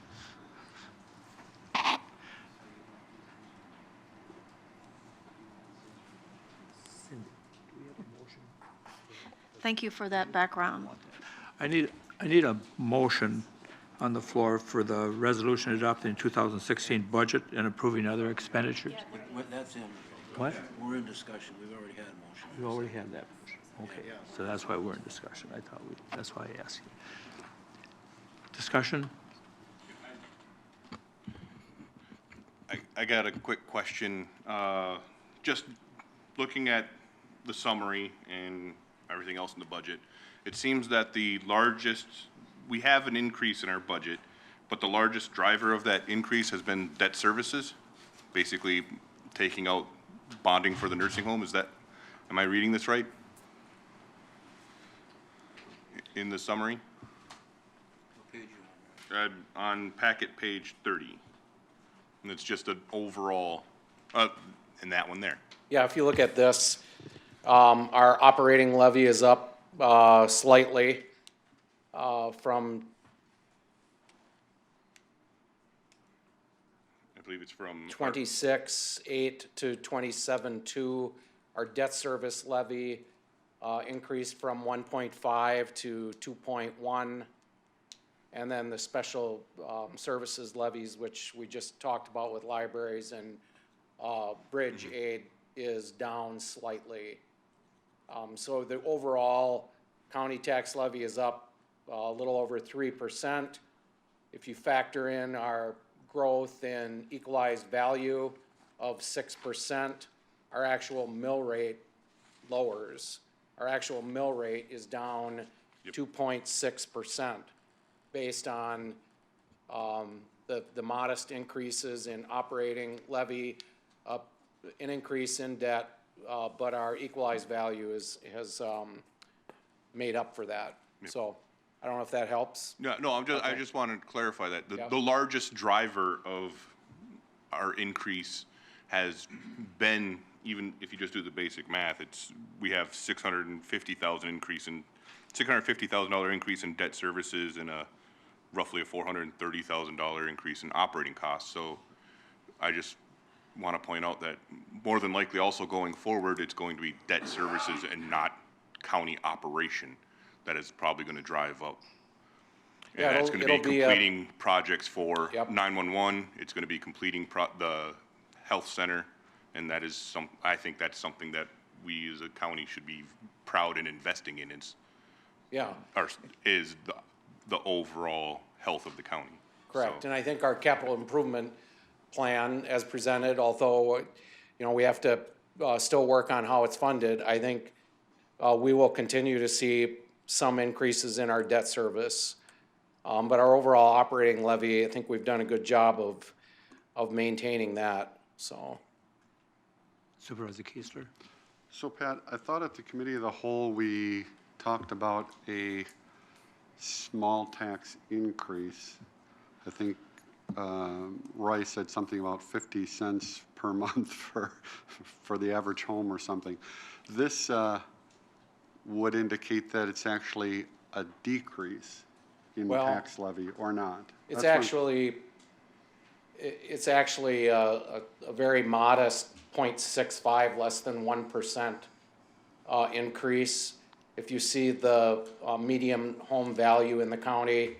Thank you for that background. I need a motion on the floor for the resolution adopting 2016 budget and approving other expenditures. That's in. What? We're in discussion. We've already had a motion. We already had that motion. Okay, so that's why we're in discussion. That's why I asked you. Discussion? I got a quick question. Just looking at the summary and everything else in the budget, it seems that we have an increase in our budget, but the largest driver of that increase has been debt services, basically taking out bonding for the nursing home. Am Am I reading this right? In the summary? On packet page 30. And it's just an overall, and that one there. Yeah, if you look at this, our operating levy is up slightly from, I believe it's from 26.8 to 27.2. Our debt service levy increased from 1.5 to 2.1. And then the special services levies, which we just talked about with libraries and bridge aid, is down slightly. So the overall county tax levy is up a little over 3%. If you factor in our growth in equalized value of 6%, our actual mill rate lowers. Our actual mill rate is down 2.6%. Based on the modest increases in operating levy, an increase in debt, but our equalized value has made up for that. So I don't know if that helps. No, I just wanted to clarify that. The largest driver of our increase has been, even if you just do the basic math, we have $650,000 increase in debt services and roughly a $430,000 increase in operating costs. So I just want to point out that more than likely also going forward, it's going to be debt services and not county operation that is probably going to drive up. And that's going to be completing projects for 911. It's going to be completing the health center. And that is I think that's something that we as a county should be proud in investing in. Is the overall health of the county. Correct. And I think our capital improvement plan as presented, although, we have to still work on how it's funded, I think we will continue to see some increases in our debt service. But our overall operating levy, I think we've done a good job of maintaining that, so. Supervisor Keesler? So Pat, I thought at the committee of the whole, we talked about a small tax increase. I think Roy said something about 50 cents per month for the average home or something. This would indicate that it's actually a decrease in tax levy or not. It's actually a very modest 0.65, less than 1% increase. If you see the median home value in the county,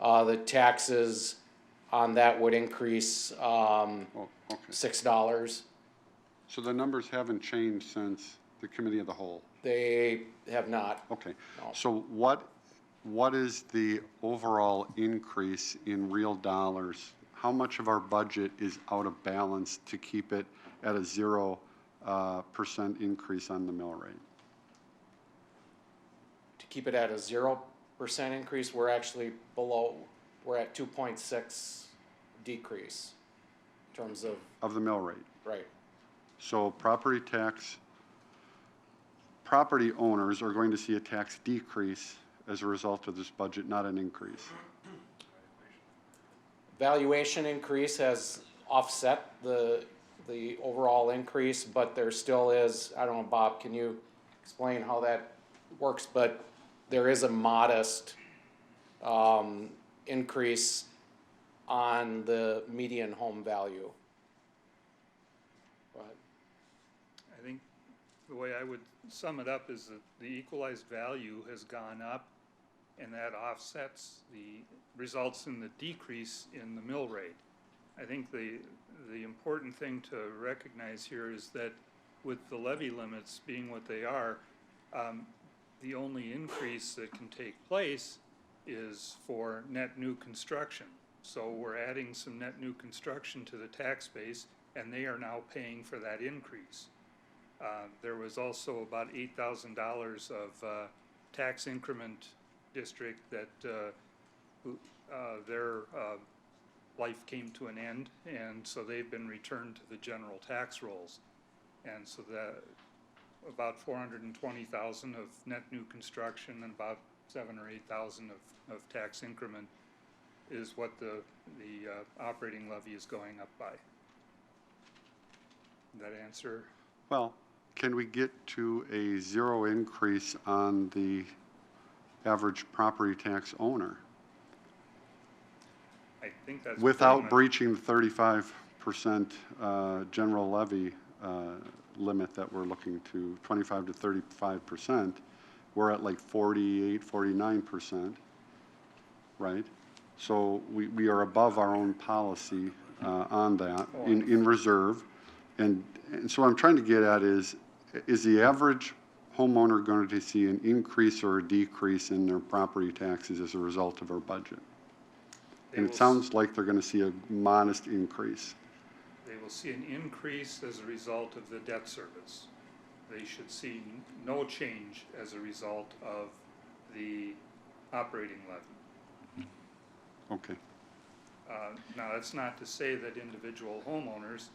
the taxes on that would increase $6. So the numbers haven't changed since the committee of the whole? They have not. Okay. No. So what is the overall increase in real dollars? How much of our budget is out of balance to keep it at a 0% increase on the mill rate? To keep it at a 0% increase, we're actually below. We're at 2.6 decrease in terms of the mill rate. Right. So property owners are going to see a tax decrease as a result of this budget, not an increase. Valuation increase has offset the overall increase, but there still is, I don't know, Bob, can you explain how that works? But there is a modest increase on the median home value. Go ahead. I think the way I would sum it up is that the equalized value has gone up, and that results in the decrease in the mill rate. I think the important thing to recognize here is that with the levy limits being what they are, the only increase that can take place is for net new construction. So we're adding some net new construction to the tax base, and they are now paying for that increase. There was also about $8,000 of tax increment district that their life came to an end, and so they've been returned to the general tax rolls. And so about 420,000 of net new construction and about 7,000 or 8,000 of tax increment is what the operating levy is going up by. That answer? Well, can we get to a zero increase on the average property tax owner I think that's without pretty much- breaching the 35% general levy limit that we're looking to, 25 to 35%? We're at like 48, 49%, right? So we are above our own policy on that in reserve. And so what I'm trying to get at is the average homeowner going to see an increase or a decrease in their property taxes as a result of our budget? And it sounds like they're going to see a modest increase. They will see an increase as a result of the debt service. They should see no change as a result of the operating levy. Okay. Now, that's not to say that individual homeowners,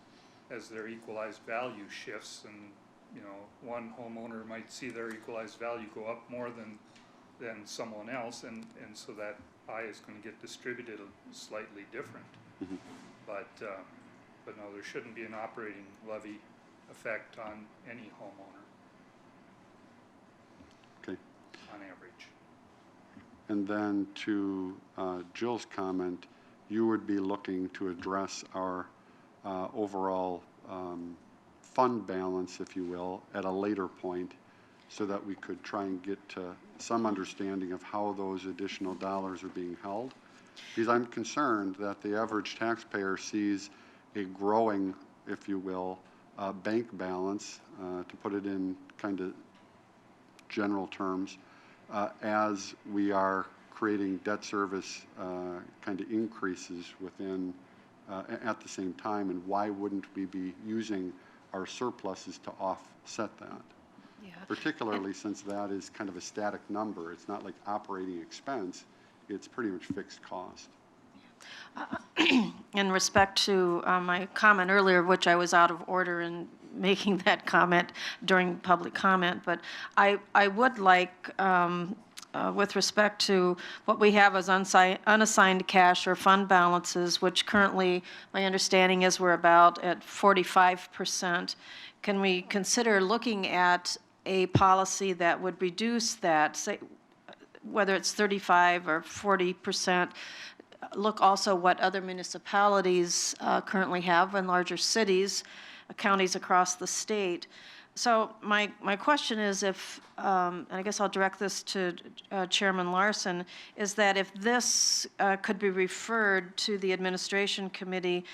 as their equalized value shifts, and, you know, one homeowner might see their equalized value go up more than someone else, and so that pie is going to get distributed slightly different. Mm-hmm. But no, there shouldn't be an operating levy effect on any homeowner. Okay. On average. And then to Jill's comment, you would be looking to address our overall fund balance, if you will, at a later point so that we could try and get to some understanding of how those additional dollars are being held. Because I'm concerned that the average taxpayer sees a growing, if you will, bank balance, to put it in kind of general terms, as we are creating debt service kind of increases within at the same time, and why wouldn't we be using our surpluses to offset that? Yeah. Particularly since that is kind of a static number. It's not like operating expense. It's pretty much fixed cost. In respect to my comment earlier, which I was out of order in making that comment during public comment, but I would like, with respect to what we have as unassigned cash or fund balances, which currently my understanding is we're about at 45%, can we consider looking at a policy that would reduce that, say, whether it's 35 or 40%, look also what other municipalities currently have in larger cities, counties across the state. So my question is if, and I guess I'll direct this to Chairman Larson, is that if this could be referred to the administration committee,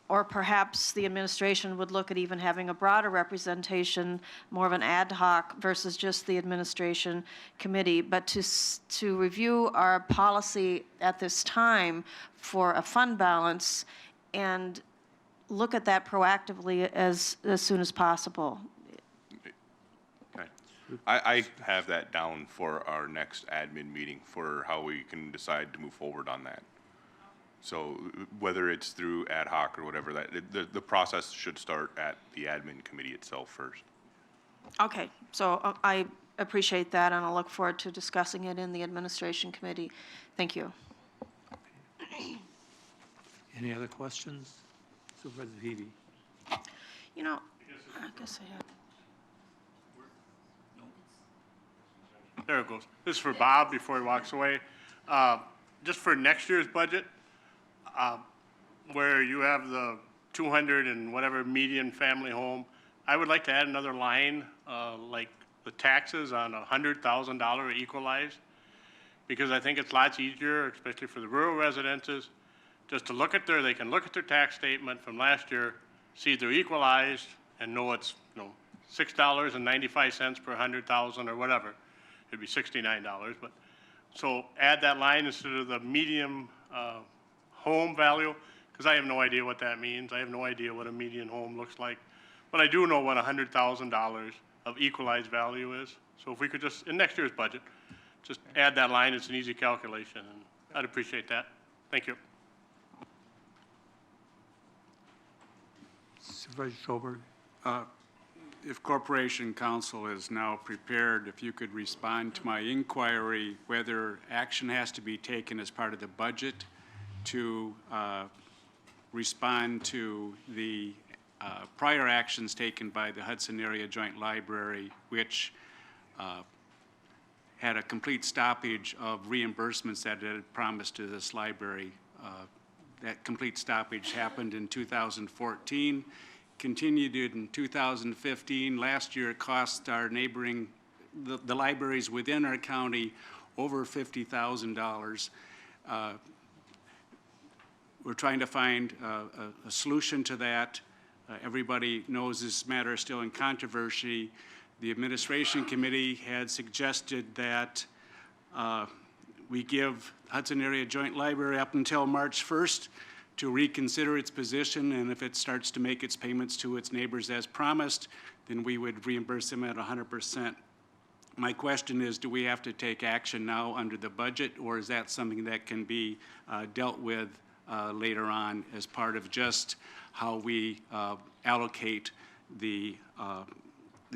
or perhaps the administration would look at even having a broader representation, more of an ad hoc versus just the administration committee, but to review our policy at this time for a fund balance and look at that proactively as soon as possible. Okay. I have that down for our next admin meeting for how we can decide to move forward on that. So whether it's through ad hoc or whatever, the process should start at the admin committee itself first. Okay, so I appreciate that, and I'll look forward to discussing it in the administration committee. Thank you. Any other questions? Supervisor Peavy. You know, I guess I have. There it goes. This is for Bob before he walks away. Just for next year's budget, where you have the 200 and whatever median family home, I would like to add another line, like the taxes on $100,000 equalized, because I think it's lots easier, especially for the rural residences, just to look at they can look at their tax statement from last year, see they're equalized, and know it's, $6.95 per 100,000 or whatever. It'd be $69, but so add that line instead of the median home value, because I have no idea what that means. I have no idea what a median home looks like, but I do know what $100,000 of equalized value is. So if we could just, in next year's budget, just add that line, it's an easy calculation, and I'd appreciate that. Thank you. Supervisor Schoberg. if Corporation Counsel is now prepared, if you could respond to my inquiry whether action has to be taken as part of the budget to respond to the prior actions taken by the Hudson Area Joint Library, which had a complete stoppage of reimbursements that it had promised to this library. That complete stoppage happened in 2014, continued in 2015. Last year, it cost our neighboring, the libraries within our county over $50,000. We're trying to find a solution to that. Everybody knows this matter is still in controversy. The administration committee had suggested that we give Hudson Area Joint Library up until March 1st to reconsider its position, and if it starts to make its payments to its neighbors as promised, then we would reimburse them at 100%. My question is, do we have to take action now under the budget, or is that something that can be dealt with later on as part of just how we allocate the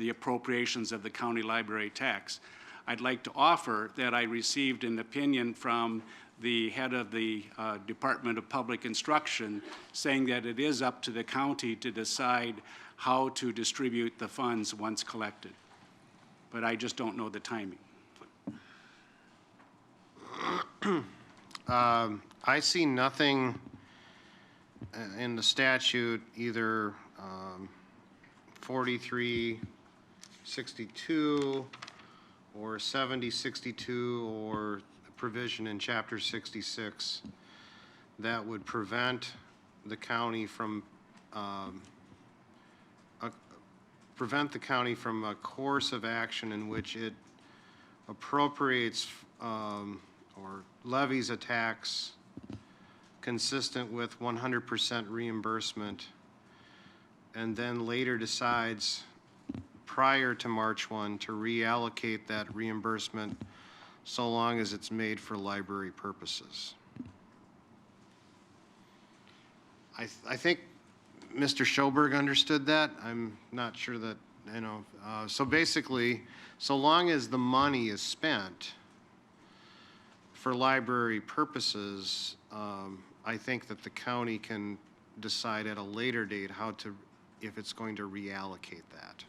appropriations of the county library tax? I'd like to offer that I received an opinion from the head of the Department of Public Instruction saying that it is up to the county to decide how to distribute the funds once collected. But I just don't know the timing. I see nothing in the statute, either 4362 or 7062 or provision in Chapter 66 that would prevent the county from a course of action in which it appropriates or levies a tax consistent with 100% reimbursement, and then later decides prior to March 1 to reallocate that reimbursement so long as it's made for library purposes. I think Mr. Schoberg understood that. I'm not sure that, so basically, so long as the money is spent for library purposes, I think that the county can decide at a later date if it's going to reallocate that.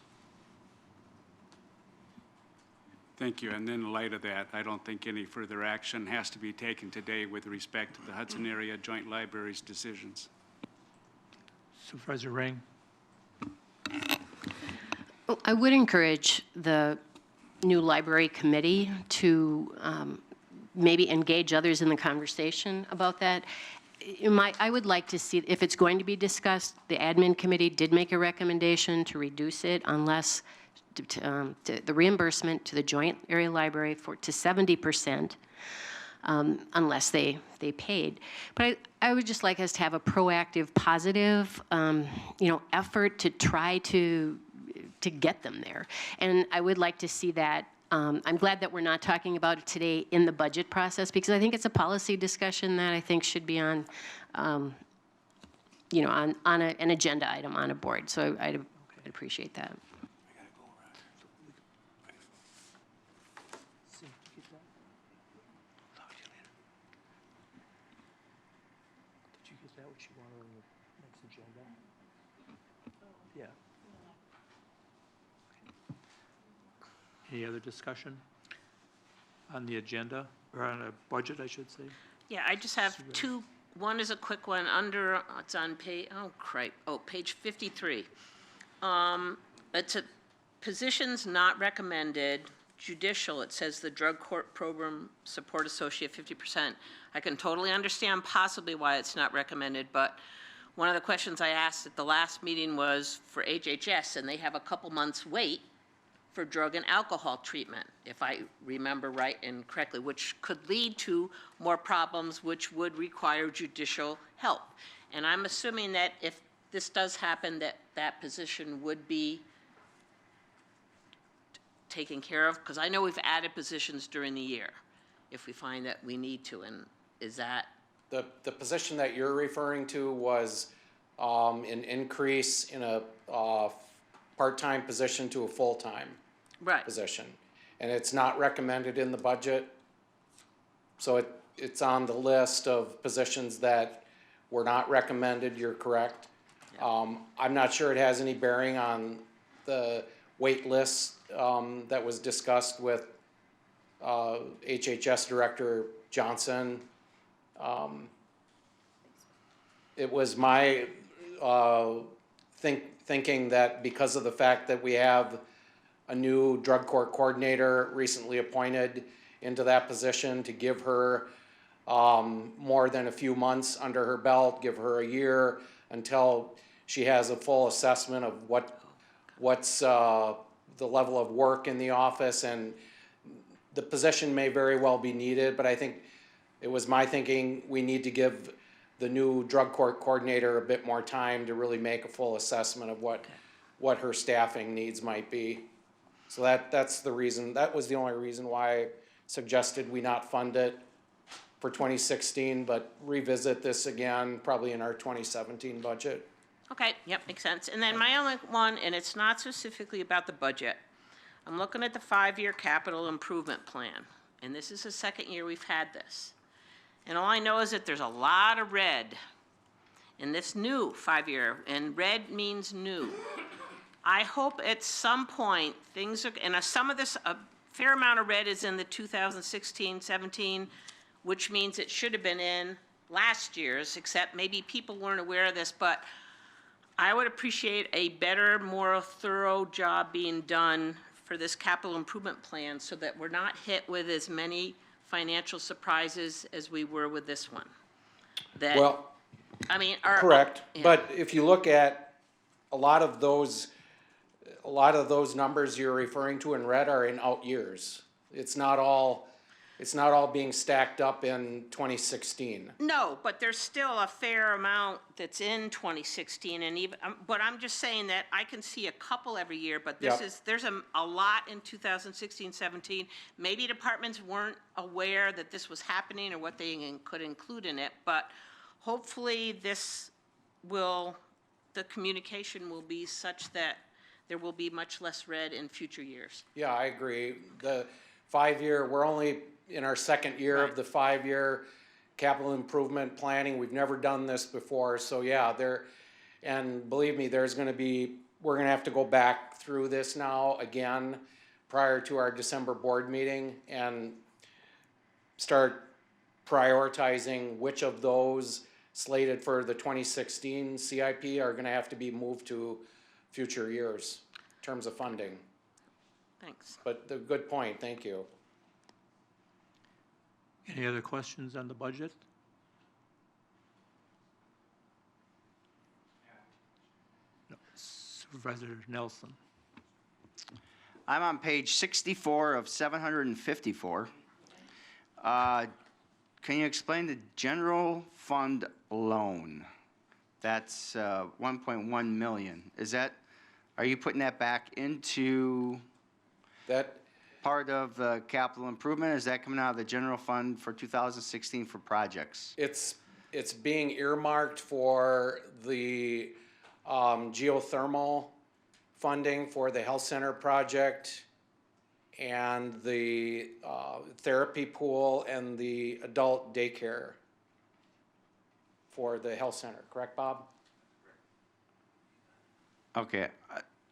Thank you. And in light of that, I don't think any further action has to be taken today with respect to the Hudson Area Joint Library's decisions. Supervisor Ring. I would encourage the new library committee to maybe engage others in the conversation about that. I would like to see, if it's going to be discussed, the admin committee did make a recommendation to reduce it unless the reimbursement to the joint area library to 70%, unless they paid. But I would just like us to have a proactive, positive, effort to try to get them there. And I would like to see that. I'm glad that we're not talking about it today in the budget process, because I think it's a policy discussion that I think should be on, on an agenda item on a board. So I'd appreciate that. Any other discussion on the agenda, or on a budget, I should say? Yeah, I just have two. One is a quick one under, it's on page, page 53. It's a positions not recommended, judicial, it says the Drug Court Program Support Associate 50%. I can totally understand possibly why it's not recommended, but one of the questions I asked at the last meeting was for HHS, and they have a couple months wait for drug and alcohol treatment, if I remember right and correctly, which could lead to more problems which would require judicial help. And I'm assuming that if this does happen, that position would be taken care of, because I know we've added positions during the year if we find that we need to, and is that? The position that you're referring to was an increase in a part-time position to a full-time Right. position. And it's not recommended in the budget. So it's on the list of positions that were not recommended, you're correct. I'm not sure it has any bearing on the wait list, that was discussed with, HHS Director Johnson. It was my, thinking that because of the fact that we have a new drug court coordinator recently appointed into that position, to give her more than a few months under her belt, give her a year until she has a full assessment of what's the level of work in the office, and the position may very well be needed, but I think it was my thinking we need to give the new drug court coordinator a bit more time to really make a full assessment of what her staffing needs might be. So that's the reason, that was the only reason why I suggested we not fund it for 2016, but revisit this again, probably in our 2017 budget. Okay, yep, makes sense. And then my only one, and it's not specifically about the budget. I'm looking at the 5-year capital improvement plan, and this is the second year we've had this. And all I know is that there's a lot of red in this new 5-year, and red means new. I hope at some point things are, and some of this, a fair amount of red is in the 2016-17, which means it should have been in last year's, except maybe people weren't aware of this, but I would appreciate a better, more thorough job being done for this capital improvement plan so that we're not hit with as many financial surprises as we were with this one. That, Well, I mean, correct, yeah. but if you look at a lot of those numbers you're referring to in red are in out years. It's not all being stacked up in 2016. No, but there's still a fair amount that's in 2016, and even, but I'm just saying that I can see a couple every year, but Yep. there's a lot in 2016, 17. Maybe departments weren't aware that this was happening or what they could include in it, but hopefully the communication will be such that there will be much less red in future years. Yeah, I agree. The 5-year, we're only in our second year of the 5-year capital improvement planning. We've never done this before, so yeah, and believe me, we're gonna have to go back through this now again prior to our December board meeting and start prioritizing which of those slated for the 2016 CIP are gonna have to be moved to future years in terms of funding. Thanks. But the good point, thank you. Any other questions on the budget? No. Supervisor Nelson. I'm on page 64 of 754. Can you explain the general fund loan? That's 1.1 million. Are you putting that back into that part of the capital improvement? Is that coming out of the general fund for 2016 for projects? It's being earmarked for the geothermal funding for the health center project and the therapy pool and the adult daycare for the health center, correct, Bob? Okay.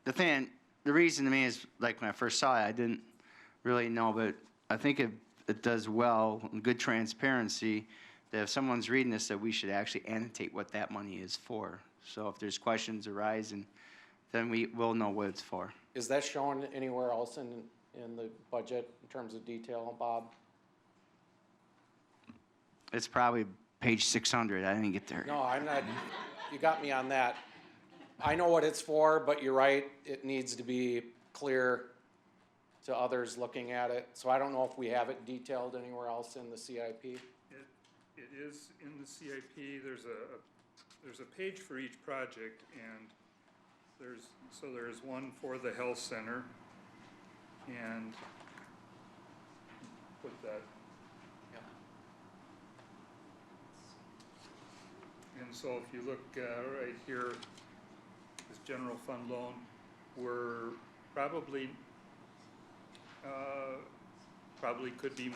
The reason to me is, like, when I first saw it, I didn't really know, but I think it does well, and good transparency, that if someone's reading this, that we should actually annotate what that money is for. So if there's questions arising, then we will know what it's for. Is that shown anywhere else in the budget in terms of detail, Bob? It's probably page 600. I didn't get there. No, I'm not, you got me on that. I know what it's for, but you're right, it needs to be clear to others looking at it. So I don't know if we have it detailed anywhere else in the CIP. It is in the CIP. There's a page for each project, and there's one for the health center, and put that. And so if you look right here, this general fund loan, were probably, probably could be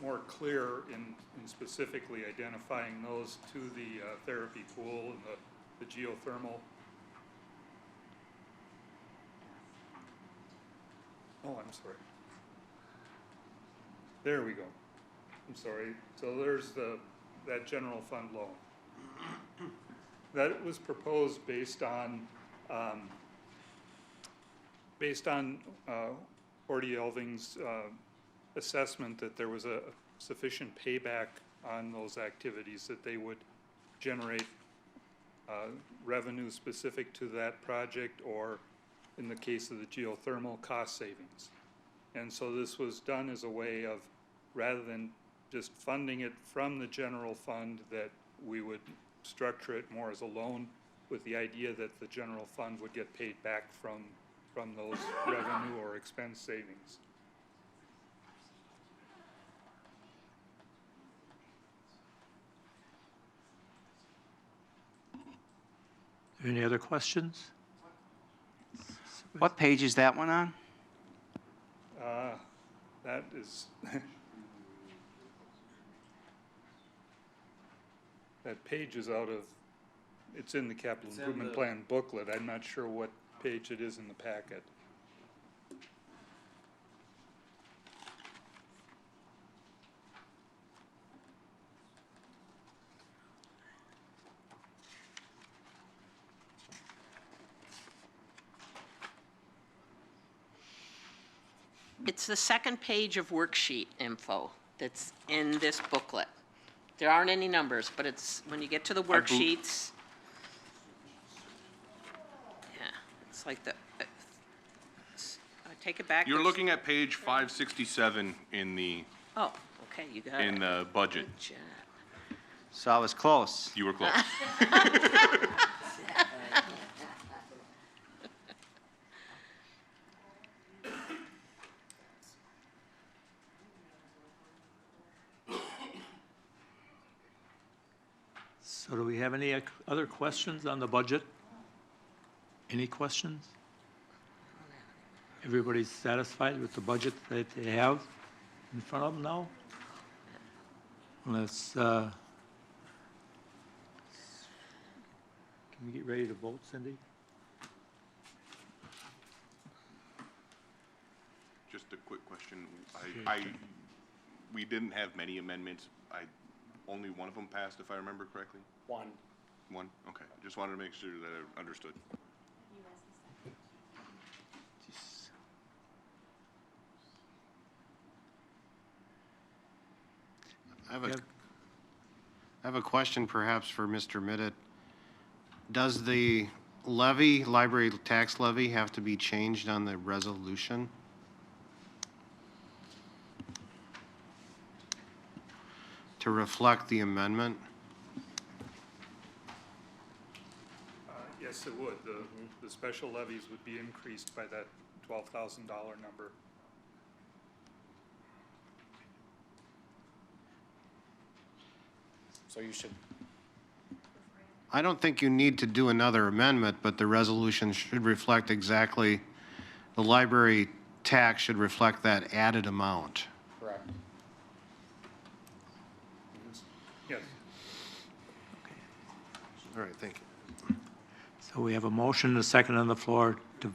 more clear in specifically identifying those to the therapy pool and the geothermal. Oh, I'm sorry. There we go. I'm sorry. So there's that general fund loan. That was proposed based on Horty Elving's assessment that there was a sufficient payback on those activities, that they would generate revenue specific to that project, or in the case of the geothermal, cost savings. And so this was done as a way of, rather than just funding it from the general fund, that we would structure it more as a loan, with the idea that the general fund would get paid back from those revenue or expense savings. Any other questions? What page is that one on? That is, that page is out of, it's in the capital improvement plan booklet. I'm not sure what page it is in the packet. It's the second page of worksheet info that's in this booklet. There aren't any numbers, but it's, when you get to the worksheets, yeah, it's like the, I take it back. You're looking at page 567 in the, Oh, okay, you got it. in the budget. Good job. So I was close. You were close. So do we have any other questions on the budget? Any questions? Everybody's satisfied with the budget that they have in front of them now? Let's, can we get ready to vote, Cindy? Just a quick question. We didn't have many amendments. Only one of them passed, if I remember correctly? One. One? Okay. Just wanted to make sure that I understood. I have a question perhaps for Mr. Middet. Does the levy, library tax levy, have to be changed on the resolution? To reflect the amendment? Yes, it would. The special levies would be increased by that $12,000 number. So you should, I don't think you need to do another amendment, but the resolution should reflect exactly, the library tax should reflect that added amount. correct. Yes. All right, thank you. So we have a motion and a second on the floor to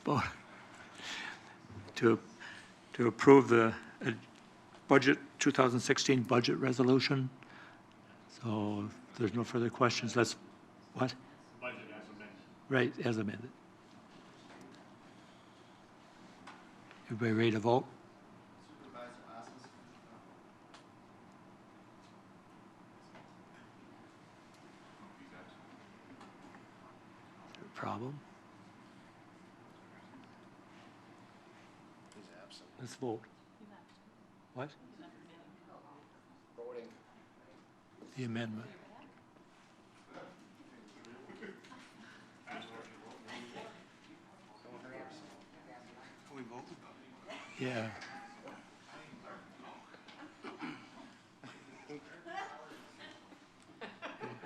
vote, to approve the budget, 2016 budget resolution. So if there's no further questions, let's, what? Budget as amended. Right, as amended. Everybody ready to vote? Problem? He's absent. Let's vote. What? Voting. The amendment. We voted. Yeah.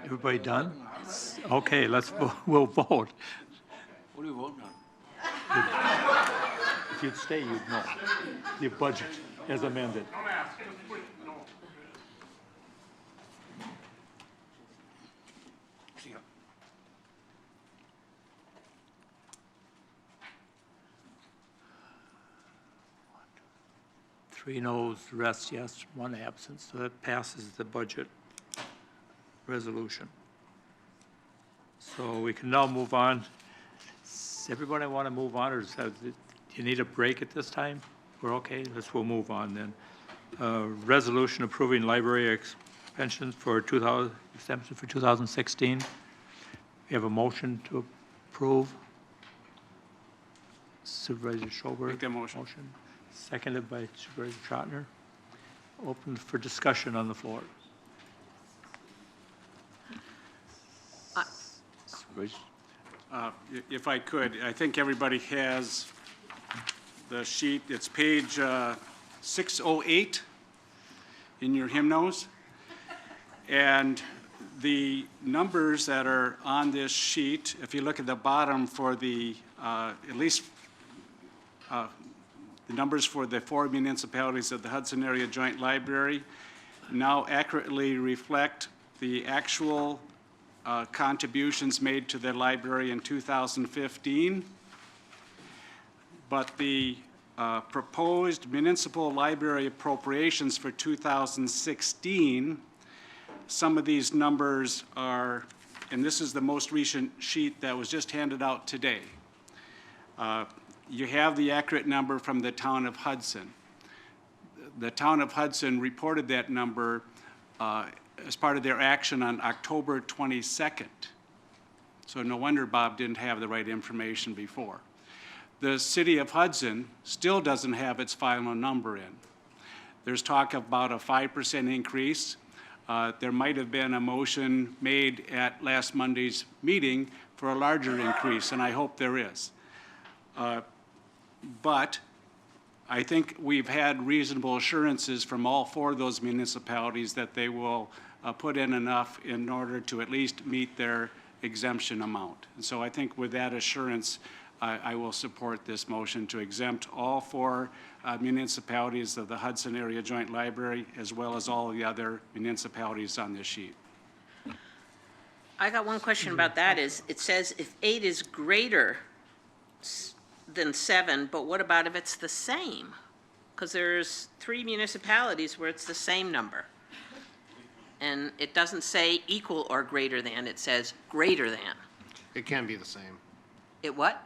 Everybody done? Okay, we'll vote. What do you vote? if you'd stay, you'd know. The budget as amended. Don't ask, just please, no. See ya. Three noes, the rest yes, one absent, so that passes the budget resolution. So we can now move on. Does everybody want to move on, or do you need a break at this time? We're okay, we'll move on then. Resolution approving library expansion for 2016. We have a motion to approve. Supervisor Schoberg. Make that motion. Seconded by Supervisor Trotner. Open for discussion on the floor. If I could, I think everybody has the sheet. It's page 608 in your hymnos. And the numbers that are on this sheet, if you look at the bottom for the, at least the numbers for the 4 municipalities of the Hudson Area Joint Library now accurately reflect the actual contributions made to the library in 2015. But the proposed municipal library appropriations for 2016, some of these numbers are, and this is the most recent sheet that was just handed out today. You have the accurate number from the town of Hudson. The town of Hudson reported that number as part of their action on October 22nd. So no wonder Bob didn't have the right information before. The city of Hudson still doesn't have its final number in. There's talk about a 5% increase. There might have been a motion made at last Monday's meeting for a larger increase, and I hope there is. But I think we've had reasonable assurances from all 4 of those municipalities that they will put in enough in order to at least meet their exemption amount. And so I think with that assurance, I will support this motion to exempt all 4 municipalities of the Hudson Area Joint Library, as well as all the other municipalities on this sheet. I got one question about that is, it says if 8 is greater than 7, but what about if it's the same? Because there's 3 municipalities where it's the same number. And it doesn't say equal or greater than, it says greater than. It can be the same. It what?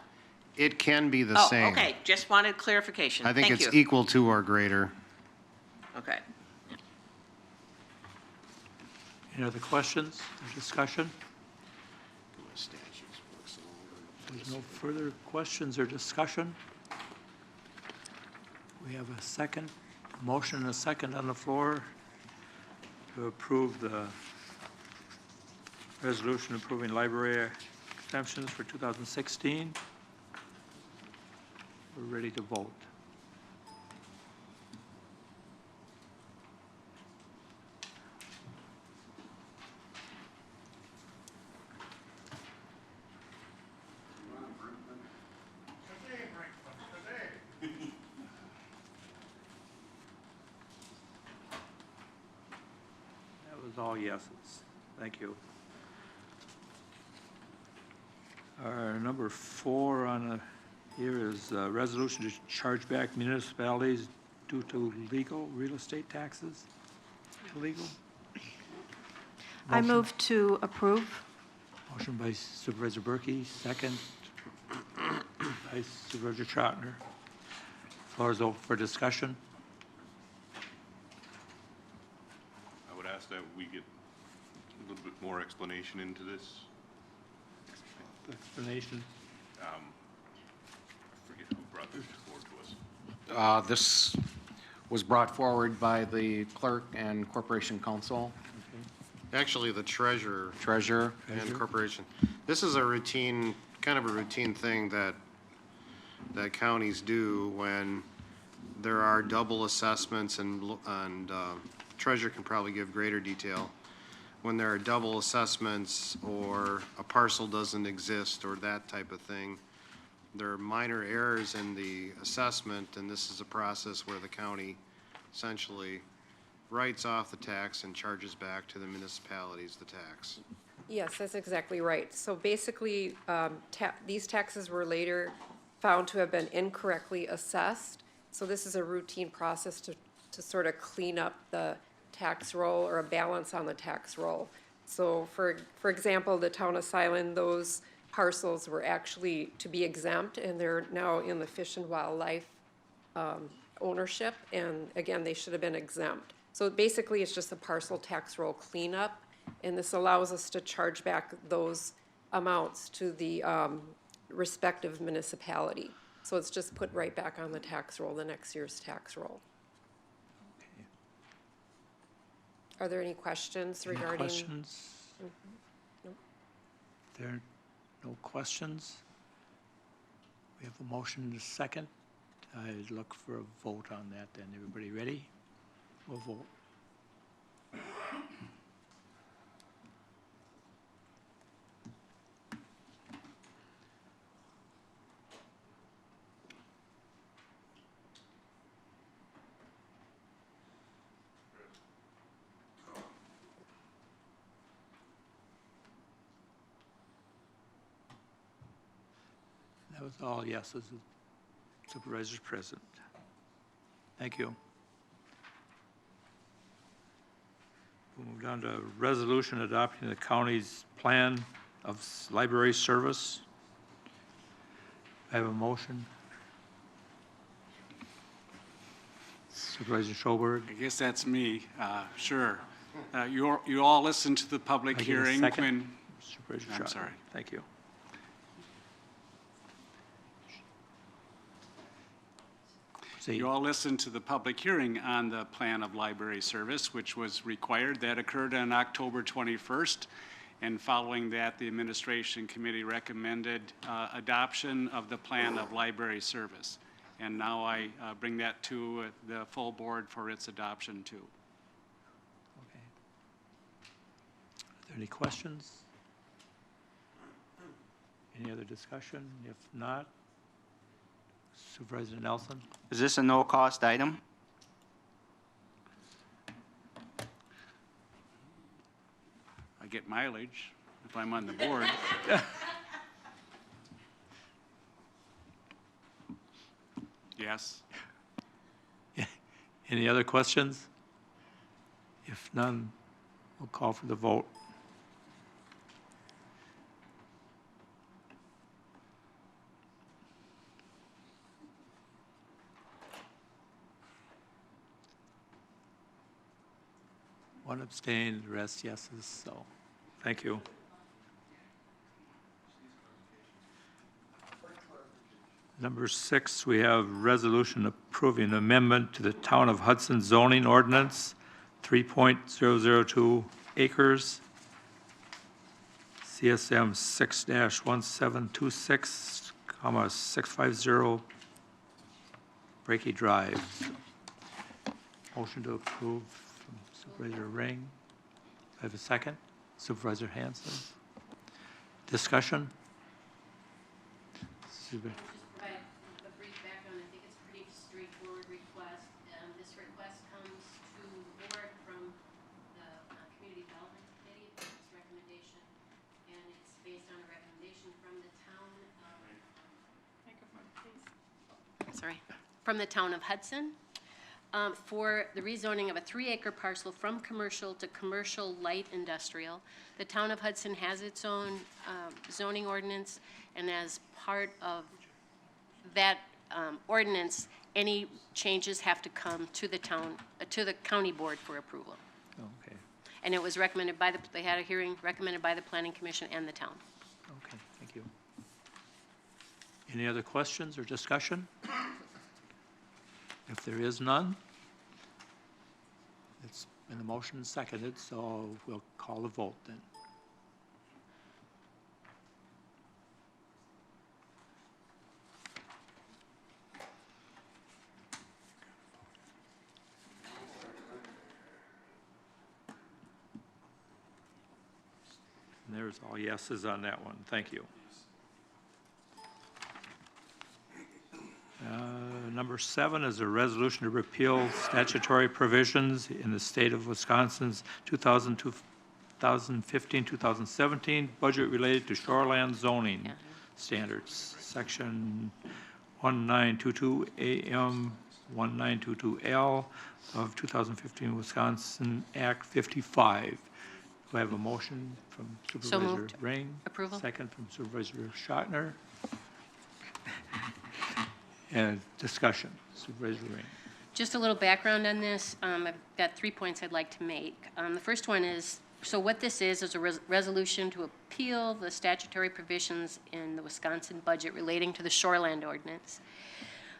It can be the same. Oh, okay, just wanted clarification. I think Thank it's you. equal to or greater. Okay. Any other questions or discussion? There's no further questions or discussion. We have a second, motion and a second on the floor to approve the resolution approving library exemptions for 2016. We're ready to vote. That was all yeses. Thank you. Our number 4 on the here is a resolution to charge back municipalities due to legal real estate taxes. Illegal? I move to approve. Motion by Supervisor Berkey, second by Supervisor Trotner. Floor is open for discussion. I would ask that we get a little bit more explanation into this. Explanation. I forget who brought this forward to us. This was brought forward by the clerk and corporation counsel. Actually, the treasurer. Treasurer. And corporation. This is a routine, kind of a routine thing that counties do when there are double assessments, and treasurer can probably give greater detail. When there are double assessments or a parcel doesn't exist or that type of thing, there are minor errors in the assessment, and this is a process where the county essentially writes off the tax and charges back to the municipalities the tax. Yes, that's exactly right. So basically, these taxes were later found to have been incorrectly assessed. So this is a routine process to sort of clean up the tax roll or a balance on the tax roll. So for example, the town of Silen, those parcels were actually to be exempt, and they're now in the Fish and Wildlife ownership, and again, they should have been exempt. So basically, it's just a parcel tax roll cleanup, and this allows us to charge back those amounts to the respective municipality. So it's just put right back on the tax roll, the next year's tax roll. Are there any questions regarding? Any questions? Nope. There are no questions? We have a motion and a second. I'd look for a vote on that then. Everybody ready? We'll vote. That was all yeses. Supervisors present. Thank you. We'll move down to resolution adopting the county's plan of library service. I have a motion. Supervisor Schoberg. I guess that's me. Sure. You all listened to the public I get a hearing second? when. Supervisor I'm Schoberg. sorry. Thank you. You all listened to the public hearing on the plan of library service, which was required. That occurred on October 21st. And following that, the administration committee recommended adoption of the plan of library service. And now I bring that to the full board for its adoption too. Okay. Are there any questions? Any other discussion? If not, Supervisor Nelson? Is this a no-cost item? I get mileage if I'm on the board. Yes. Any other questions? If none, we'll call for the vote. One abstained, the rest yeses, so thank you. Number 6, we have resolution approving amendment to the Town of Hudson zoning ordinance, 3.002 acres, CSM 6-1726, 650 Breaky Drive. Motion to approve from Supervisor Ring. I have a second. Supervisor Hanson. Discussion? Supervisor. A brief background, I think it's a pretty straightforward request. This request comes to the board from the Community Development Committee, its recommendation, and it's based on a recommendation from the town of, from the town of Hudson, for the rezoning of a 3-acre parcel from commercial to commercial light industrial. The town of Hudson has its own zoning ordinance, and as part of that ordinance, any changes have to come to the town, to the county board for approval. Okay. And it was recommended by they had a hearing recommended by the Planning Commission and the town. Okay, thank you. Any other questions or discussion? If there is none, it's been a motion seconded, so we'll call the vote then. And there's all yeses on that one. Thank you. Number 7 is a resolution to repeal statutory provisions in the state of Wisconsin's 2015-2017 budget related to shoreland zoning standards, Section 1922 AM 1922L of 2015 Wisconsin Act 55. Do I have a motion from Supervisor moved. Ring? Approval. Second from Supervisor Schottner. And discussion, Supervisor Ring. Just a little background on this. I've got 3 points I'd like to make. The first one is, so what this is a resolution to appeal the statutory provisions in the Wisconsin budget relating to the shoreland ordinance.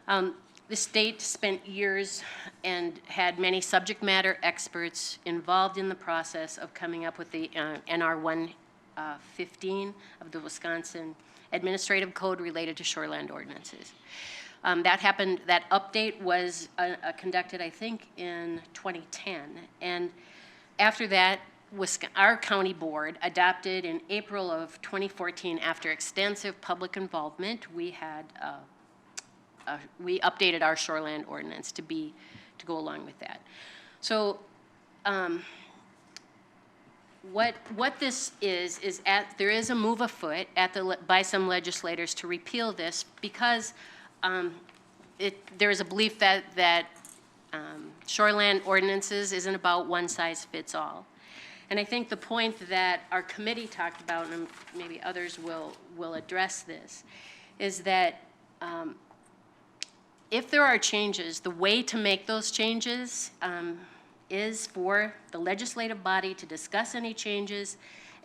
The state spent years and had many subject matter experts involved in the process of coming up with the NR 115 of the Wisconsin Administrative Code related to shoreland ordinances. That happened, that update was conducted, I think, in 2010. And after that, our county board adopted in April of 2014, after extensive public involvement, we updated our shoreland ordinance to go along with that. So what this is there is a move afoot by some legislators to repeal this because there is a belief that shoreland ordinances isn't about one size fits all. And I think the point that our committee talked about, and maybe others will address this, is that if there are changes, the way to make those changes is for the legislative body to discuss any changes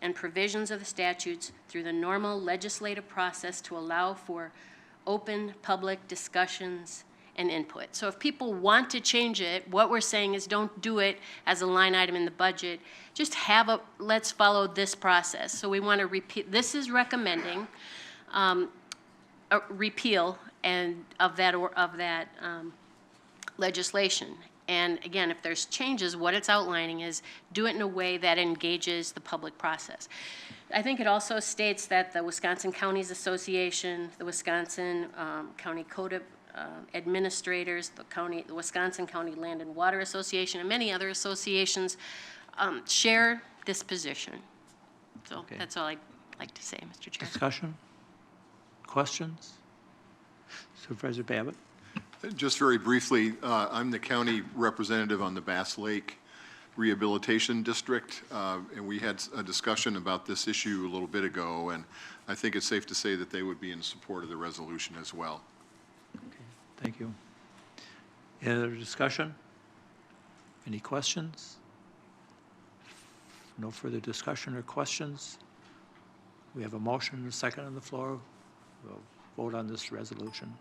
and provisions of the statutes through the normal legislative process to allow for open public discussions and input. So if people want to change it, what we're saying is don't do it as a line item in the budget. Just let's follow this process. So we want to repeat, this is recommending a repeal of that legislation. And again, if there's changes, what it's outlining is do it in a way that engages the public process. I think it also states that the Wisconsin Counties Association, the Wisconsin County Code of Administrators, the Wisconsin County Land and Water Association, and many other associations share this position. So that's all I'd like to say, Mr. Chair. Discussion? Questions? Supervisor Babbitt? Just very briefly, I'm the county representative on the Bass Lake Rehabilitation District, and we had a discussion about this issue a little bit ago, and I think it's safe to say that they would be in support of the resolution as well. Thank you. Any other discussion? Any questions? No further discussion or questions? We have a motion and a second on the floor. We'll vote on this resolution.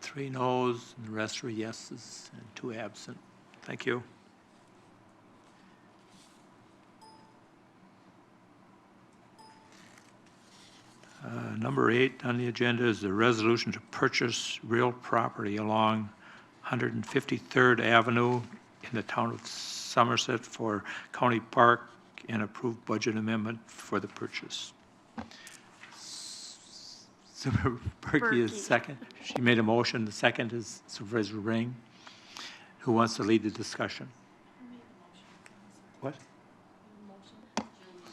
Three noes, and the rest are yeses, and 2 absent. Thank you. Number 8 on the agenda is the resolution to purchase real property along 153rd Avenue in the town of Somerset for County Park and approve budget amendment for the purchase. Supervisor Berkey is second. She made a motion. The second is Supervisor Ring. Who wants to lead the discussion? What?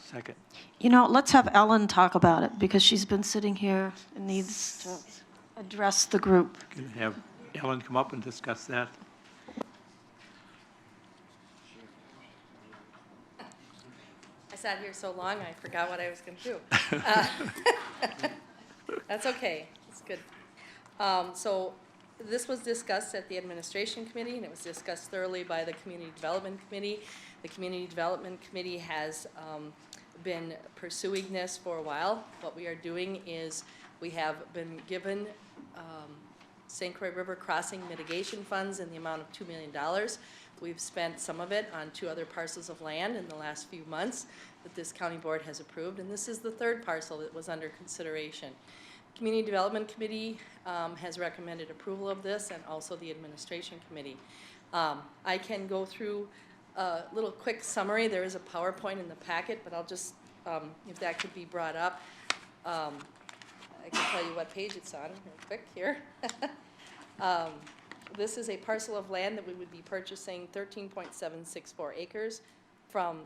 Second. You know, let's have Ellen talk about it, because she's been sitting here and needs to address the group. Can I have Ellen come up and discuss that? I sat here so long, I forgot what I was going to do. That's okay. It's good. So this was discussed at the Administration Committee, and it was discussed thoroughly by the Community Development Committee. The Community Development Committee has been pursuing this for a while. What we are doing is we have been given St. Croix River Crossing Mitigation Funds in the amount of $2 million. We've spent some of it on 2 other parcels of land in the last few months that this county board has approved, and this is the 3rd parcel that was under consideration. Community Development Committee has recommended approval of this, and also the Administration Committee. I can go through a little quick summary. There is a PowerPoint in the packet, but I'll just, if that could be brought up, I can tell you what page it's on real quick here. This is a parcel of land that we would be purchasing 13.764 acres from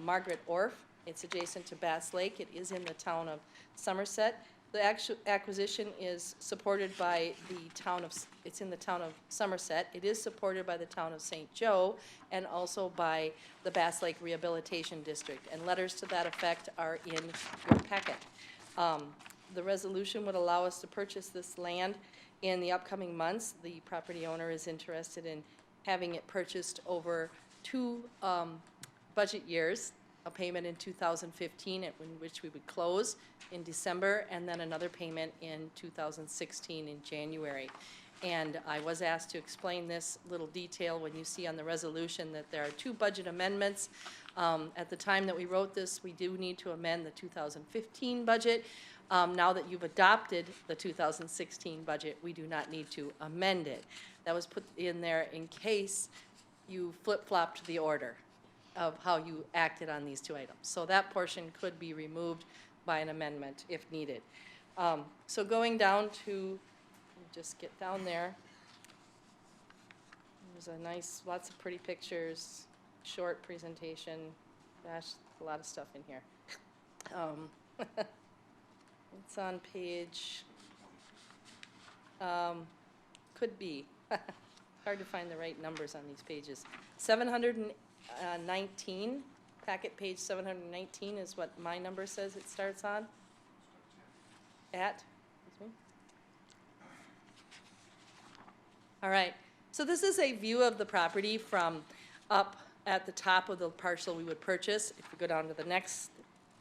Margaret Orff. It's adjacent to Bass Lake. It is in the town of Somerset. The actual acquisition is supported by the town of, it's in the town of Somerset. It is supported by the town of St. Joe and also by the Bass Lake Rehabilitation District. And letters to that effect are in your packet. The resolution would allow us to purchase this land in the upcoming months. The property owner is interested in having it purchased over 2 budget years, a payment in 2015 in which we would close in December, and then another payment in 2016 in January. And I was asked to explain this little detail when you see on the resolution that there are 2 budget amendments. At the time that we wrote this, we do need to amend the 2015 budget. Now that you've adopted the 2016 budget, we do not need to amend it. That was put in there in case you flip-flopped the order of how you acted on these 2 items. So that portion could be removed by an amendment if needed. So going down to, just get down there. There's a nice, lots of pretty pictures, short presentation. Gosh, a lot of stuff in here. It's on page, could be. Hard to find the right numbers on these pages. 719, packet page 719 is what my number says it starts on. Excuse me. All right, so this is a view of the property from up at the top of the parcel we would purchase. If we go down to the next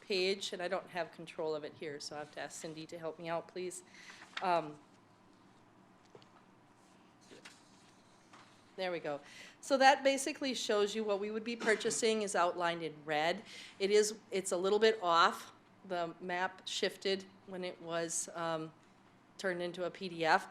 page, and I don't have control of it here, so I have to ask Cindy to help me out, please. There we go. So that basically shows you what we would be purchasing is outlined in red. It's a little bit off. The map shifted when it was turned into a PDF.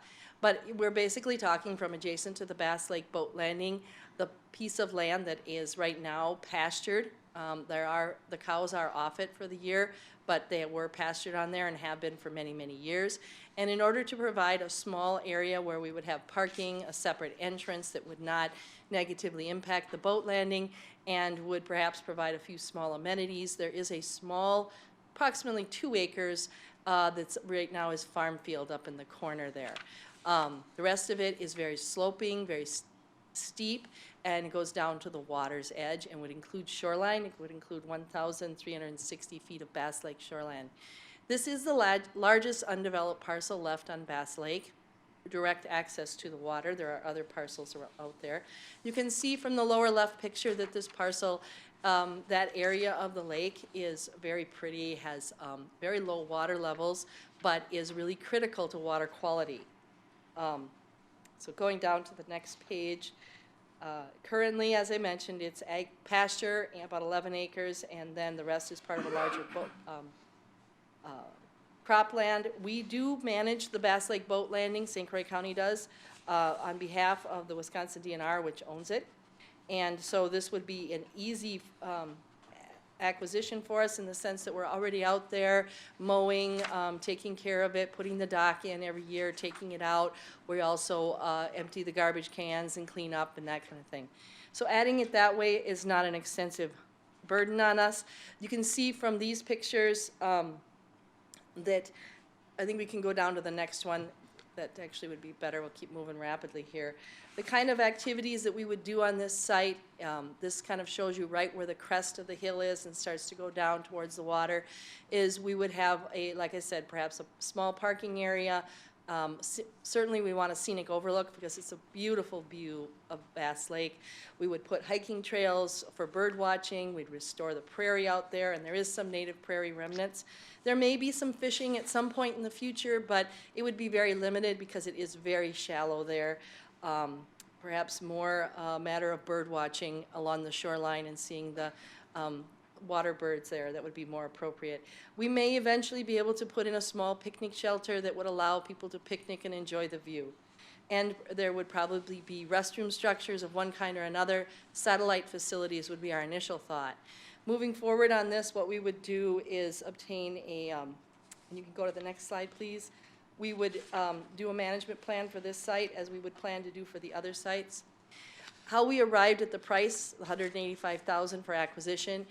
But we're basically talking from adjacent to the Bass Lake Boat Landing, the piece of land that is right now pastured. The cows are off it for the year, but they were pastured on there and have been for many, many years. And in order to provide a small area where we would have parking, a separate entrance that would not negatively impact the boat landing and would perhaps provide a few small amenities, there is a small, approximately 2 acres that's right now is farm field up in the corner there. The rest of it is very sloping, very steep, and it goes down to the water's edge and would include shoreline. It would include 1,360 feet of Bass Lake shoreline. This is the largest undeveloped parcel left on Bass Lake. Direct access to the water. There are other parcels out there. You can see from the lower left picture that this parcel, that area of the lake is very pretty, has very low water levels, but is really critical to water quality. So going down to the next page, currently, as I mentioned, it's ag pasture, about 11 acres, and then the rest is part of a larger cropland. We do manage the Bass Lake Boat Landing, St. Croix County does, on behalf of the Wisconsin DNR, which owns it. And so this would be an easy acquisition for us in the sense that we're already out there mowing, taking care of it, putting the dock in every year, taking it out. We also empty the garbage cans and clean up and that kind of thing. So adding it that way is not an extensive burden on us. You can see from these pictures that I think we can go down to the next one. That actually would be better. We'll keep moving rapidly here. The kind of activities that we would do on this site, this kind of shows you right where the crest of the hill is and starts to go down towards the water, is we would have a, like I said, perhaps a small parking area, Certainly, we want a scenic overlook because it's a beautiful view of Bass Lake. We would put hiking trails for bird watching. We'd restore the prairie out there, and there is some native prairie remnants. There may be some fishing at some point in the future, but it would be very limited because it is very shallow there. Perhaps more a matter of bird watching along the shoreline and seeing the water birds there. That would be more appropriate. We may eventually be able to put in a small picnic shelter that would allow people to picnic and enjoy the view. And there would probably be restroom structures of one kind or another. Satellite facilities would be our initial thought. Moving forward on this, what we would do is obtain a, and you can go to the next slide, please. We would do a management plan for this site as we would plan to do for the other sites. How we arrived at the price, $185,000 for acquisition,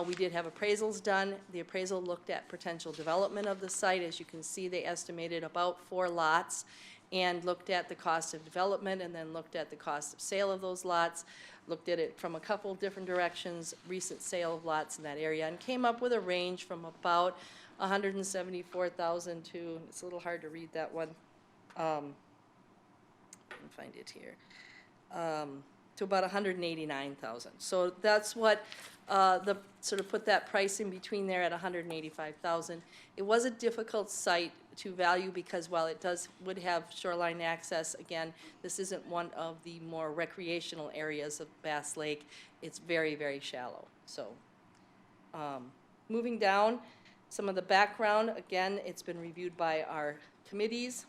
we did have appraisals done. The appraisal looked at potential development of the site. As you can see, they estimated about 4 lots and looked at the cost of development and then looked at the cost of sale of those lots, looked at it from a couple different directions, recent sale of lots in that area, and came up with a range from about $174,000 to, it's a little hard to read that one, I can find it here, to about $189,000. So that's what the sort of put that price in between there at $185,000. It was a difficult site to value because while it would have shoreline access, again, this isn't one of the more recreational areas of Bass Lake. It's very, very shallow. So moving down, some of the background, again, it's been reviewed by our committees.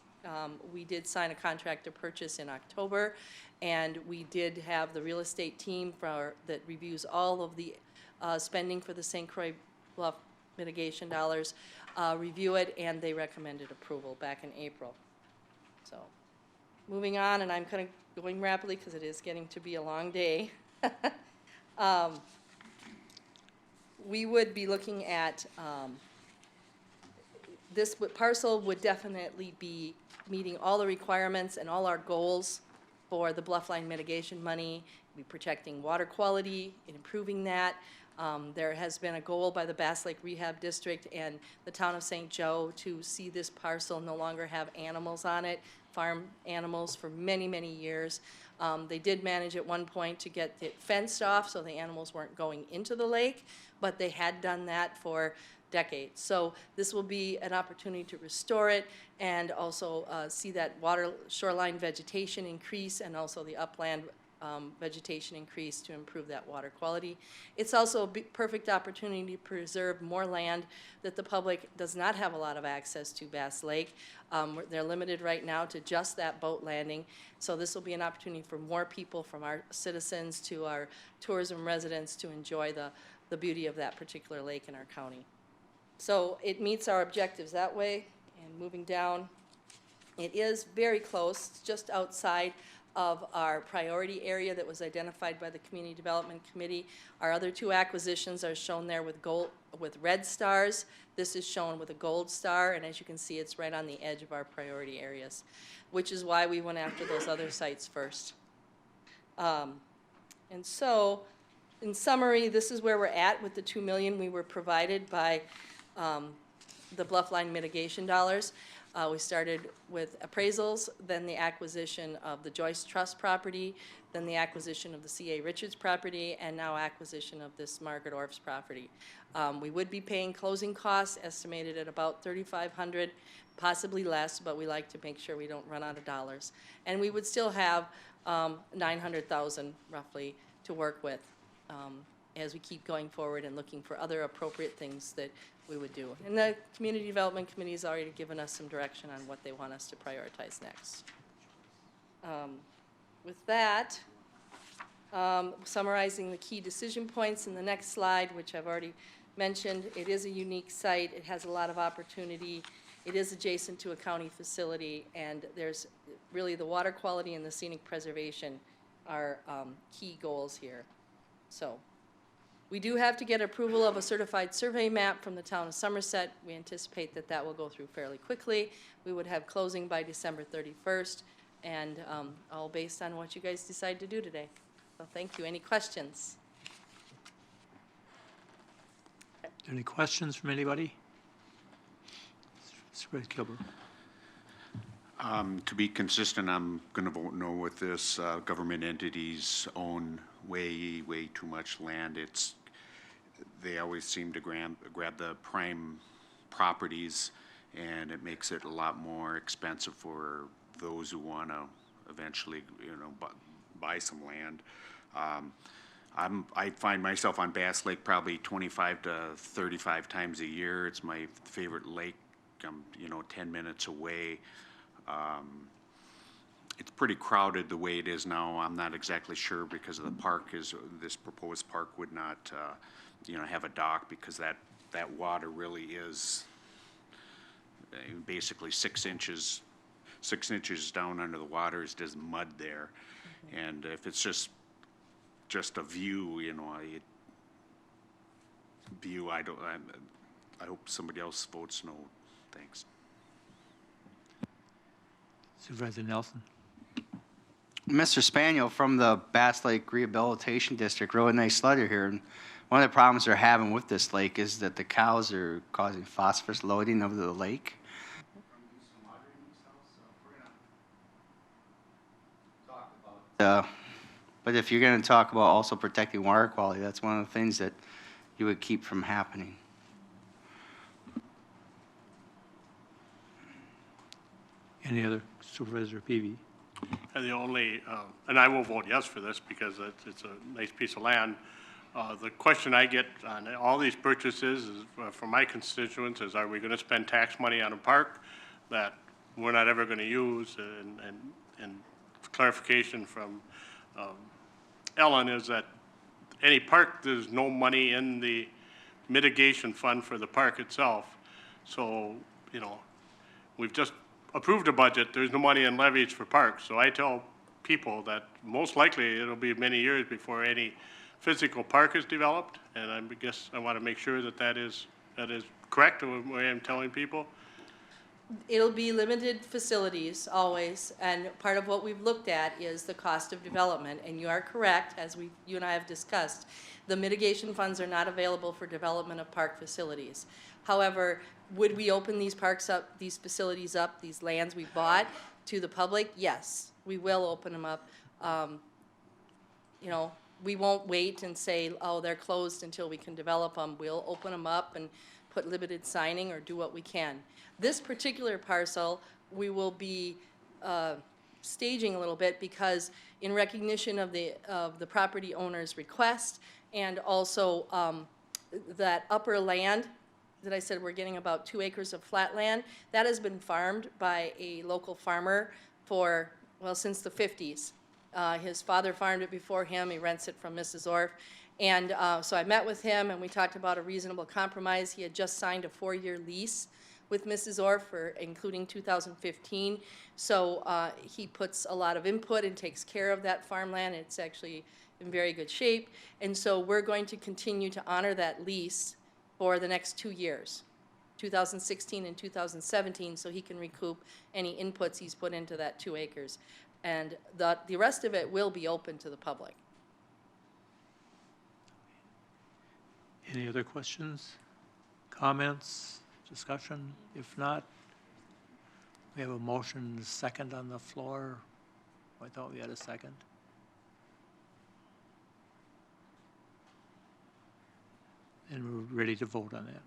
We did sign a contract to purchase in October, and we did have the real estate team that reviews all of the spending for the St. Croix Bluff mitigation dollars, review it, and they recommended approval back in April. So moving on, and I'm kind of going rapidly because it is getting to be a long day. We would be looking at this parcel would definitely be meeting all the requirements and all our goals for the Bluffline mitigation money, be protecting water quality, improving that. There has been a goal by the Bass Lake Rehab District and the town of St. Joe to see this parcel no longer have animals on it, farm animals, for many, many years. They did manage at one point to get it fenced off so the animals weren't going into the lake, but they had done that for decades. So this will be an opportunity to restore it and also see that water shoreline vegetation increase and also the upland vegetation increase to improve that water quality. It's also a perfect opportunity to preserve more land that the public does not have a lot of access to Bass Lake. They're limited right now to just that boat landing. So this will be an opportunity for more people, from our citizens to our tourism residents, to enjoy the beauty of that particular lake in our county. So it meets our objectives that way. And moving down, it is very close, just outside of our priority area that was identified by the Community Development Committee. Our other 2 acquisitions are shown there with red stars. This is shown with a gold star, and as you can see, it's right on the edge of our priority areas, which is why we went after those other sites first. And so, in summary, this is where we're at with the $2 million we were provided by the Bluffline mitigation dollars. We started with appraisals, then the acquisition of the Joyce Trust property, then the acquisition of the C.A. Richards property, and now acquisition of this Margaret Orff's property. We would be paying closing costs estimated at about $3,500, possibly less, but we like to make sure we don't run out of dollars. And we would still have $900,000 roughly to work with as we keep going forward and looking for other appropriate things that we would do. And the Community Development Committee has already given us some direction on what they want us to prioritize next. With that, summarizing the key decision points in the next slide, which I've already mentioned, it is a unique site. It has a lot of opportunity. It is adjacent to a county facility, and there's really the water quality and the scenic preservation are key goals here. So we do have to get approval of a certified survey map from the town of Somerset. We anticipate that that will go through fairly quickly. We would have closing by December 31st, and all based on what you guys decide to do today. So thank you. Any questions? Any questions from anybody? Supervisor Kilburg. To be consistent, I'm going to vote no with this. Government entities own way too much land. They always seem to grab the prime properties, and it makes it a lot more expensive for those who want to eventually, buy some land. I find myself on Bass Lake probably 25 to 35 times a year. It's my favorite lake. I'm 10 minutes away. It's pretty crowded the way it is now. I'm not exactly sure because of the park this proposed park would not, have a dock because that water really is basically 6 inches down under the water is just mud there. And if it's just a view, I hope somebody else votes no. Thanks. Supervisor Nelson. Mr. Spaniel from the Bass Lake Rehabilitation District wrote a nice letter here. And one of the problems they're having with this lake is that the cows are causing phosphorus loading of the lake. But if you're going to talk about also protecting water quality, that's one of the things that you would keep from happening. Any other? Supervisor Peavy. And the only, and I will vote yes for this because it's a nice piece of land. The question I get on all these purchases is, from my constituents is, are we going to spend tax money on a park that we're not ever going to use? And clarification from Ellen is that any park, there's no money in the mitigation fund for the park itself. So, we've just approved a budget, there's no money in levies for parks. So I tell people that most likely it'll be many years before any physical park is developed. And I guess I want to make sure that is correct the way I'm telling people. It'll be limited facilities always, and part of what we've looked at is the cost of development. And you are correct, as you and I have discussed, the mitigation funds are not available for development of park facilities. However, would we open these parks up, these facilities up, these lands we bought to the public? Yes, we will open them up. We won't wait and say, oh, they're closed until we can develop them. We'll open them up and put limited signing or do what we can. This particular parcel, we will be staging a little bit because in recognition of the property owner's request and also that upper land that I said we're getting about 2 acres of flat land, that has been farmed by a local farmer since the 50s. His father farmed it before him. He rents it from Mrs. Orff. And so I met with him and we talked about a reasonable compromise. He had just signed a 4-year lease with Mrs. Orff including 2015. So he puts a lot of input and takes care of that farmland. It's actually in very good shape. And so we're going to continue to honor that lease for the next 2 years, 2016 and 2017, so he can recoup any inputs he's put into that 2 acres. And the rest of it will be open to the public. Any other questions, comments, discussion? If not, we have a motion, second on the floor. I thought we had a second. And we're ready to vote on that.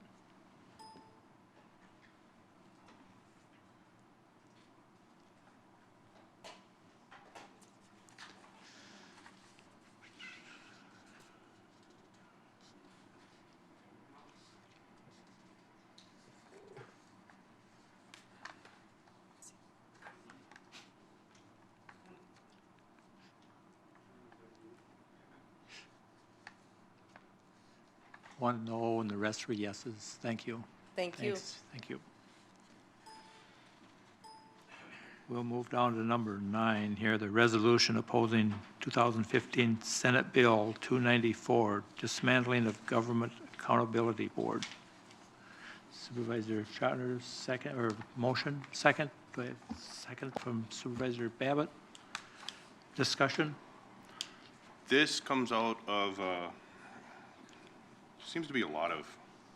One no and the rest were yeses. Thank you. Thank you. Thank you. We'll move down to number 9 here, the resolution opposing 2015 Senate Bill 294, dismantling of Government Accountability Board. Supervisor Schottner, second, or motion, second. Do I have a second from Supervisor Babbitt? Discussion? This comes out of, seems to be a lot of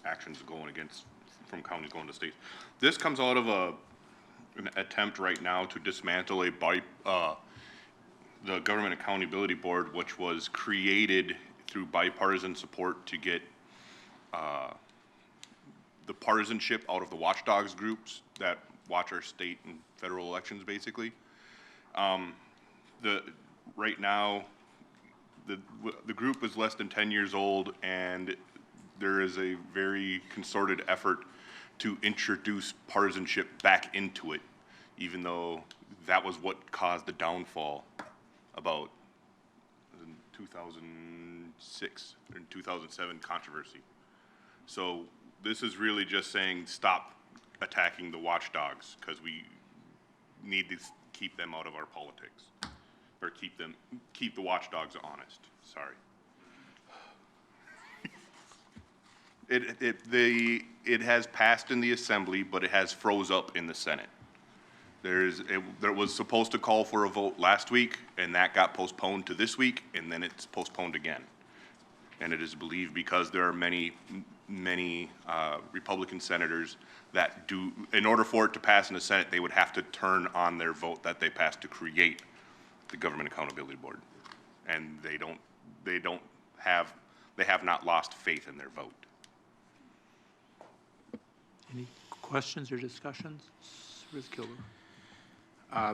actions going from counties going to states. This comes out of an attempt right now to dismantle the Government Accountability Board, which was created through bipartisan support to get the partisanship out of the watchdogs groups that watch our state and federal elections, basically. Right now, the group is less than 10 years old, and there is a very concerted effort to introduce partisanship back into it, even though that was what caused the downfall about in 2006 or 2007 controversy. So this is really just saying stop attacking the watchdogs, because we need to keep them out of our politics, or keep the watchdogs honest. Sorry. It has passed in the Assembly, but it has froze up in the Senate. There was supposed to call for a vote last week, and that got postponed to this week, and then it's postponed again. And it is believed because there are many Republican senators that do, in order for it to pass in the Senate, they would have to turn on their vote that they passed to create the Government Accountability Board. And they have not lost faith in their vote. Any questions or discussions? Ms. Kilmer.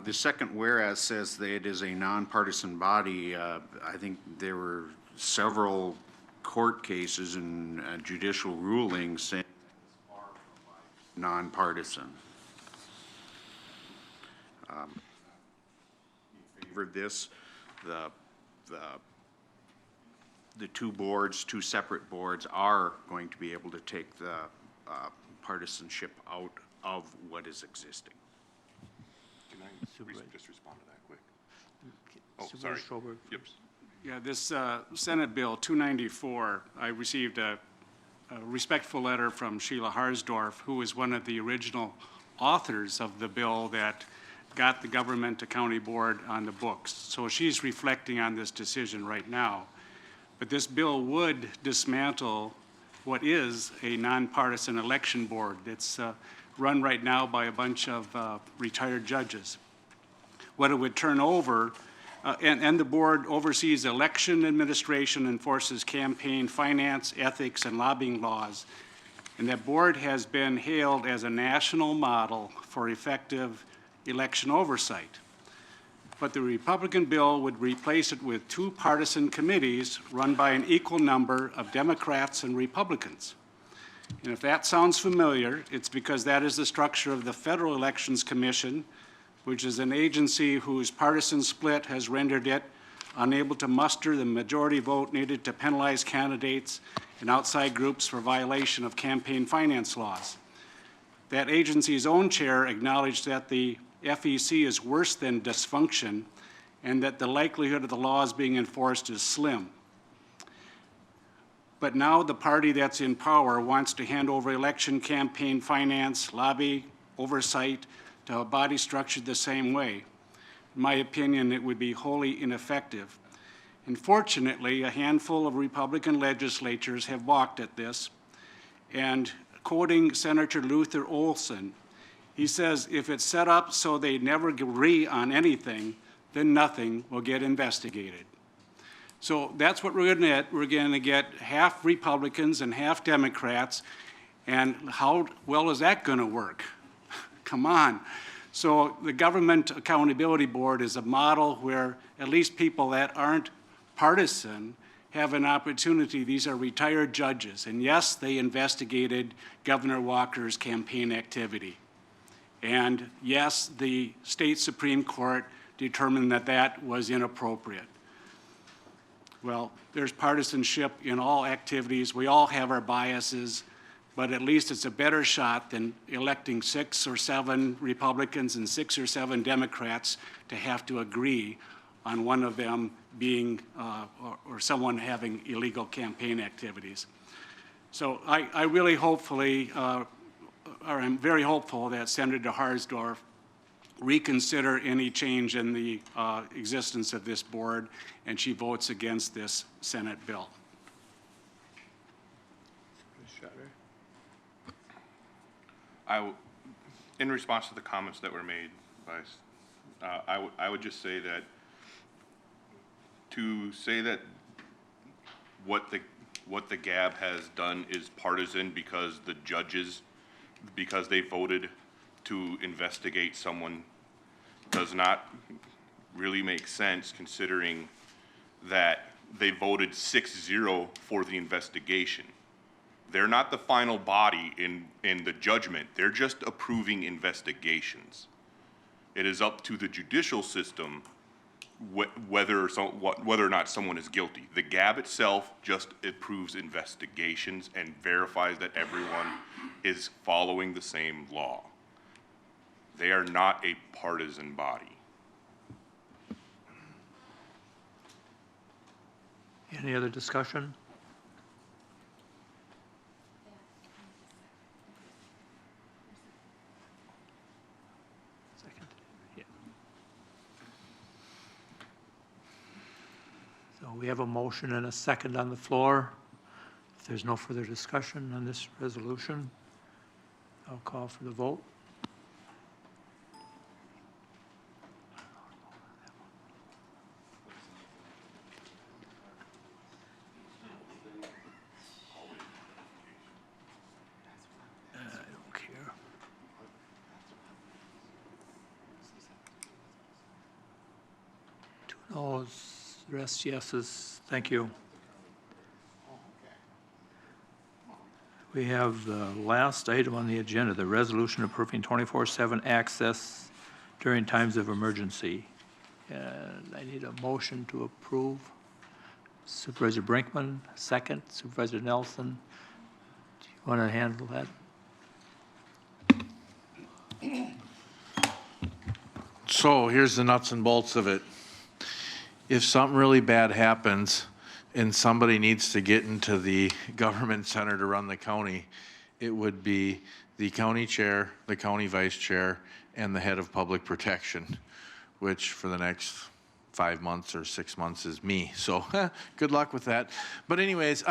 The second whereas says that it is a nonpartisan body. I think there were several court cases and judicial rulings saying it's far from nonpartisan. In favor of this, the two separate boards are going to be able to take the partisanship out of what is existing. Can I just respond to that quick? Oh, sorry. Yep. Yeah, this Senate Bill 294, I received a respectful letter from Sheila Harsdorf, who was one of the original authors of the bill that got the Government Accounting Board on the books. So she's reflecting on this decision right now. But this bill would dismantle what is a nonpartisan election board. It's run right now by a bunch of retired judges. What it would turn over, and the board oversees election administration, enforces campaign finance, ethics, and lobbying laws. And that board has been hailed as a national model for effective election oversight. But the Republican bill would replace it with two partisan committees run by an equal number of Democrats and Republicans. And if that sounds familiar, it's because that is the structure of the Federal Elections Commission, which is an agency whose partisan split has rendered it unable to muster the majority vote needed to penalize candidates and outside groups for violation of campaign finance laws. That agency's own chair acknowledged that the FEC is worse than dysfunction and that the likelihood of the laws being enforced is slim. But now the party that's in power wants to hand over election campaign finance, lobby, oversight to a body structured the same way. In my opinion, it would be wholly ineffective. Unfortunately, a handful of Republican legislatures have balked at this, and quoting Senator Luther Olson, he says, if it's set up so they never agree on anything, then nothing will get investigated. So that's what we're going to get. We're going to get half Republicans and half Democrats, and how well is that going to work? Come on. So the Government Accountability Board is a model where at least people that aren't partisan have an opportunity. These are retired judges, and yes, they investigated Governor Walker's campaign activity. And yes, the state Supreme Court determined that that was inappropriate. Well, there's partisanship in all activities. We all have our biases, but at least it's a better shot than electing 6 or 7 Republicans and 6 or 7 Democrats to have to agree on one of them being, or someone having illegal campaign activities. So I really hopefully, or I'm very hopeful that Senator Harsdorf reconsider any change in the existence of this board, and she votes against this Senate bill. In response to the comments that were made by, I would just say that to say that what the GAB has done is partisan because the judges, because they voted to investigate someone, does not really make sense, considering that they voted 6-0 for the investigation. They're not the final body in the judgment. They're just approving investigations. It is up to the judicial system whether or not someone is guilty. The GAB itself just approves investigations and verifies that everyone is following the same law. They are not a partisan body. Any other discussion? Second. Yeah. So we have a motion and a second on the floor. If there's no further discussion on this resolution, I'll call for the vote. Noes, the rest yeses. Thank you. We have the last item on the agenda, the resolution approving 24/7 access during times of emergency. And I need a motion to approve. Supervisor Brinkman, second. Supervisor Nelson, do you want to handle that? So here's the nuts and bolts of it. If something really bad happens and somebody needs to get into the government center to run the county, it would be the county chair, the county vice chair, and the head of public protection, which for the next 5 months or 6 months is me. So good luck with that. But anyways,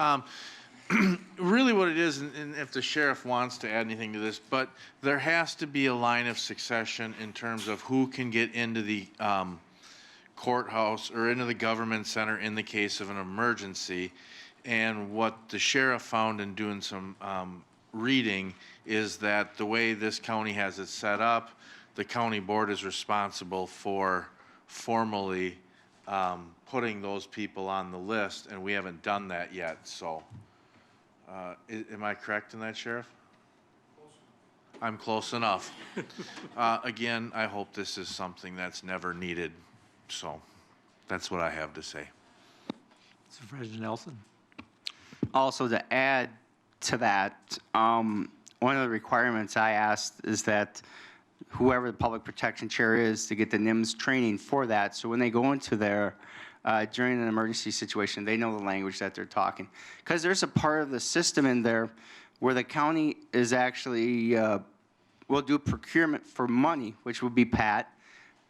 really what it is, and if the sheriff wants to add anything to this, but there has to be a line of succession in terms of who can get into the courthouse or into the government center in the case of an emergency. And what the sheriff found in doing some reading is that the way this county has it set up, the county board is responsible for formally putting those people on the list, and we haven't done that yet. So am I correct in that, Sheriff? I'm close enough. Again, I hope this is something that's never needed. So that's what I have to say. Supervisor Nelson. Also, to add to that, one of the requirements I asked is that whoever the public protection chair is to get the NIMS training for that, so when they go into there during an emergency situation, they know the language that they're talking. Because there's a part of the system in there where the county is actually will do procurement for money, which would be Pat,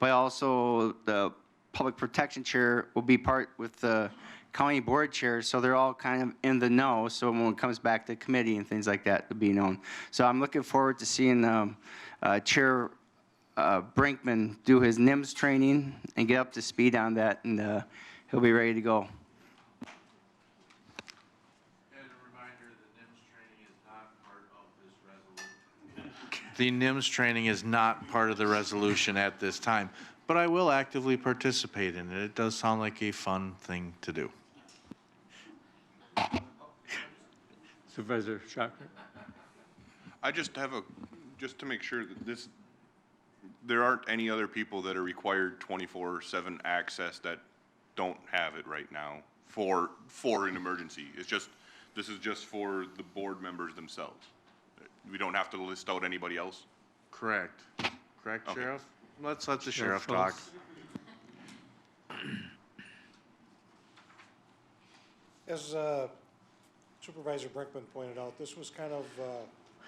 but also the public protection chair will be part with the county board chair, so they're all kind of in the know, so when it comes back to committee and things like that, to be known. So I'm looking forward to seeing Chair Brinkman do his NIMS training and get up to speed on that, and he'll be ready to go. The NIMS training is not part of the resolution at this time, but I will actively participate in it. It does sound like a fun thing to do. Supervisor Shocker. I just have just to make sure that there aren't any other people that are required 24/7 access that don't have it right now for an emergency. This is just for the board members themselves. We don't have to list out anybody else? Correct. Correct, Okay. Sheriff? Let's let the sheriff talk. As Supervisor Brinkman pointed out, this was kind of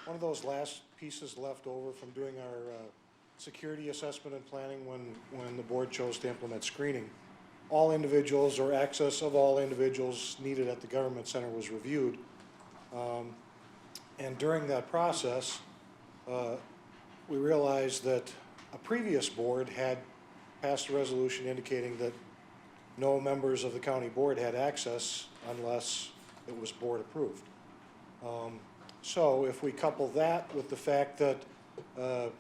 one of those last pieces left over from doing our security assessment and planning when the board chose to implement screening. All individuals or access of all individuals needed at the government center was reviewed. And during that process, we realized that a previous board had passed a resolution indicating that no members of the county board had access unless it was board approved. So if we couple that with the fact that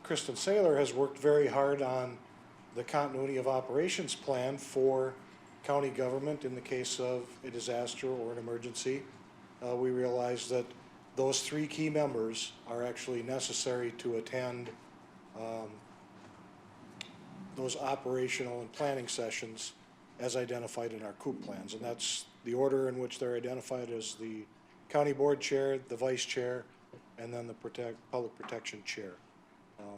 Kristen Saylor has worked very hard on the continuity of operations plan for county government in the case of a disaster or an emergency, we realized that those three key members are actually necessary to attend those operational and planning sessions as identified in our COOP plans. And that's the order in which they're identified as the county board chair, the vice chair, and then the public protection chair.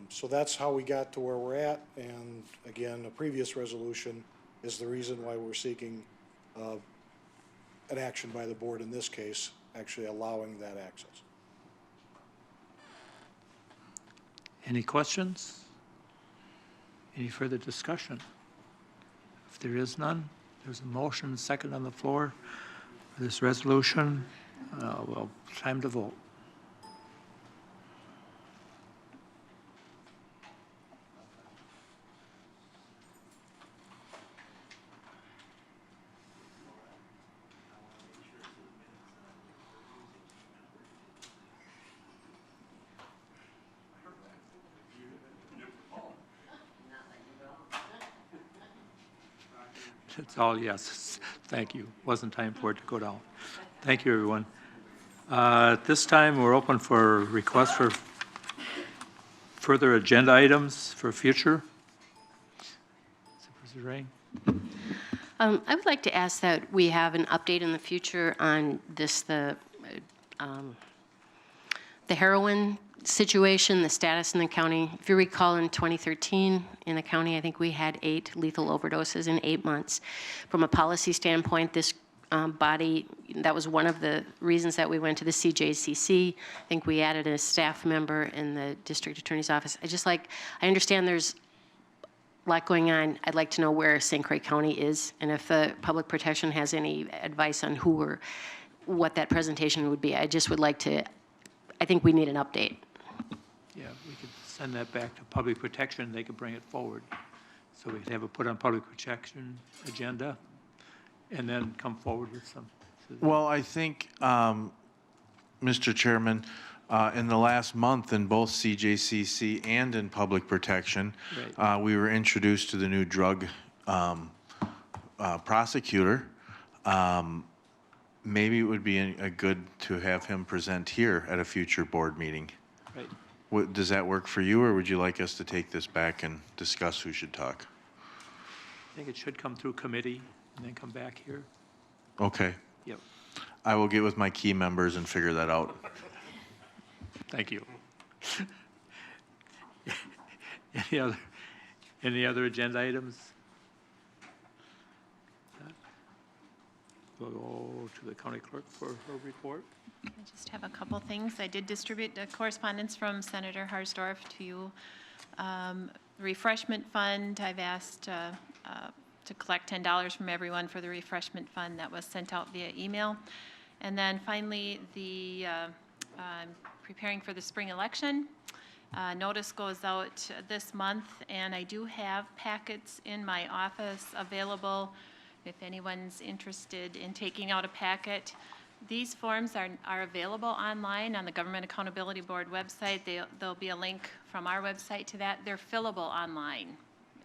So that's how we got to where we're at. And again, a previous resolution is the reason why we're seeking an action by the board in this case, actually allowing that access. Any questions? Any further discussion? If there is none, there's a motion, second on the floor for this resolution. Well, time to vote. It's all yes. Thank you. Wasn't time for it to go down. Thank you, everyone. At this time, we're open for requests for further agenda items for future. Supervisor Ray? I would like to ask that we have an update in the future on this, the heroin situation, the status in the county. If you recall, in 2013, in the county, I think we had 8 lethal overdoses in 8 months. From a policy standpoint, this body, that was one of the reasons that we went to the CJCC. I think we added a staff member in the district attorney's office. I understand there's a lot going on. I'd like to know where St. Croix County is, and if the public protection has any advice on who or what that presentation would be. I just would like to, I think we need an update. Yeah, we could send that back to public protection. They could bring it forward. So we could have it put on public protection agenda and then come forward with some. Well, I think, Mr. Chairman, in the last month in both CJCC and in public protection, we were introduced to the new drug prosecutor. Maybe it would be a good to have him present here at a future board meeting. Right. Does that work for you, or would you like us to take this back and discuss who should talk? I think it should come through committee and then come back here. Okay. Yep. I will get with my key members and figure that out. Thank you. Any other agenda items? We'll go to the county clerk for her report. I just have a couple things. I did distribute the correspondence from Senator Harsdorf to you. Refreshment fund, I've asked to collect $10 from everyone for the refreshment fund. That was sent out via email. And then finally, preparing for the spring election. Notice goes out this month, and I do have packets in my office available if anyone's interested in taking out a packet. These forms are available online on the Government Accountability Board website. There'll be a link from our website to that. They're fillable online,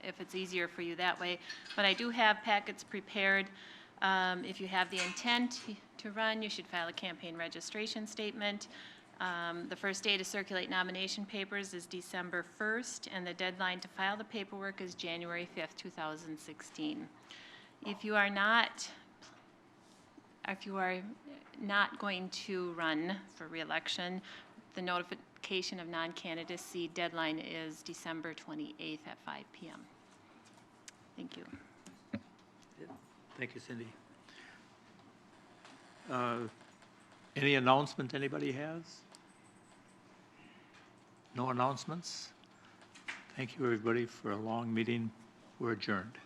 if it's easier for you that way. But I do have packets prepared. If you have the intent to run, you should file a campaign registration statement. The first day to circulate nomination papers is December 1st, and the deadline to file the paperwork is January 5th, 2016. If you are not going to run for re-election, the notification of non-candidacy deadline is December 28th at 5 p.m. Thank you. Thank you, Cindy. Any announcement anybody has? No announcements? Thank you, everybody, for a long meeting. We're adjourned.